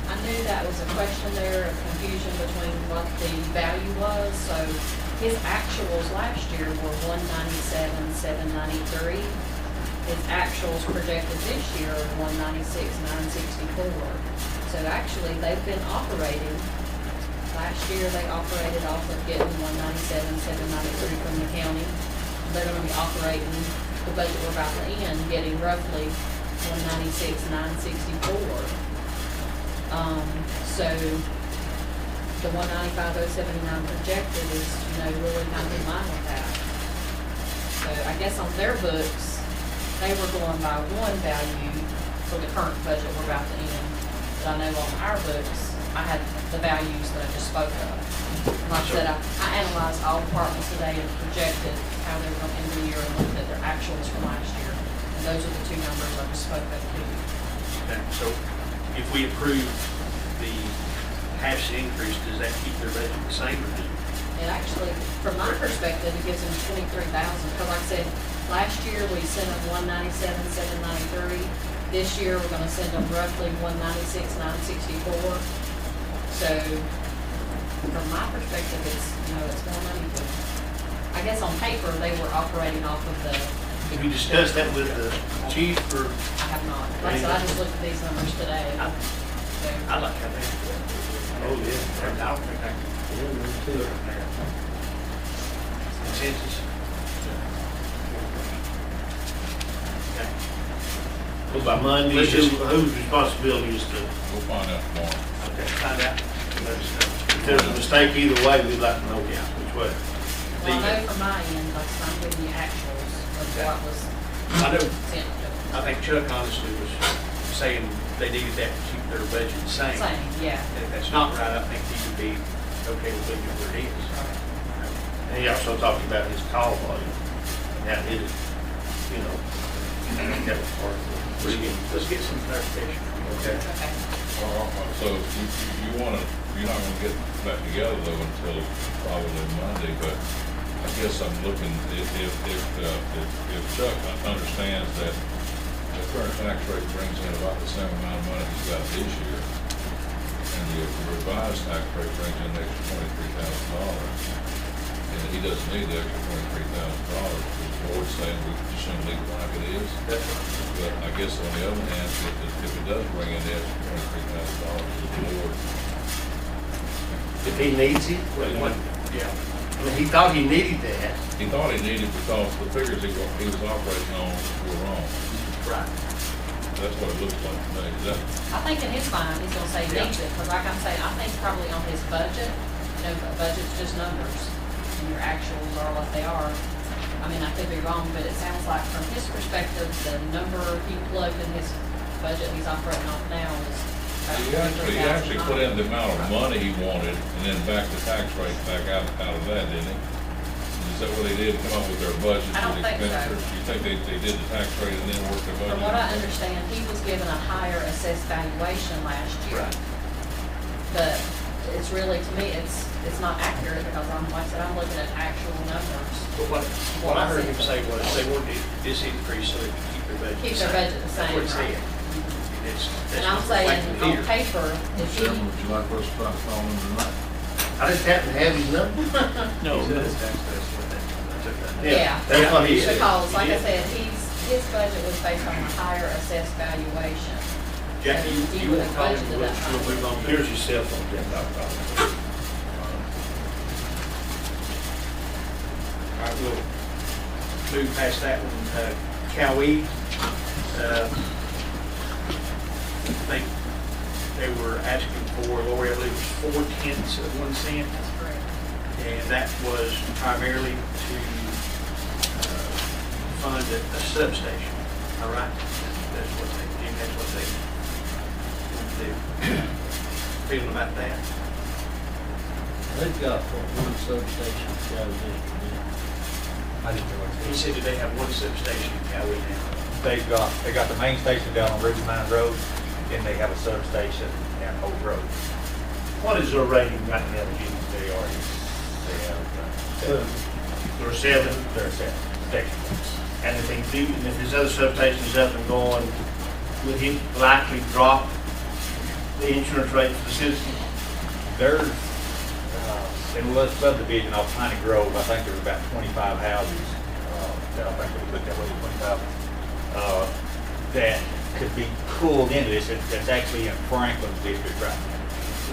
I knew that was a question there, of confusion between what the value was, so his actuals last year were 197,793. His actuals projected this year are 196,964. So actually, they've been operating, last year they operated off of getting 197,793 from the county. They're gonna be operating the budget we're about to end, getting roughly 196,964. So the 195,079 projected is, really kind of in line with that. So I guess on their books, they were going by one value for the current budget we're about to end. But I know on our books, I had the values that I just spoke of. Like I said, I analyzed all departments today and projected how they were going to end the year and looked at their actuals from last year. And those are the two numbers I just spoke of to you. Okay, so if we approve the half-cent increase, does that keep their budget the same or does it? And actually, from my perspective, it gives them 23,000, because like I said, last year we sent them 197,793. This year, we're gonna send them roughly 196,964. So, from my perspective, it's, it's more money for them. I guess on paper, they were operating off of the, Have you discussed that with the chief or? I have not, like I said, I just looked at these numbers today. So, I like how they. Oh, yeah. I don't think I can. Consensus? Okay. Well, by Monday, whose responsibility is to? We'll find out tomorrow. Okay, find out. Let us know. If there's a mistake either way, we'd like to know which way. well, I know from my end, like I said, I'm giving you actuals of what was I know, sent to them. I think Chuck honestly was saying they needed that to keep their budget the same. Same, yeah. And if that's not right, I think he would be okay with leaving it where it is. And he also talked about his call volume and how it is, that was part of it. Let's get some clarification. Okay. Okay. So you're not gonna get back together though until probably Monday, but I guess I'm looking, if Chuck understands that the current tax rate brings in about the same amount of money he's got this year, and the revised tax rate brings in an extra $23,000, and he doesn't need the extra $23,000, the board's saying we just shouldn't leave it like it is. That's right. But I guess on the other hand, if it does bring in the extra $23,000 to the board, If he needs it, yeah. I mean, he thought he needed that. he thought he needed because the figures he was operating on were wrong. Right. That's what it looks like to me. Is that, I think in his mind, he's gonna say he needs it, because like I'm saying, I think probably on his budget, a budget's just numbers, and your actuals are what they are. I mean, I could be wrong, but it sounds like from his perspective, the number he plugged in his budget he's operating off now is about he actually put in the amount of money he wanted and then back the tax rate back out of that, didn't he? Is that what they did, come up with their budget? I don't for the think so. expenditures? You think they did the tax rate and then worked their budget? From what I understand, he was given a higher assessed valuation last year. Right. But it's really, to me, it's not accurate, because like I said, I'm looking at actual numbers. But what I heard him say was they wanted this increase so they could keep their budget the Keep same. their budget the That's same, what he said. right? That's And I'm what's saying, reflected on here. paper, if he, Chairman, would you like us to try to call him tonight? I just happen to have his number. No. yeah. That's what he said. Because, like I said, his budget was based on a higher assessed valuation. Jackie, you want to call him, Budgeted that we'll move on. Here's your cell phone, Jeff. I'll call him. All right, we'll move past that one. Cowee, I think they were asking for, Lori, I believe it was 0.4 cents. That's correct. And that was primarily to fund a substation, all right? That's what they, Jim, that's what they do. Feeling about that? They've got one substation that goes in. He said that they have one substation in Cowee now. They got the main station down on Ruby Mine Road, then they have a substation that whole road. What is their rating right now, Jim? They are, They're seven, they're set, section. and if they do, and if his other substation's up and going, would he likely drop the insurance rate for the citizen? There's, in the subdivision off Piney Grove, I think there's about 25 houses, that I think we looked at, 25, that could be pulled into this, that's actually in Franklin's district right now.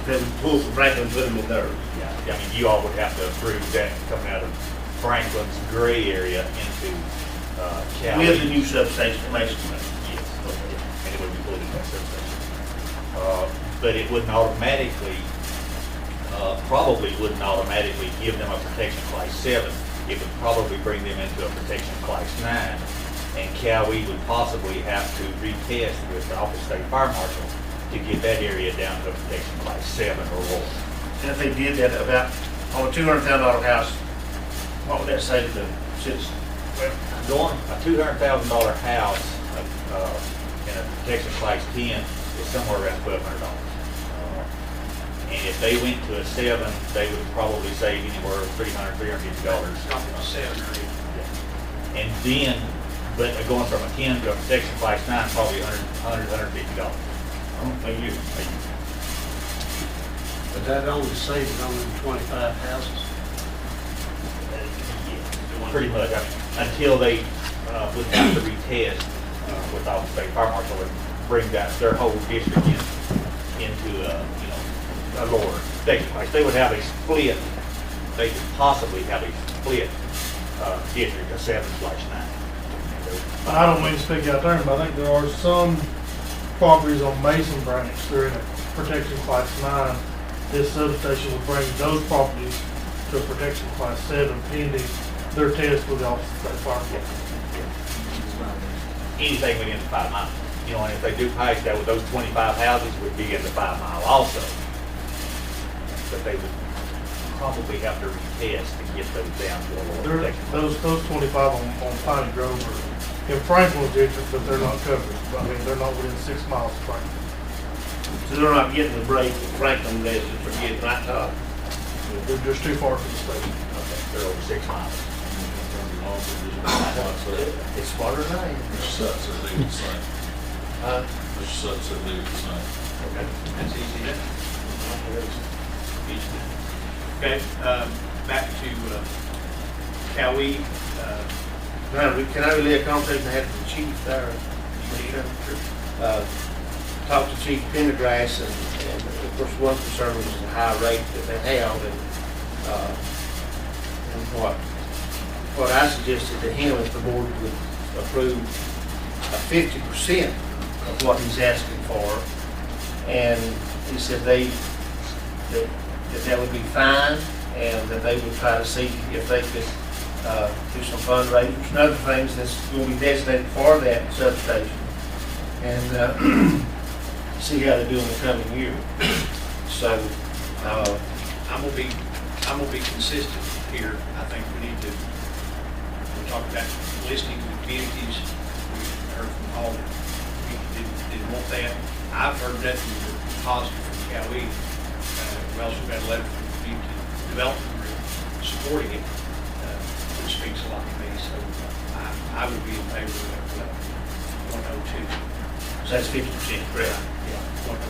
If they would pull from Franklin and put them in there? Yeah, I mean, you all would have to approve that coming out of Franklin's gray area into, Cali. With the new substation at Mason County? Yes, and it would be pulled into that substation. But it wouldn't automatically, probably wouldn't automatically give them a protection class 7. It would probably bring them into a protection class 9. And Cowie would possibly have to retest with the Office of State Fire Marshal to get that area down to a protection class 7 or lower. And if they did that about, on a $200,000 house, what would that say to the citizen? Going a $200,000 house in a protection class 10 is somewhere around $1,200. And if they went to a 7, they would probably save anywhere $300, $350. Not a 7 or 8. And then, but going from a 10 to a protection class 9, probably $150. A year. But that only saves only 25 houses. Pretty much, I mean, until they would have to retest with the Office of State Fire Marshal and bring that, their whole district into a lower protection class. They would have a split, they could possibly have a split district of 7/9. I don't mean to speak out there, but I think there are some properties on Mason Branch that are in a protection class 9. This substation would bring those properties to a protection class 7 pending their test with the Office of State Fire Marshal. Anything within 5 miles. You know, and if they do pass that, with those 25 houses would be in the 5 mile also. But they would probably have to retest to get those down to a lower protection. Those 25 on Piney Grove are in Franklin's district, but they're not covered. I mean, they're not within 6 miles of Franklin. So they're not getting the break that Franklin residents are getting, right, Todd? They're just too far from the station. Okay, they're over 6 miles. It's smarter than I am. Mr. Sutton said leave it the same. Huh? Mr. Sutton said leave it the same. Okay, that's easy enough. Okay, back to Cowie. Now, can I relay a conversation I had with the chief there? Talked to Chief Pendergrass, and of course, one concern was the high rate that they have, and what I suggested to him, if the board would approve 50% of what he's asking for, and he said that would be fine, and that they would try to see if they could do some fundraisers and other things that's going to be designated for that substation, and see how they do in the coming year. So, I'm gonna be consistent here. I think we need to, we talked about listing the communities. We heard from all that didn't want that. I've heard nothing but positive from Cowie. We also got a letter from the community development group supporting it, which speaks a lot to me. So I would be in favor of 102. so that's 50%, correct? Yeah, 102.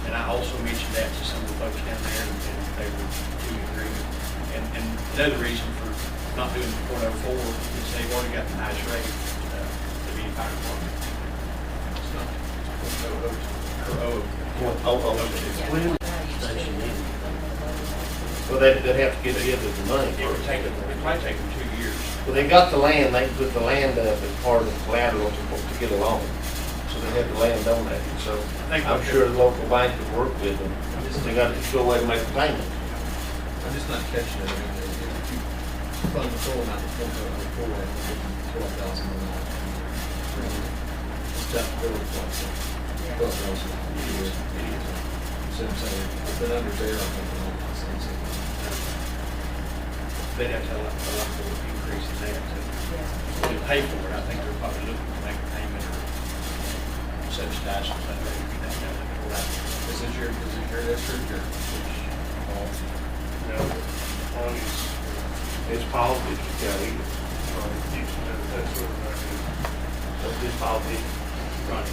And I also mentioned that to some of the folks down there, and they were to agree. And another reason for not doing 104 is they've already got the nice rate to be a fire department. It's not, Well, they'd have to get together the money. it might take them 2 years. Well, they got the land, they put the land up as part of the collateral to get a loan. So they have the land donated, so I'm sure the local bank would work with them. They got to go away and make the payment. I'm just not catching it. I mean, if you fund the full amount of 4,000 more. It's that really close. 12,000 a year. So I'm saying, but under there, I think we're not saying something. They'd have to have a lot more increase in that to pay for it. I think they're probably looking to make a payment or subsidized, so that would be that. Is it your district or which? No, one is, It's politics, yeah, that's what it's politics. Right.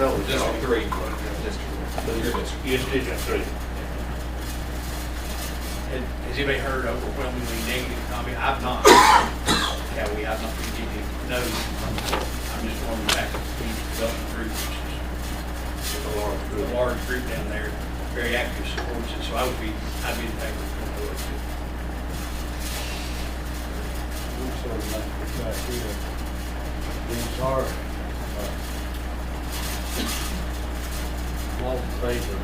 No, it's District not. 3. District. Your district. Yes, District 3. Has anybody heard overwhelmingly negative comment? I've not. Yeah, I've not been getting no. I'm just going back to the development group, which is a large group down there, very active, supports it, so I'd be in favor of going forward too. We sort of like the criteria. These are, all favor,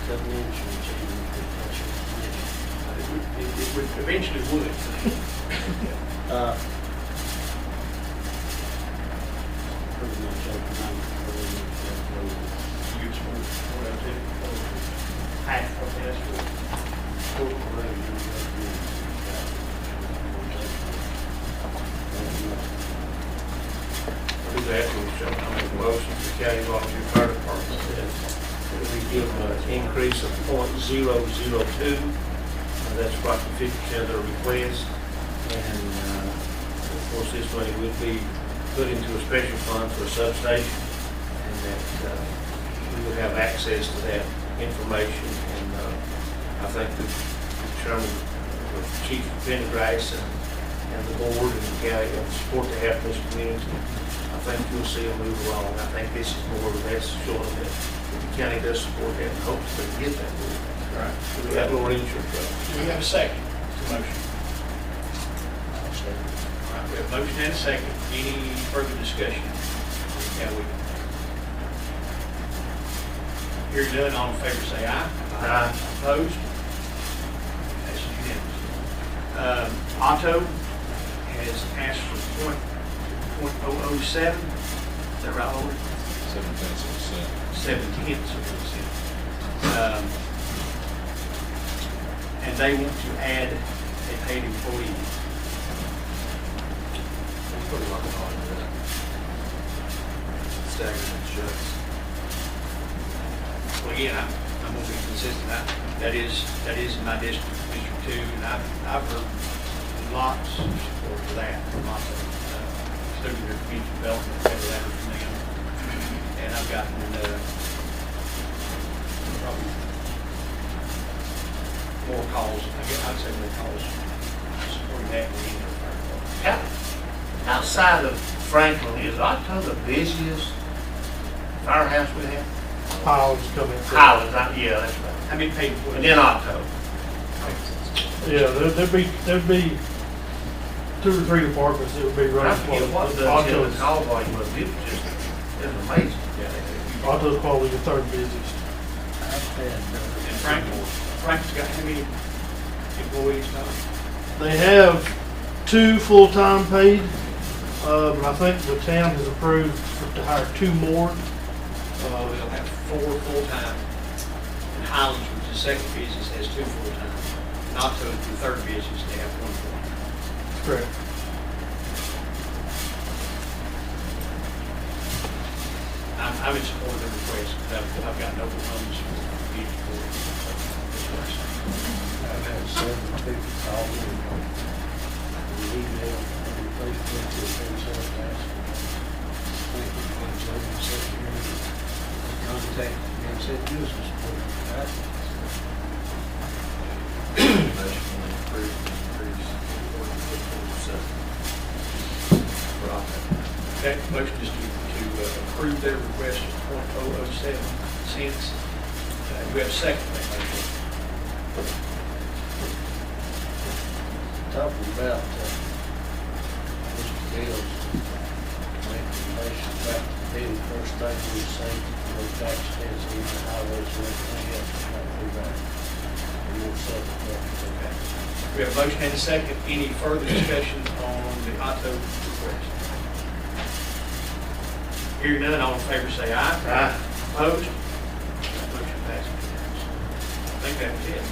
cutting insurance, even if it's It would eventually would. pretty much economic. You support what I did. Half of that is Do that, I make a motion for the county volunteer fire department that we give them an increase of .002. That's approximately 50% of their request. And, of course, this money would be put into a special fund for a substation, and that we would have access to that information. And I think the chairman, Chief Pendergrass, and the board and the county support to have this community. I think you'll see them move along. I think this is more or less showing that the county does support that and hopes they can get that move. Right. We have more insurance. Do we have a second to the motion? All right, we have a motion and a second. Any further discussion? Yeah, we. Hearing none, all in favor say aye. Aye. Opposed? That's unanimous. Otto has asked for .007. Is that right, Lord? 0.7%. 0.7%. And they want to add a paid employee. Let's put a lot on that. Staggered and shuts. Well, again, I'm going to be consistent. That is in my district, District 2, and I've heard lots of support for that, lots of, including their community development, whatever that is from them. And I've gotten, probably more calls, I'd say more calls supporting that than any other fire department. Outside of Franklin, is Otto the busiest firehouse we have? Piles coming. Highlands, yeah, that's right. How many paid employees? And then Otto. Yeah, there'd be 2 or 3 departments that would be I running. forget what the Otto's- call volume was, it was just, it was amazing. Otto's probably the 3rd busiest. And Frank's got how many employees now? They have 2 full-time paid, but I think the town has approved to hire 2 more. We'll have 4 full-time. And Highlands, which is the second business, has 2 full-time. Not so the third business, they have 1 full-time. Correct. I'm in support of the request. I've got no funds for each board. That's what I'm saying. I've had 7 people call me, and email, and Facebook, and things like that. Thank you for the secretary. Contact me and said, "This is for that." Motion to approve the increase for Otto. Okay, motion is to approve their request of .007 cents. Do we have a second to that motion? Talking about, Mr. Bill's recommendation about being the first thing we say, no tax cuts, even highways and everything else, like we got. And we'll set it up. Okay. We have a motion and a second. Any further discussion on the Otto request? Hearing none, all in favor say aye. Aye. Opposed? That motion passes. I think that was it.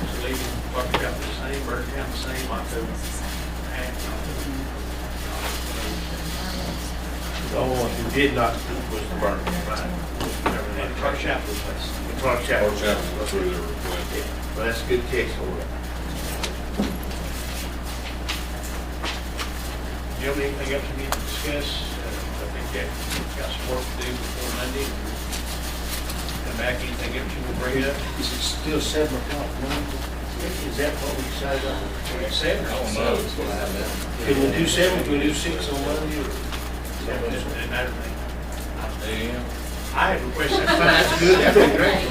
So leaving Parker County the same, Bergen County the same, Otto half, Otto. The only one who did not was the burn, right? And Clark Chapel replaced. The Clark Chapel. Or chapel, that's where they were put. Yeah, well, that's a good catch for it. Do you have anything else you need to discuss? I think that we've got some work to do before Monday. Come back, anything else you want to bring up? Is it still 7 o'clock Monday? Is that what we decided on? 7 I don't know, it's what I have now. Can we do 7, can we do 6 on Monday? Or? Doesn't matter to me. AM? I had requested, That's good, that'd be great.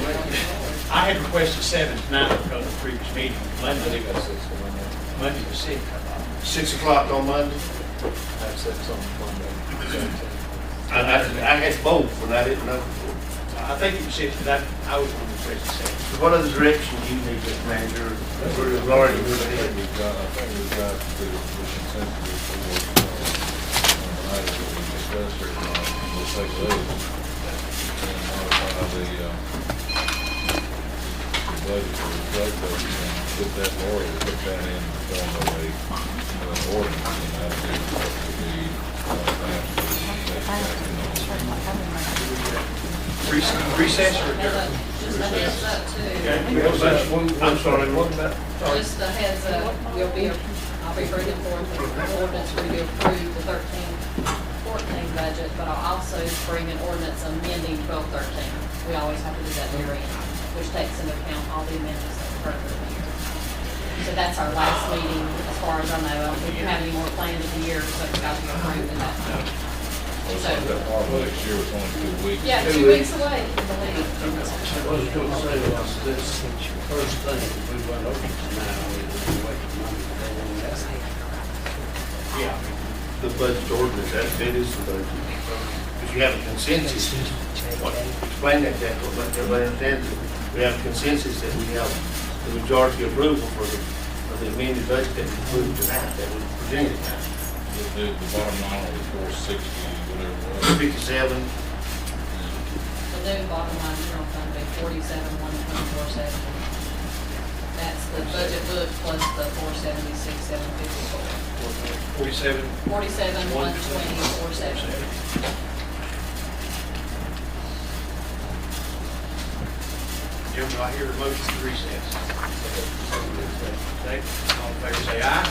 I had requested 7 tonight because of the previous meeting. Monday was 6, I thought. 6 o'clock on Monday? That's on Monday. I had both, and I didn't know. I think it was 6, but I was going to request 7. What other direction do you need, Mr. Manager? We've already moved ahead. I think we've got the consensus for, on the items that we discussed here tonight. We'll take those and modify the budget for the drug budget and put that Lori, put that in the form of a ordinance, and that'll be what will be passed for the next action on. Recess or adjourn? Just a heads up too. I'm sorry, what about? Just a heads up, I'll be bringing forth an ordinance for you to approve the 13-14 budget, but I'll also bring an ordinance amending 12-13. We always have to do that year end, which takes into account all the amendments that occurred during the year. So that's our last meeting, as far as I know. I don't think you have any more planned in the year, so it's got to be approved in that time. Looks like that part of next year was only 2 weeks. Yeah, 2 weeks away, I believe. I was going to say, was this first thing, if we went over tonight, we would wait for Monday, they won't ask. Yeah, the budget ordinance, that is the budget. Because you have a consensus. Explain that, what everybody understands. We have a consensus that we have the majority approval for the amended budget that we approved tonight, that we presented tonight. The bottom line was 460, whatever it was. 57. The new bottom line general fund will be 47,124.70. That's the budget book plus the 476,754. 47. 47,120.470. Jim, do I hear a motion to recess? Okay, all in favor say aye.